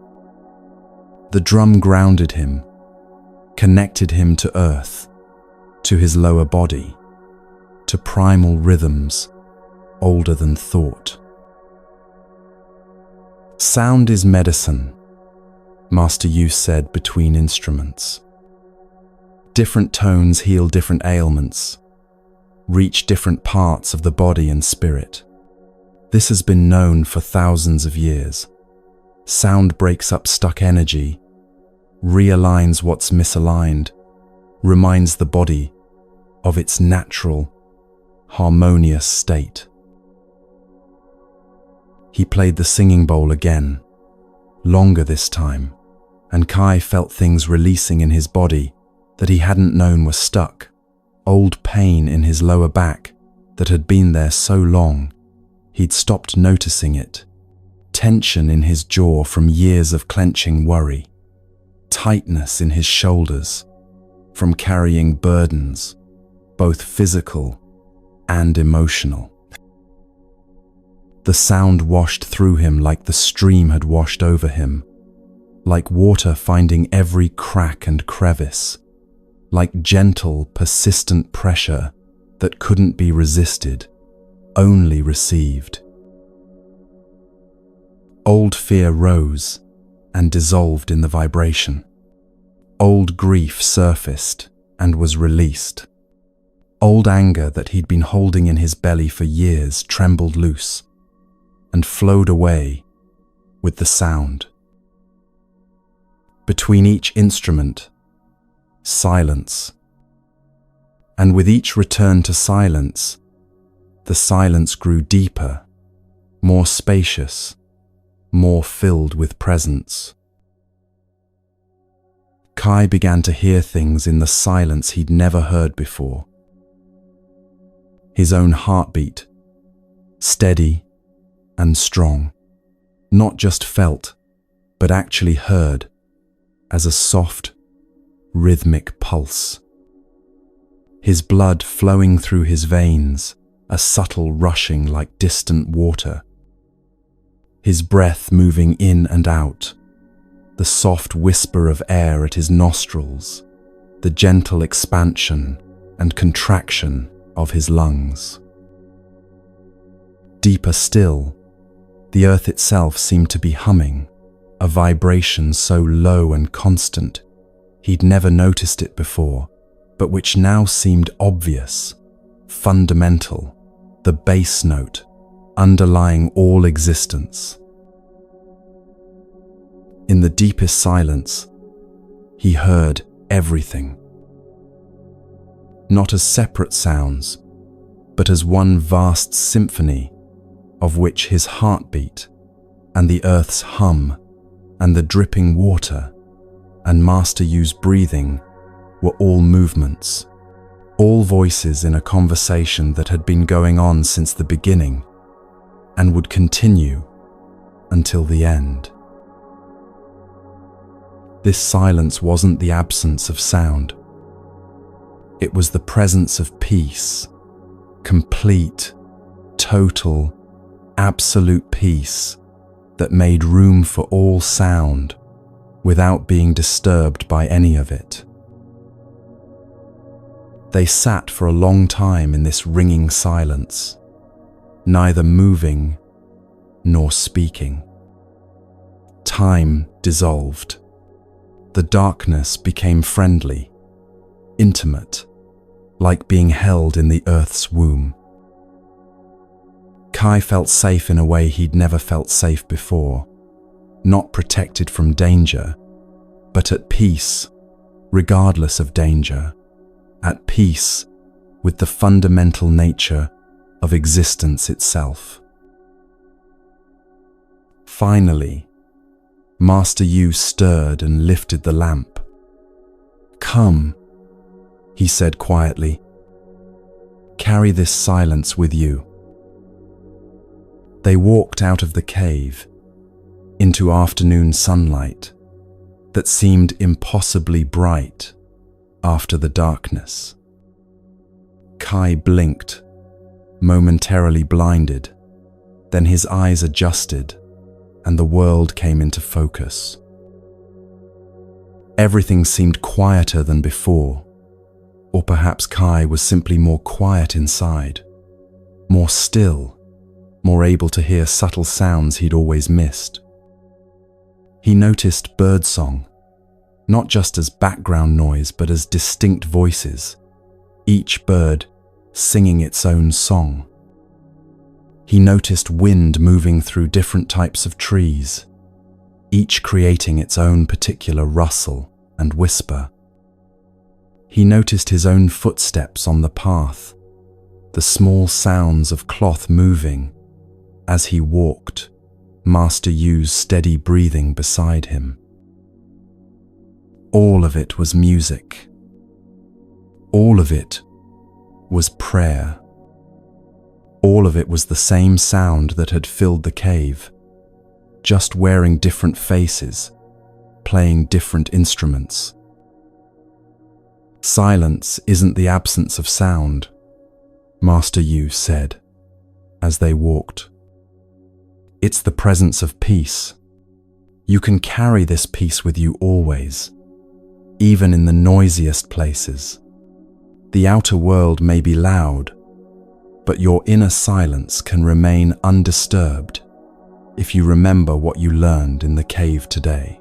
The drum grounded him, connected him to earth, to his lower body, to primal rhythms older than thought. Sound is medicine. Master Yu said between instruments. Different tones heal different ailments, reach different parts of the body and spirit. This has been known for thousands of years. Sound breaks up stuck energy, realigns what's misaligned, reminds the body of its natural, harmonious state. He played the singing bowl again, longer this time, and Kai felt things releasing in his body that he hadn't known were stuck. Old pain in his lower back that had been there so long, he'd stopped noticing it. Tension in his jaw from years of clenching worry. Tightness in his shoulders from carrying burdens, both physical and emotional. The sound washed through him like the stream had washed over him, like water finding every crack and crevice, like gentle, persistent pressure that couldn't be resisted, only received. Old fear rose and dissolved in the vibration. Old grief surfaced and was released. Old anger that he'd been holding in his belly for years trembled loose and flowed away with the sound. Between each instrument, silence. And with each return to silence, the silence grew deeper, more spacious, more filled with presence. Kai began to hear things in the silence he'd never heard before. His own heartbeat, steady and strong, not just felt, but actually heard as a soft, rhythmic pulse. His blood flowing through his veins, a subtle rushing like distant water. His breath moving in and out, the soft whisper of air at his nostrils, the gentle expansion and contraction of his lungs. Deeper still, the earth itself seemed to be humming, a vibration so low and constant he'd never noticed it before, but which now seemed obvious, fundamental, the bass note underlying all existence. In the deepest silence, he heard everything. Not as separate sounds, but as one vast symphony of which his heartbeat and the earth's hum and the dripping water and Master Yu's breathing were all movements, all voices in a conversation that had been going on since the beginning and would continue until the end. This silence wasn't the absence of sound. It was the presence of peace, complete, total, absolute peace that made room for all sound without being disturbed by any of it. They sat for a long time in this ringing silence, neither moving nor speaking. Time dissolved. The darkness became friendly, intimate, like being held in the earth's womb. Kai felt safe in a way he'd never felt safe before, not protected from danger, but at peace, regardless of danger, at peace with the fundamental nature of existence itself. Finally, Master Yu stirred and lifted the lamp. "Come," he said quietly. "Carry this silence with you." They walked out of the cave into afternoon sunlight that seemed impossibly bright after the darkness. Kai blinked, momentarily blinded, then his eyes adjusted and the world came into focus. Everything seemed quieter than before, or perhaps Kai was simply more quiet inside, more still, more able to hear subtle sounds he'd always missed. He noticed birdsong, not just as background noise but as distinct voices, each bird singing its own song. He noticed wind moving through different types of trees, each creating its own particular rustle and whisper. He noticed his own footsteps on the path, the small sounds of cloth moving as he walked, Master Yu's steady breathing beside him. All of it was music. All of it was prayer. All of it was the same sound that had filled the cave, just wearing different faces, playing different instruments. Silence isn't the absence of sound, Master Yu said as they walked. It's the presence of peace. You can carry this peace with you always, even in the noisiest places. The outer world may be loud, but your inner silence can remain undisturbed if you remember what you learned in the cave today.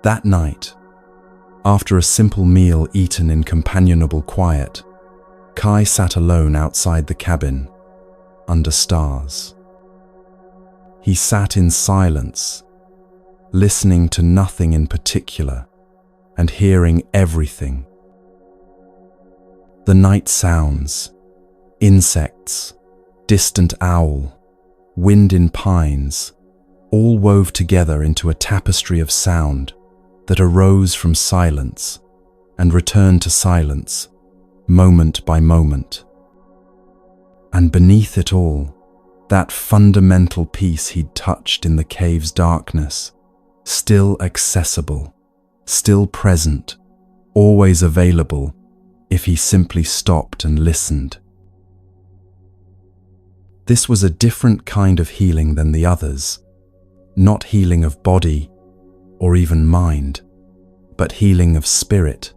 That night, after a simple meal eaten in companionable quiet, Kai sat alone outside the cabin, under stars. He sat in silence, listening to nothing in particular and hearing everything. The night sounds, insects, distant owl, wind in pines, all wove together into a tapestry of sound that arose from silence and returned to silence, moment by moment. And beneath it all, that fundamental peace he'd touched in the cave's darkness, still accessible, still present, always available if he simply stopped and listened. This was a different kind of healing than the others, not healing of body or even mind, but healing of spirit,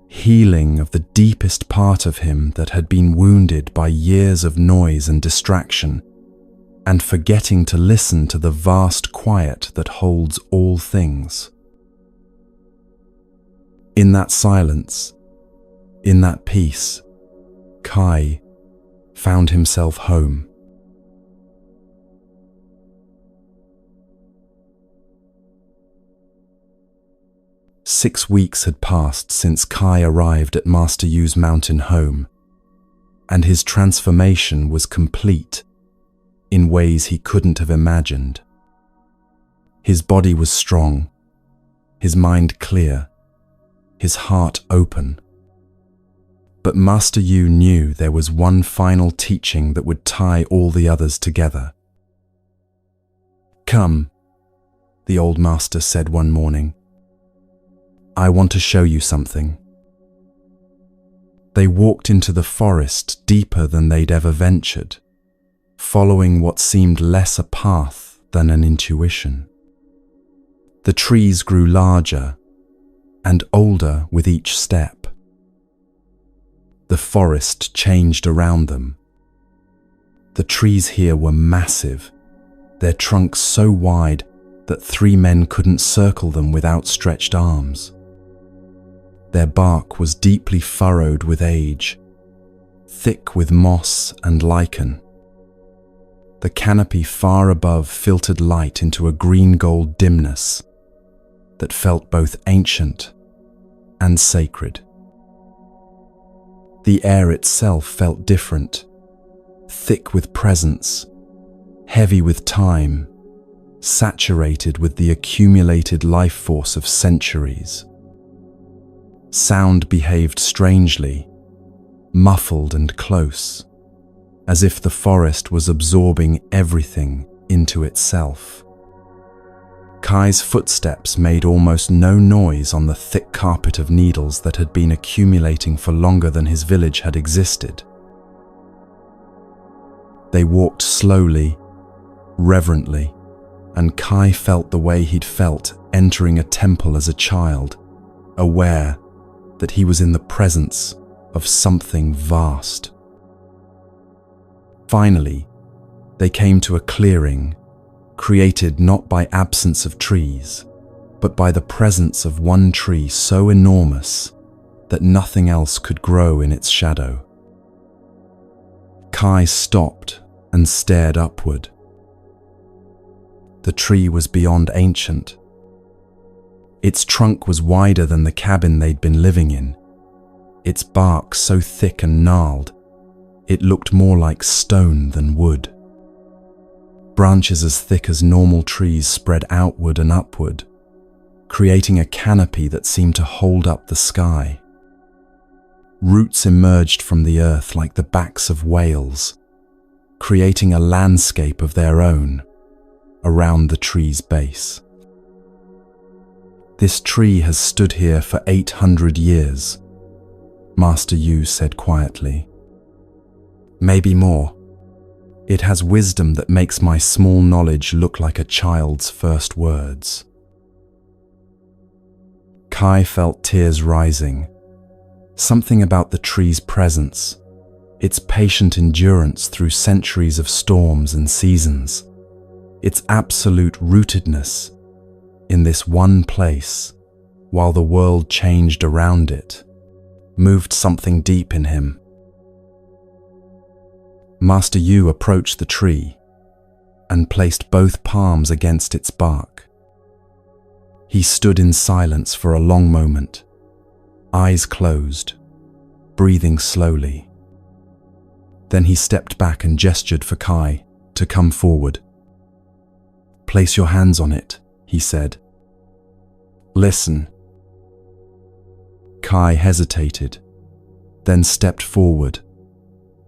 healing of the deepest part of him that had been wounded by years of noise and distraction, and forgetting to listen to the vast quiet that holds all things. In that silence, in that peace, Kai found himself home. Six weeks had passed since Kai arrived at Master Yu's mountain home, and his transformation was complete in ways he couldn't have imagined. His body was strong, his mind clear, his heart open. But Master Yu knew there was one final teaching that would tie all the others together. "Come," the old master said one morning. "I want to show you something." They walked into the forest deeper than they'd ever ventured, following what seemed less a path than an intuition. The trees grew larger and older with each step. The forest changed around them. The trees here were massive, their trunks so wide that 3 men couldn't circle them with outstretched arms. Their bark was deeply furrowed with age, thick with moss and lichen. The canopy far above filtered light into a green-gold dimness that felt both ancient and sacred. The air itself felt different, thick with presence, heavy with time, saturated with the accumulated life force of centuries. Sound behaved strangely, muffled and close, as if the forest was absorbing everything into itself. Kai's footsteps made almost no noise on the thick carpet of needles that had been accumulating for longer than his village had existed. They walked slowly, reverently, and Kai felt the way he'd felt entering a temple as a child, aware that he was in the presence of something vast. Finally, they came to a clearing created not by absence of trees, but by the presence of one tree so enormous that nothing else could grow in its shadow. Kai stopped and stared upward. The tree was beyond ancient. Its trunk was wider than the cabin they'd been living in, its bark so thick and gnarled, it looked more like stone than wood. Branches as thick as normal trees spread outward and upward, creating a canopy that seemed to hold up the sky. Roots emerged from the earth like the backs of whales, creating a landscape of their own around the tree's base. This tree has stood here for 800 years, Master Yu said quietly. Maybe more. It has wisdom that makes my small knowledge look like a child's first words. Kai felt tears rising. Something about the tree's presence, its patient endurance through centuries of storms and seasons, its absolute rootedness in this one place while the world changed around it, moved something deep in him. Master Yu approached the tree and placed both palms against its bark. He stood in silence for a long moment, eyes closed, breathing slowly. Then he stepped back and gestured for Kai to come forward. "Place your hands on it," he said. "Listen." Kai hesitated, then stepped forward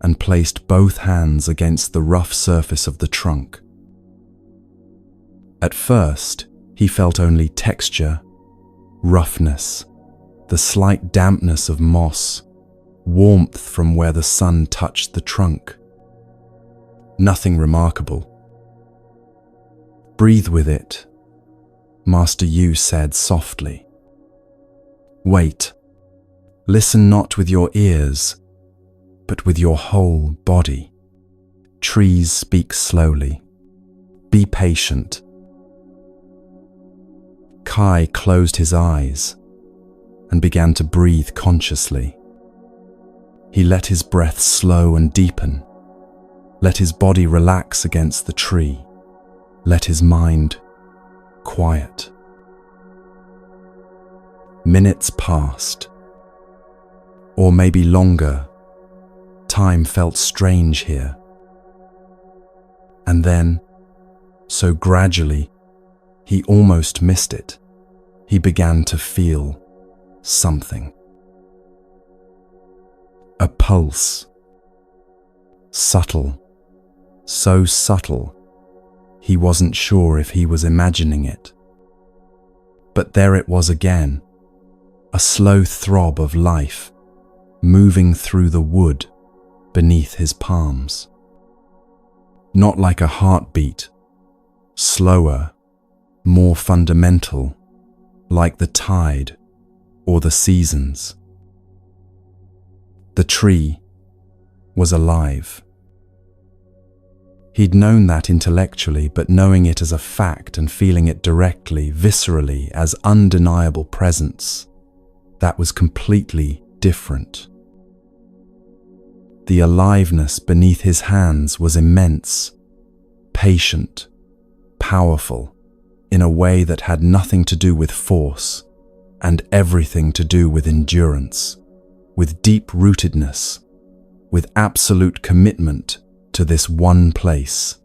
and placed both hands against the rough surface of the trunk. At first, he felt only texture, roughness, the slight dampness of moss, warmth from where the sun touched the trunk. Nothing remarkable. "Breathe with it," Master Yu said softly. "Wait. Listen not with your ears, but with your whole body. Trees speak slowly. Be patient." Kai closed his eyes and began to breathe consciously. He let his breath slow and deepen, let his body relax against the tree, let his mind quiet. Minutes passed, or maybe longer. Time felt strange here. And then, so gradually, he almost missed it. He began to feel something. A pulse. Subtle. So subtle, he wasn't sure if he was imagining it. But there it was again, a slow throb of life, moving through the wood beneath his palms. Not like a heartbeat, slower, more fundamental, like the tide or the seasons. The tree was alive. He'd known that intellectually, but knowing it as a fact and feeling it directly, viscerally, as undeniable presence, that was completely different. The aliveness beneath his hands was immense, patient, powerful, in a way that had nothing to do with force and everything to do with endurance, with deep rootedness, with absolute commitment to this one place,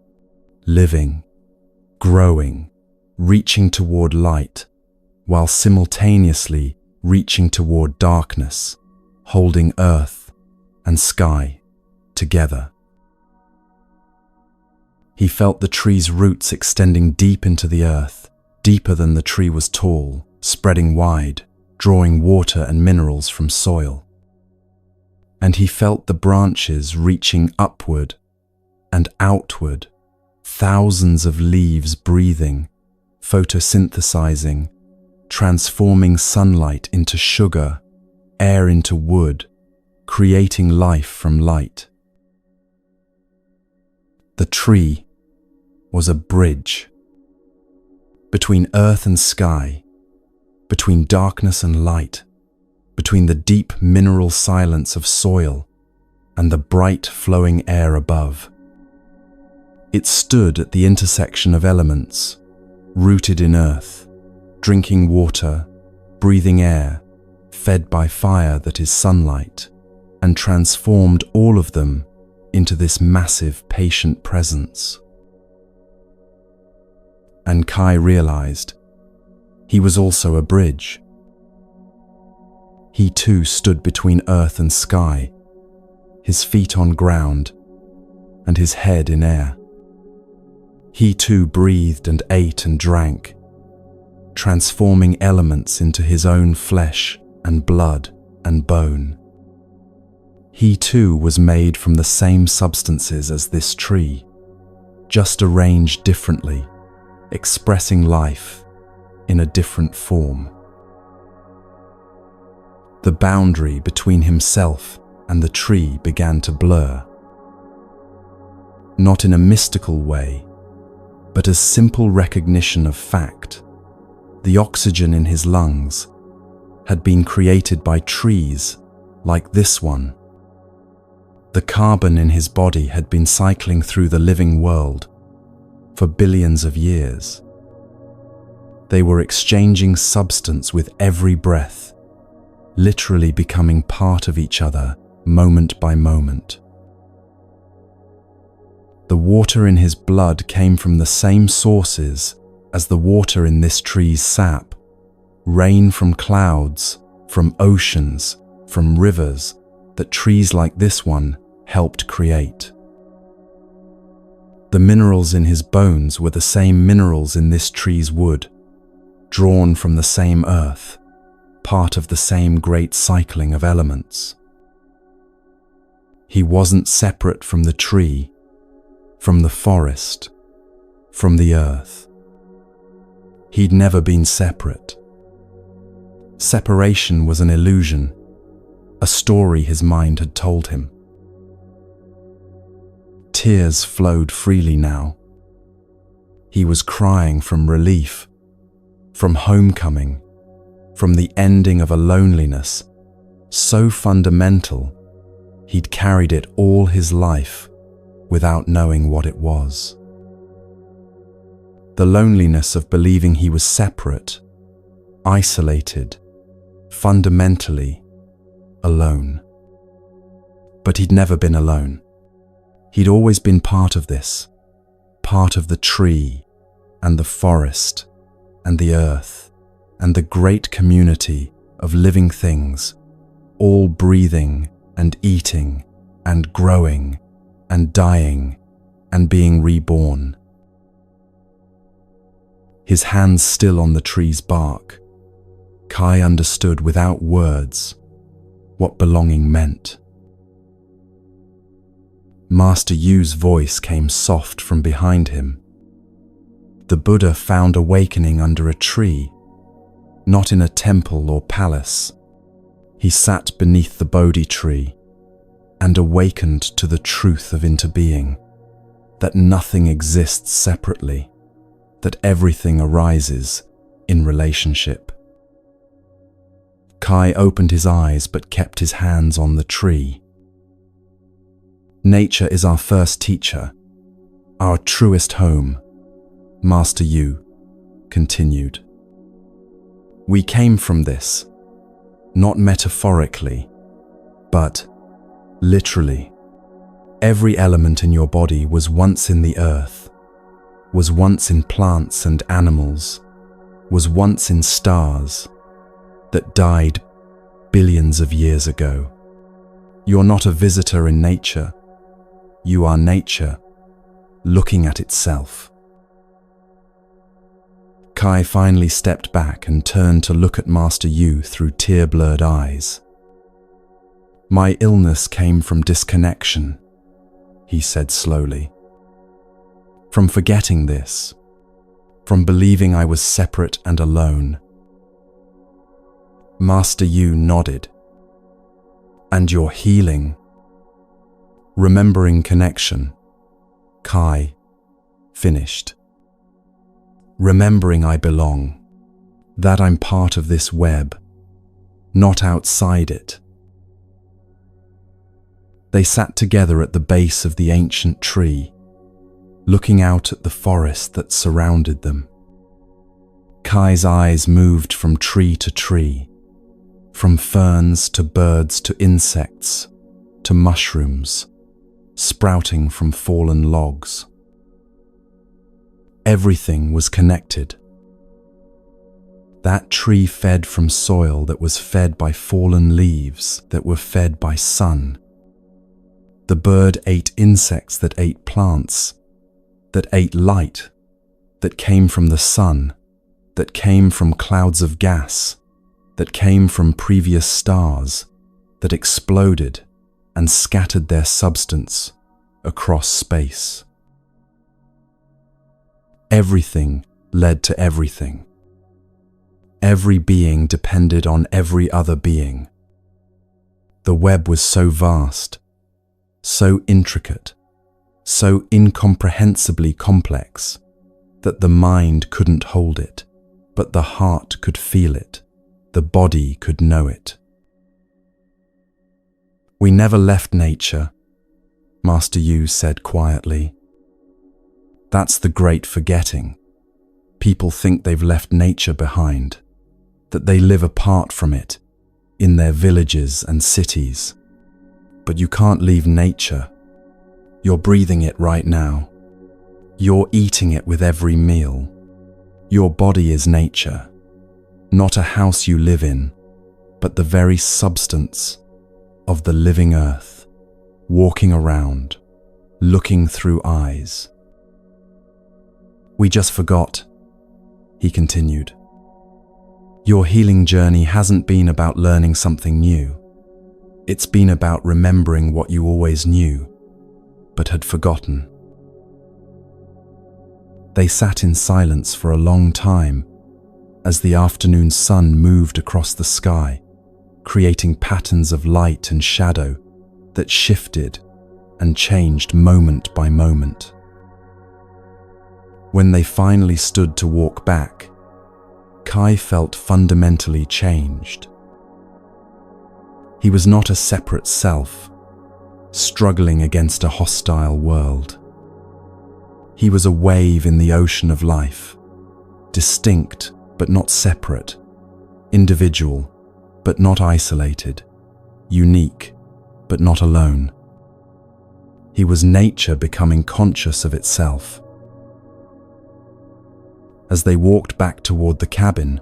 living, growing, reaching toward light, while simultaneously reaching toward darkness, holding earth and sky together. He felt the tree's roots extending deep into the earth, deeper than the tree was tall, spreading wide, drawing water and minerals from soil. And he felt the branches reaching upward and outward, thousands of leaves breathing, photosynthesizing, transforming sunlight into sugar, air into wood, creating life from light. The tree was a bridge, between earth and sky, between darkness and light, between the deep mineral silence of soil and the bright flowing air above. It stood at the intersection of elements, rooted in earth, drinking water, breathing air, fed by fire that is sunlight, and transformed all of them into this massive, patient presence. And Kai realized he was also a bridge. He too stood between earth and sky, his feet on ground and his head in air. He too breathed and ate and drank, transforming elements into his own flesh and blood and bone. He too was made from the same substances as this tree, just arranged differently, expressing life in a different form. The boundary between himself and the tree began to blur. Not in a mystical way, but as simple recognition of fact. The oxygen in his lungs had been created by trees like this one. The carbon in his body had been cycling through the living world for billions of years. They were exchanging substance with every breath, literally becoming part of each other moment by moment. The water in his blood came from the same sources as the water in this tree's sap. Rain from clouds, from oceans, from rivers that trees like this one helped create. The minerals in his bones were the same minerals in this tree's wood, drawn from the same earth, part of the same great cycling of elements. He wasn't separate from the tree, from the forest, from the earth. He'd never been separate. Separation was an illusion, a story his mind had told him. Tears flowed freely now. He was crying from relief, from homecoming, from the ending of a loneliness so fundamental he'd carried it all his life without knowing what it was. The loneliness of believing he was separate, isolated, fundamentally alone. But he'd never been alone. He'd always been part of this, part of the tree and the forest and the earth and the great community of living things, all breathing and eating and growing and dying and being reborn. His hands still on the tree's bark, Kai understood without words what belonging meant. Master Yu's voice came soft from behind him. The Buddha found awakening under a tree, not in a temple or palace. He sat beneath the Bodhi tree and awakened to the truth of interbeing, that nothing exists separately, that everything arises in relationship. Kai opened his eyes but kept his hands on the tree. Nature is our first teacher, our truest home, Master Yu continued. We came from this, not metaphorically, but literally. Every element in your body was once in the earth, was once in plants and animals, was once in stars that died billions of years ago. You're not a visitor in nature. You are nature, looking at itself. Kai finally stepped back and turned to look at Master Yu through tear-blurred eyes. My illness came from disconnection, he said slowly. From forgetting this, from believing I was separate and alone. Master Yu nodded. And your healing? Remembering connection, Kai finished. remembering I belong, that I'm part of this web, not outside it. They sat together at the base of the ancient tree, looking out at the forest that surrounded them. Kai's eyes moved from tree to tree, from ferns to birds to insects to mushrooms, sprouting from fallen logs. Everything was connected. That tree fed from soil that was fed by fallen leaves that were fed by sun. The bird ate insects that ate plants, that ate light, that came from the sun, that came from clouds of gas, that came from previous stars, that exploded and scattered their substance across space. Everything led to everything. Every being depended on every other being. The web was so vast, so intricate, so incomprehensibly complex that the mind couldn't hold it, but the heart could feel it, the body could know it. We never left nature, Master Yu said quietly. That's the great forgetting. People think they've left nature behind, that they live apart from it, in their villages and cities. But you can't leave nature. You're breathing it right now. You're eating it with every meal. Your body is nature, not a house you live in, but the very substance of the living earth, walking around, looking through eyes. We just forgot, he continued. Your healing journey hasn't been about learning something new. It's been about remembering what you always knew, but had forgotten. They sat in silence for a long time as the afternoon sun moved across the sky, creating patterns of light and shadow that shifted and changed moment by moment. When they finally stood to walk back, Kai felt fundamentally changed. He was not a separate self, struggling against a hostile world. He was a wave in the ocean of life, distinct but not separate, individual but not isolated, unique but not alone. He was nature becoming conscious of itself. As they walked back toward the cabin,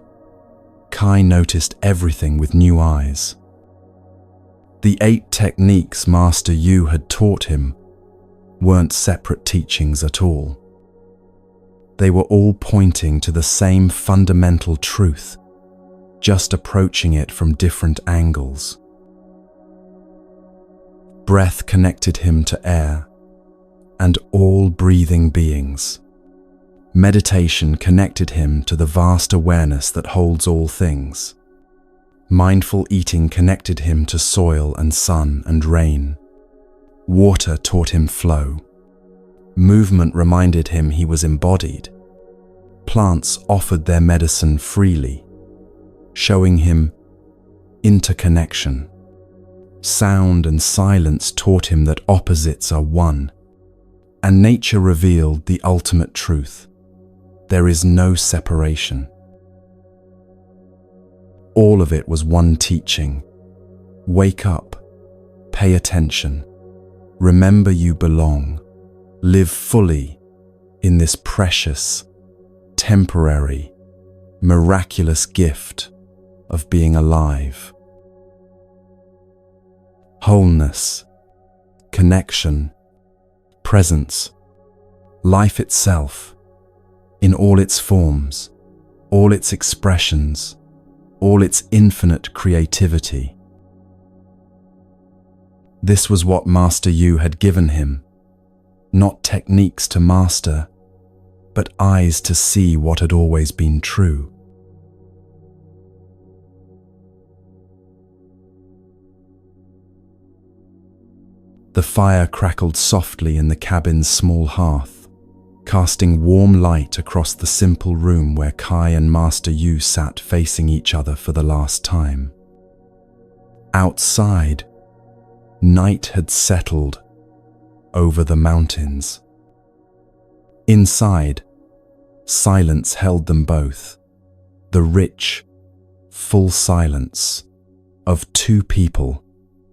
Kai noticed everything with new eyes. The 8 techniques Master Yu had taught him weren't separate teachings at all. They were all pointing to the same fundamental truth, just approaching it from different angles. Breath connected him to air and all breathing beings. Meditation connected him to the vast awareness that holds all things. Mindful eating connected him to soil and sun and rain. Water taught him flow. Movement reminded him he was embodied. Plants offered their medicine freely, showing him interconnection. Sound and silence taught him that opposites are one, and nature revealed the ultimate truth. There is no separation. All of it was one teaching. Wake up, pay attention, remember you belong, live fully in this precious, temporary, miraculous gift of being alive. Wholeness, connection, presence, life itself, in all its forms, all its expressions, all its infinite creativity. This was what Master Yu had given him, not techniques to master, but eyes to see what had always been true. The fire crackled softly in the cabin's small hearth, casting warm light across the simple room where Kai and Master Yu sat facing each other for the last time. Outside, night had settled over the mountains. Inside, silence held them both, the rich, full silence of two people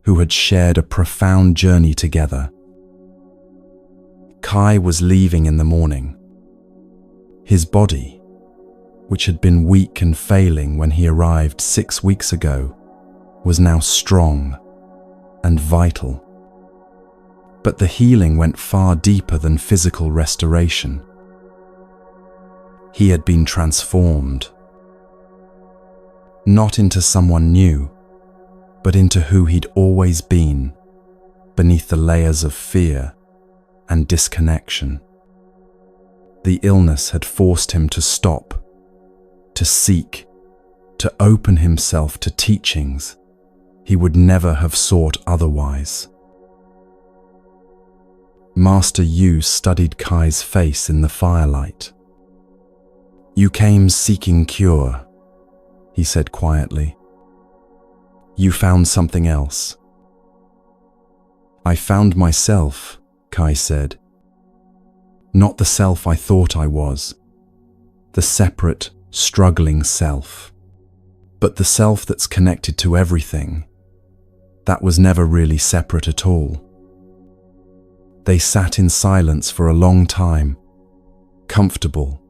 who had shared a profound journey together. Kai was leaving in the morning. His body, which had been weak and failing when he arrived 6 weeks ago, was now strong and vital. But the healing went far deeper than physical restoration. He had been transformed, not into someone new, but into who he'd always been, beneath the layers of fear and disconnection. The illness had forced him to stop, to seek, to open himself to teachings he would never have sought otherwise. Master Yu studied Kai's face in the firelight. "You came seeking cure," he said quietly. "You found something else." "I found myself," Kai said. "Not the self I thought I was, the separate, struggling self, but the self that's connected to everything, that was never really separate at all." They sat in silence for a long time, comfortable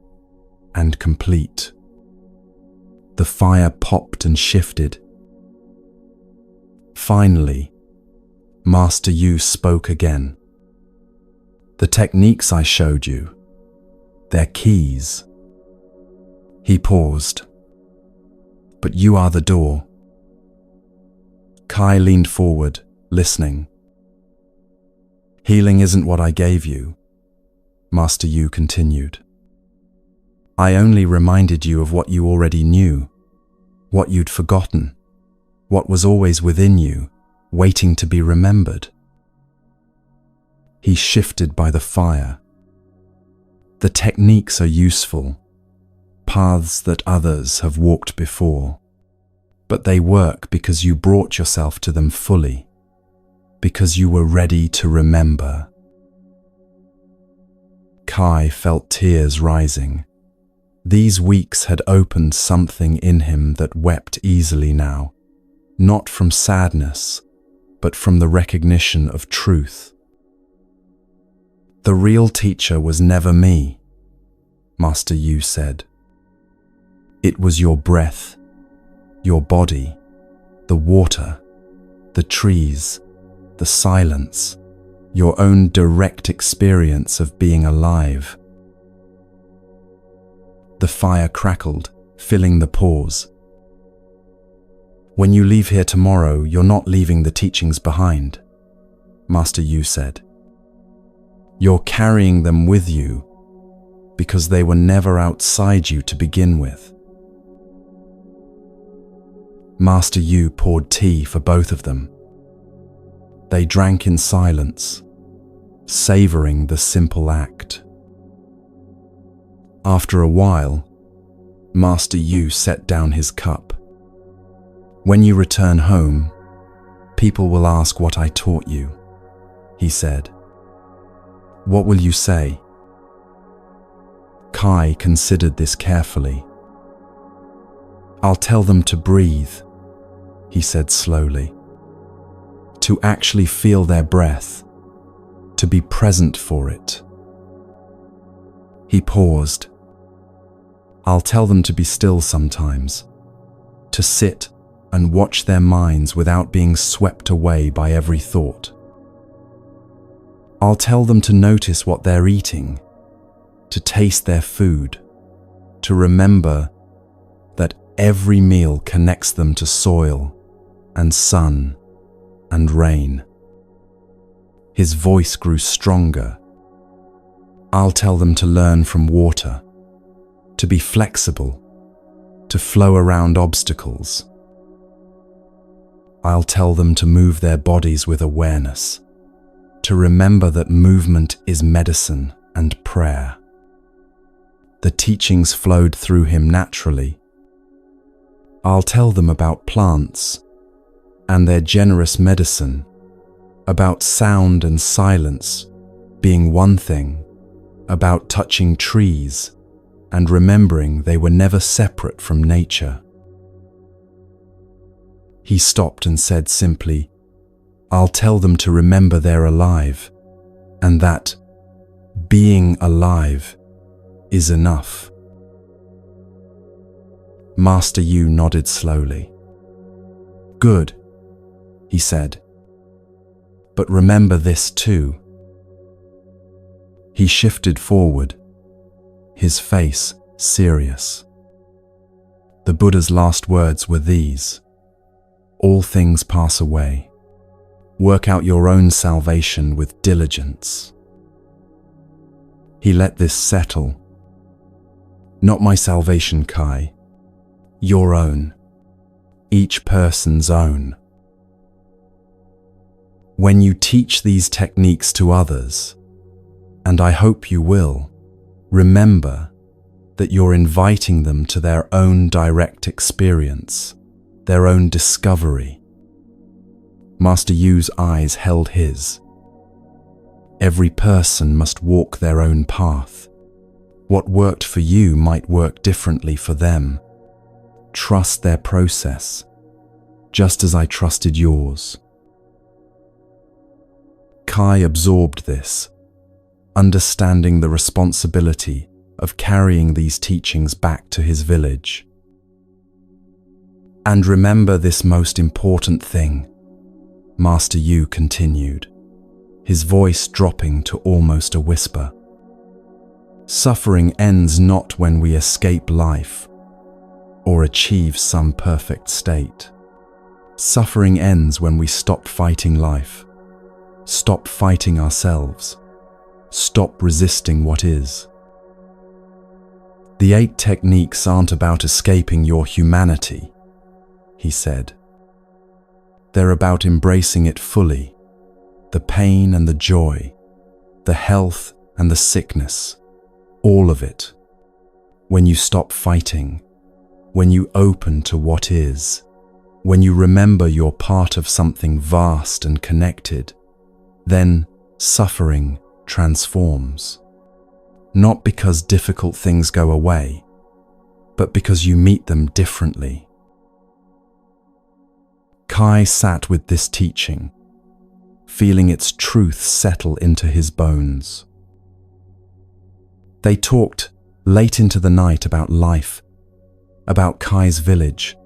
and complete. The fire popped and shifted. Finally, Master Yu spoke again. "The techniques I showed you, they're keys." He paused. "But you are the door." Kai leaned forward, listening. "Healing isn't what I gave you," Master Yu continued. "I only reminded you of what you already knew, what you'd forgotten, what was always within you, waiting to be remembered." He shifted by the fire. "The techniques are useful, paths that others have walked before, but they work because you brought yourself to them fully, because you were ready to remember." Kai felt tears rising. These weeks had opened something in him that wept easily now, not from sadness, but from the recognition of truth. "The real teacher was never me," Master Yu said. "It was your breath, your body, the water, the trees, the silence, your own direct experience of being alive." The fire crackled, filling the pause. "When you leave here tomorrow, you're not leaving the teachings behind," Master Yu said. "You're carrying them with you because they were never outside you to begin with." Master Yu poured tea for both of them. They drank in silence, savoring the simple act. After a while, Master Yu set down his cup. "When you return home, people will ask what I taught you," he said. "What will you say?" Kai considered this carefully. "I'll tell them to breathe," he said slowly. "To actually feel their breath, to be present for it." He paused. "I'll tell them to be still sometimes, to sit and watch their minds without being swept away by every thought. I'll tell them to notice what they're eating, to taste their food, to remember that every meal connects them to soil and sun and rain." His voice grew stronger. "I'll tell them to learn from water, to be flexible, to flow around obstacles. I'll tell them to move their bodies with awareness, to remember that movement is medicine and prayer. The teachings flowed through him naturally. I'll tell them about plants and their generous medicine, about sound and silence being one thing, about touching trees and remembering they were never separate from nature. He stopped and said simply, I'll tell them to remember they're alive, and that being alive is enough. Master Yu nodded slowly. Good, he said. But remember this too. He shifted forward, his face serious. The Buddha's last words were these: all things pass away. Work out your own salvation with diligence. He let this settle. Not my salvation, Kai. Your own. Each person's own. When you teach these techniques to others, and I hope you will, remember that you're inviting them to their own direct experience, their own discovery. Master Yu's eyes held his. Every person must walk their own path. What worked for you might work differently for them. Trust their process, just as I trusted yours. Kai absorbed this, understanding the responsibility of carrying these teachings back to his village. And remember this most important thing, Master Yu continued, his voice dropping to almost a whisper. Suffering ends not when we escape life or achieve some perfect state. Suffering ends when we stop fighting life, stop fighting ourselves, stop resisting what is. The 8 techniques aren't about escaping your humanity, he said. They're about embracing it fully, the pain and the joy, the health and the sickness, all of it. When you stop fighting, when you open to what is, when you remember you're part of something vast and connected, then suffering transforms. Not because difficult things go away, but because you meet them differently. Kai sat with this teaching, feeling its truth settle into his bones. They talked late into the night about life, about Kai's village,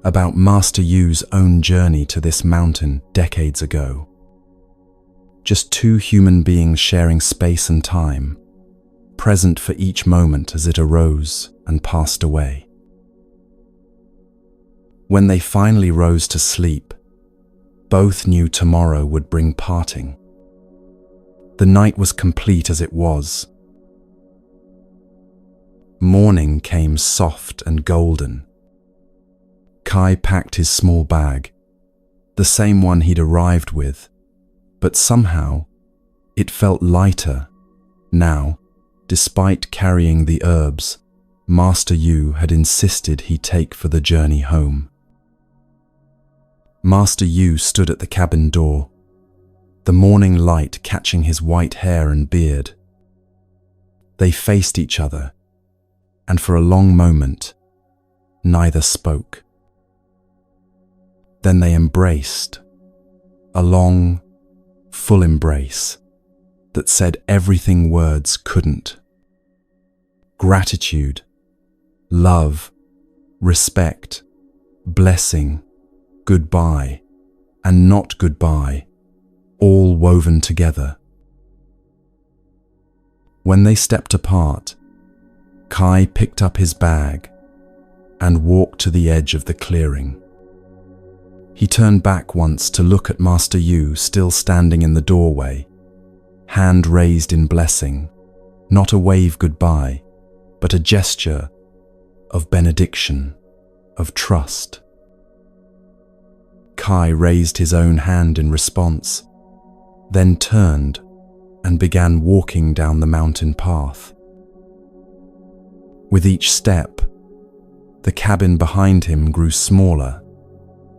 about Master Yu's own journey to this mountain decades ago. Just 2 human beings sharing space and time, present for each moment as it arose and passed away. When they finally rose to sleep, both knew tomorrow would bring parting. The night was complete as it was. Morning came soft and golden. Kai packed his small bag, the same one he'd arrived with, but somehow it felt lighter now. Despite carrying the herbs Master Yu had insisted he take for the journey home. Master Yu stood at the cabin door, the morning light catching his white hair and beard. They faced each other, and for a long moment, neither spoke. Then they embraced, a long, full embrace that said everything words couldn't. Gratitude, love, respect, blessing, goodbye, and not goodbye, all woven together. When they stepped apart, Kai picked up his bag and walked to the edge of the clearing. He turned back once to look at Master Yu still standing in the doorway, hand raised in blessing, not a wave goodbye, but a gesture of benediction, of trust. Kai raised his own hand in response, then turned and began walking down the mountain path. With each step, the cabin behind him grew smaller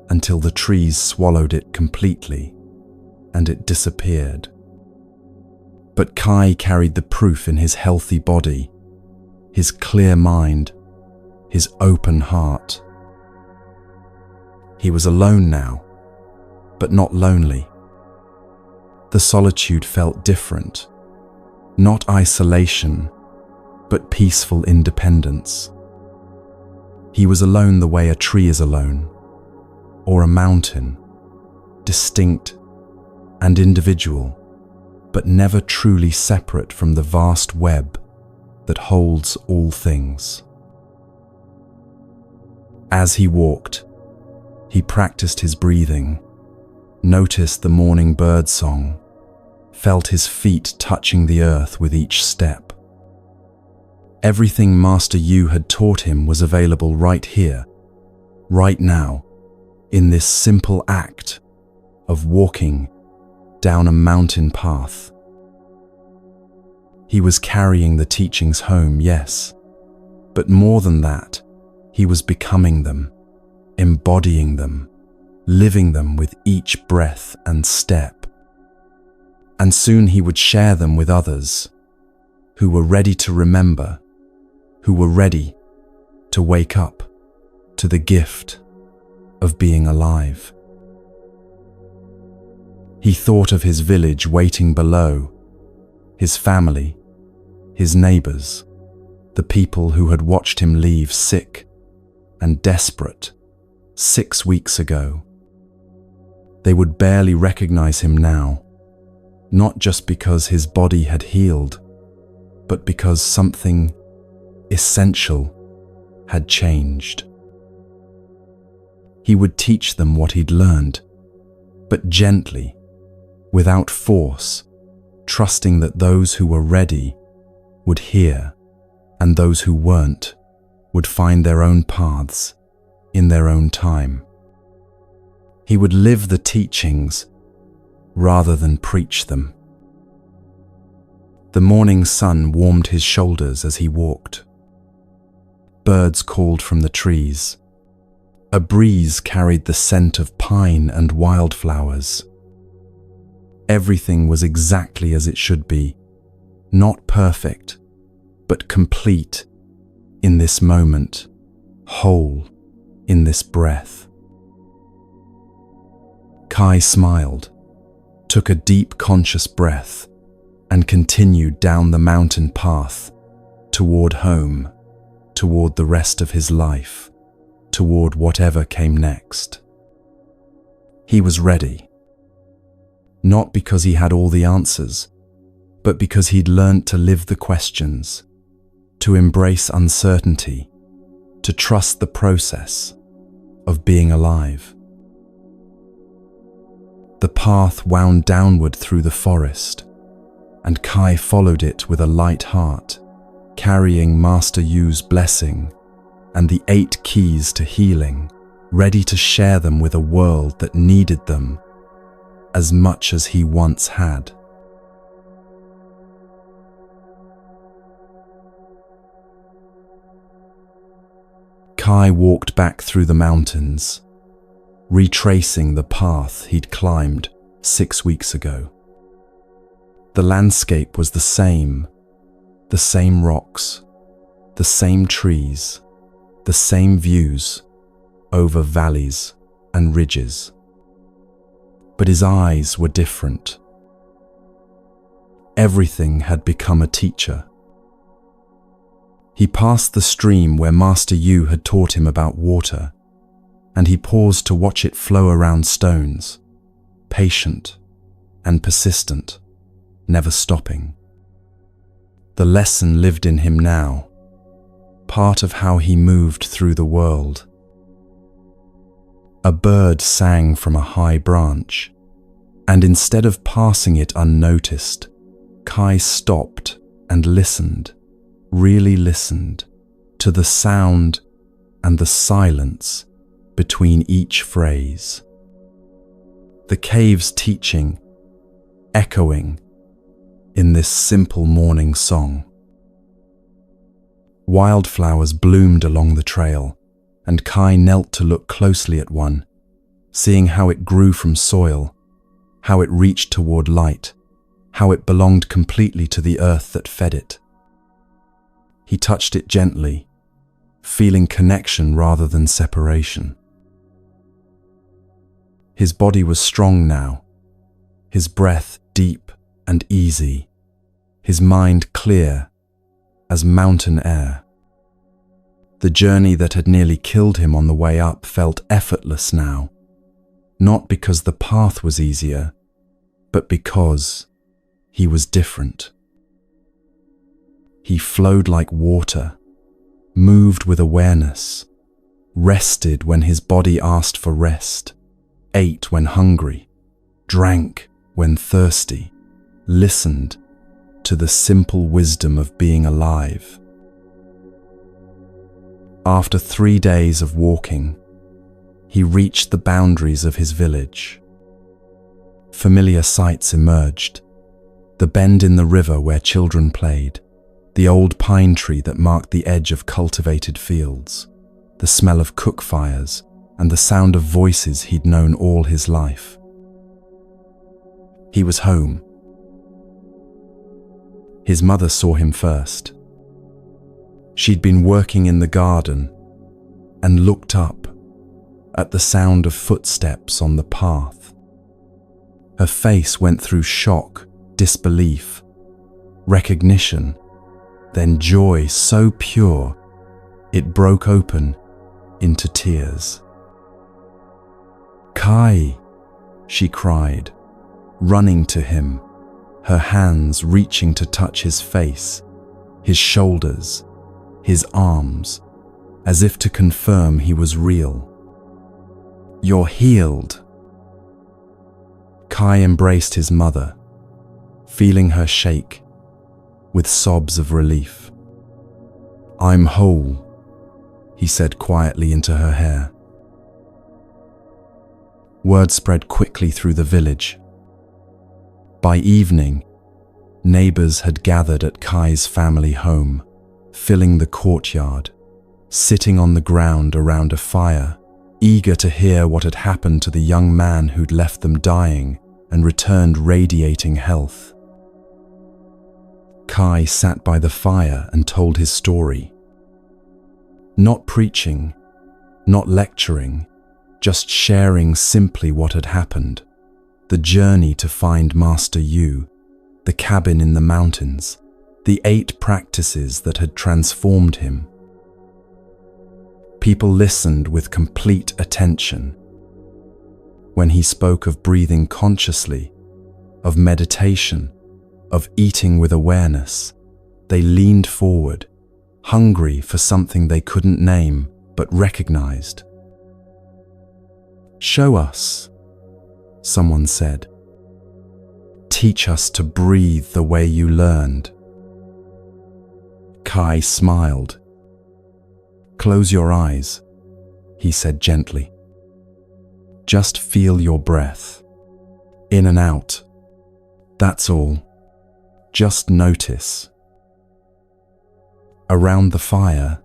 until the trees swallowed it completely and it disappeared. But Kai carried the proof in his healthy body, his clear mind, his open heart. He was alone now, but not lonely. The solitude felt different, not isolation, but peaceful independence. He was alone the way a tree is alone, or a mountain, distinct and individual, but never truly separate from the vast web that holds all things. As he walked, he practiced his breathing, noticed the morning bird song, felt his feet touching the earth with each step. Everything Master Yu had taught him was available right here, right now, in this simple act of walking down a mountain path. He was carrying the teachings home, yes, but more than that, he was becoming them, embodying them, living them with each breath and step. And soon he would share them with others who were ready to remember, who were ready to wake up to the gift of being alive. He thought of his village waiting below, his family, his neighbors, the people who had watched him leave sick and desperate 6 weeks ago. They would barely recognize him now, not just because his body had healed, but because something essential had changed. He would teach them what he'd learned, but gently, without force, trusting that those who were ready would hear, and those who weren't would find their own paths in their own time. He would live the teachings rather than preach them. The morning sun warmed his shoulders as he walked. Birds called from the trees. A breeze carried the scent of pine and wildflowers. Everything was exactly as it should be, not perfect, but complete in this moment, whole in this breath. Kai smiled, took a deep conscious breath, and continued down the mountain path, toward home, toward the rest of his life, toward whatever came next. He was ready. Not because he had all the answers, but because he'd learnt to live the questions, to embrace uncertainty, to trust the process of being alive. The path wound downward through the forest, and Kai followed it with a light heart, carrying Master Yu's blessing and the 8 keys to healing, ready to share them with a world that needed them as much as he once had. Kai walked back through the mountains, retracing the path he'd climbed 6 weeks ago. The landscape was the same rocks, the same trees, the same views over valleys and ridges. But his eyes were different. Everything had become a teacher. He passed the stream where Master Yu had taught him about water, and he paused to watch it flow around stones, patient and persistent, never stopping. The lesson lived in him now, part of how he moved through the world. A bird sang from a high branch, and instead of passing it unnoticed, Kai stopped and listened, really listened, to the sound and the silence between each phrase. The cave's teaching echoing in this simple morning song. Wildflowers bloomed along the trail, and Kai knelt to look closely at one, seeing how it grew from soil, how it reached toward light, how it belonged completely to the earth that fed it. He touched it gently, feeling connection rather than separation. His body was strong now, his breath deep and easy, his mind clear as mountain air. The journey that had nearly killed him on the way up felt effortless now, not because the path was easier, but because he was different. He flowed like water, moved with awareness, rested when his body asked for rest, ate when hungry, drank when thirsty, listened to the simple wisdom of being alive. After 3 days of walking, he reached the boundaries of his village. Familiar sights emerged: the bend in the river where children played, the old pine tree that marked the edge of cultivated fields, the smell of cook fires, and the sound of voices he'd known all his life. He was home. His mother saw him first. She'd been working in the garden and looked up at the sound of footsteps on the path. Her face went through shock, disbelief, recognition, then joy so pure it broke open into tears. "Kai," she cried, running to him, her hands reaching to touch his face, his shoulders, his arms, as if to confirm he was real. "You're healed." Kai embraced his mother, feeling her shake, with sobs of relief. "I'm whole," he said quietly into her hair. Word spread quickly through the village. By evening, neighbors had gathered at Kai's family home, filling the courtyard, sitting on the ground around a fire, eager to hear what had happened to the young man who'd left them dying and returned radiating health. Kai sat by the fire and told his story. Not preaching, not lecturing, just sharing simply what had happened. The journey to find Master Yu, the cabin in the mountains, the 8 practices that had transformed him. People listened with complete attention. When he spoke of breathing consciously, of meditation, of eating with awareness, they leaned forward, hungry for something they couldn't name but recognized. "Show us," someone said. "Teach us to breathe the way you learned." Kai smiled. "Close your eyes," he said gently. "Just feel your breath, in and out. That's all. Just notice." Around the fire,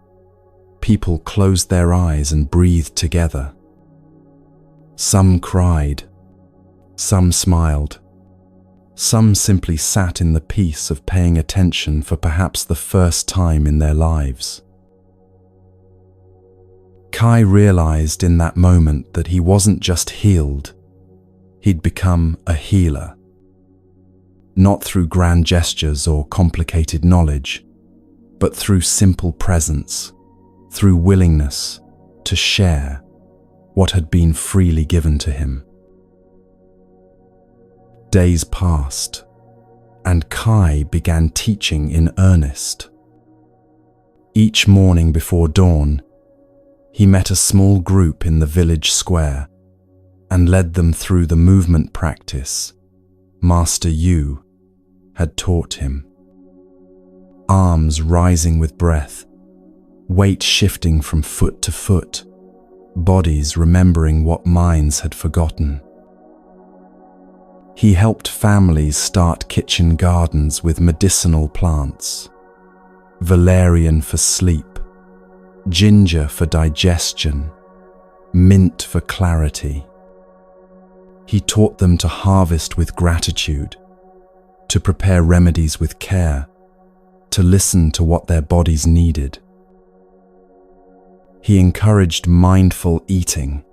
people closed their eyes and breathed together. Some cried, some smiled, some simply sat in the peace of paying attention for perhaps the first time in their lives. Kai realized in that moment that he wasn't just healed, he'd become a healer. Not through grand gestures or complicated knowledge, but through simple presence, through willingness to share what had been freely given to him. Days passed, and Kai began teaching in earnest. Each morning before dawn, he met a small group in the village square and led them through the movement practice Master Yu had taught him. Arms rising with breath, weight shifting from foot to foot, bodies remembering what minds had forgotten. He helped families start kitchen gardens with medicinal plants, valerian for sleep, ginger for digestion, mint for clarity. He taught them to harvest with gratitude, to prepare remedies with care, to listen to what their bodies needed. He encouraged mindful eating,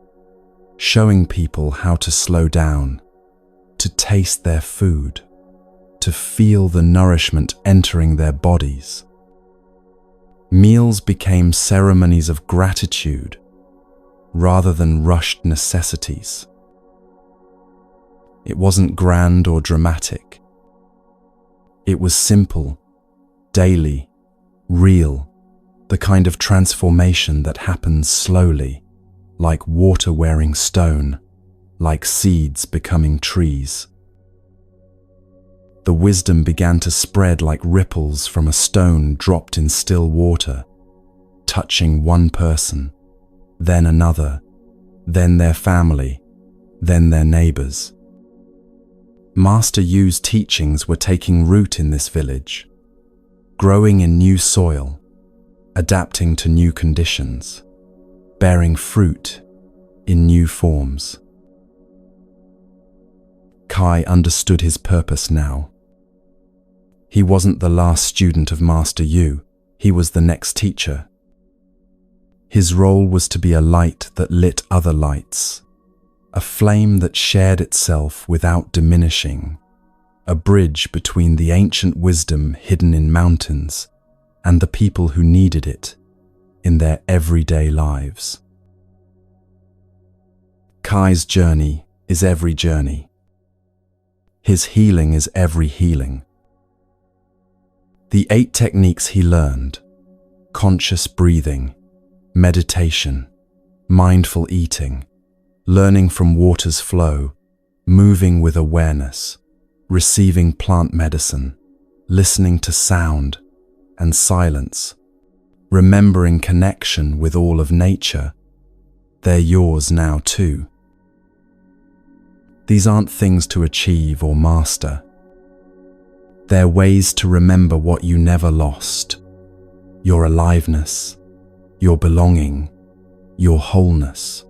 showing people how to slow down, to taste their food, to feel the nourishment entering their bodies. Meals became ceremonies of gratitude rather than rushed necessities. It wasn't grand or dramatic. It was simple, daily, real, the kind of transformation that happens slowly, like water wearing stone, like seeds becoming trees. The wisdom began to spread like ripples from a stone dropped in still water, touching one person, then another, then their family, then their neighbors. Master Yu's teachings were taking root in this village, growing in new soil, adapting to new conditions, bearing fruit in new forms. Kai understood his purpose now. He wasn't the last student of Master Yu, he was the next teacher. His role was to be a light that lit other lights, a flame that shared itself without diminishing, a bridge between the ancient wisdom hidden in mountains and the people who needed it in their everyday lives. Kai's journey is every journey. His healing is every healing. The 8 techniques he learned, conscious breathing, meditation, mindful eating, learning from water's flow, moving with awareness, receiving plant medicine, listening to sound and silence, remembering connection with all of nature, they're yours now too. These aren't things to achieve or master. They're ways to remember what you never lost, your aliveness, your belonging, your wholeness.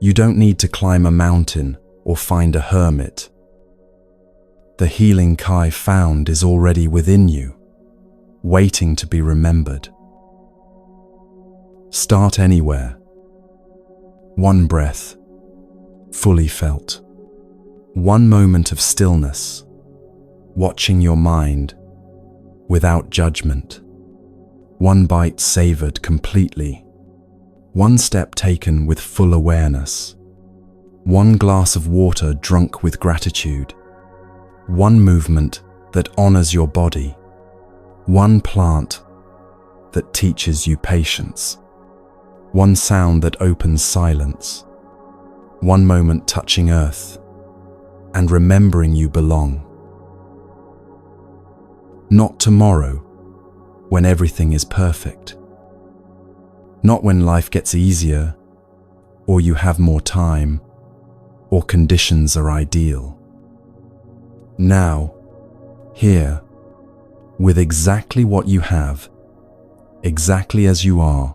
You don't need to climb a mountain or find a hermit. The healing Kai found is already within you, waiting to be remembered. Start anywhere. One breath, fully felt. One moment of stillness, watching your mind without judgment. One bite savored completely. One step taken with full awareness. One glass of water drunk with gratitude. One movement that honors your body. One plant that teaches you patience. One sound that opens silence. One moment touching earth and remembering you belong. Not tomorrow, when everything is perfect. Not when life gets easier, or you have more time, or conditions are ideal. Now, here, with exactly what you have, exactly as you are.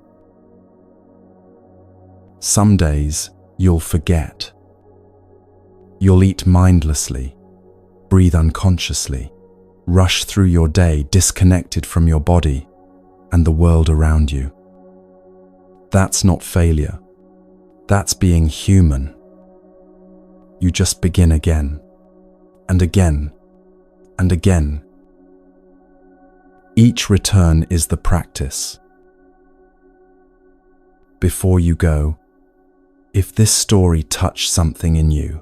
Some days you'll forget. You'll eat mindlessly, breathe unconsciously, rush through your day disconnected from your body and the world around you. That's not failure. That's being human. You just begin again, and again, and again. Each return is the practice. Before you go, if this story touched something in you,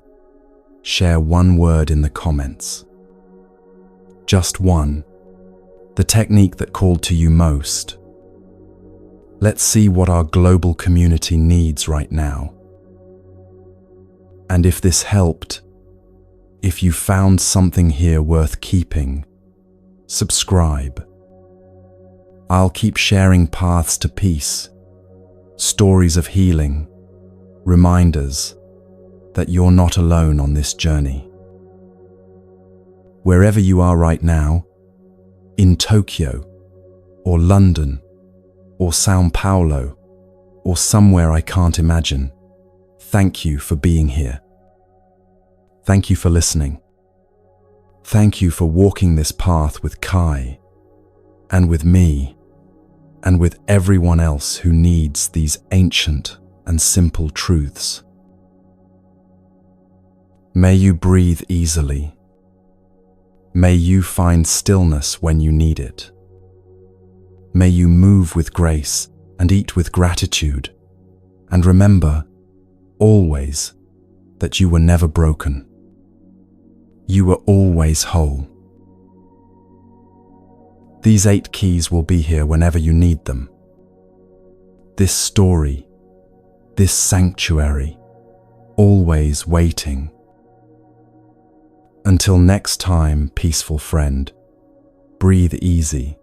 share one word in the comments. Just one. The technique that called to you most. Let's see what our global community needs right now. And if this helped, if you found something here worth keeping, subscribe. I'll keep sharing paths to peace, stories of healing, reminders that you're not alone on this journey. Wherever you are right now, in Tokyo, or London, or Sao Paulo, or somewhere I can't imagine, thank you for being here. Thank you for listening. Thank you for walking this path with Kai, and with me, and with everyone else who needs these ancient and simple truths. May you breathe easily. May you find stillness when you need it. May you move with grace and eat with gratitude. And remember, always, that you were never broken. You were always whole. These 8 keys will be here whenever you need them. This story, this sanctuary, always waiting. Until next time, peaceful friend, breathe easy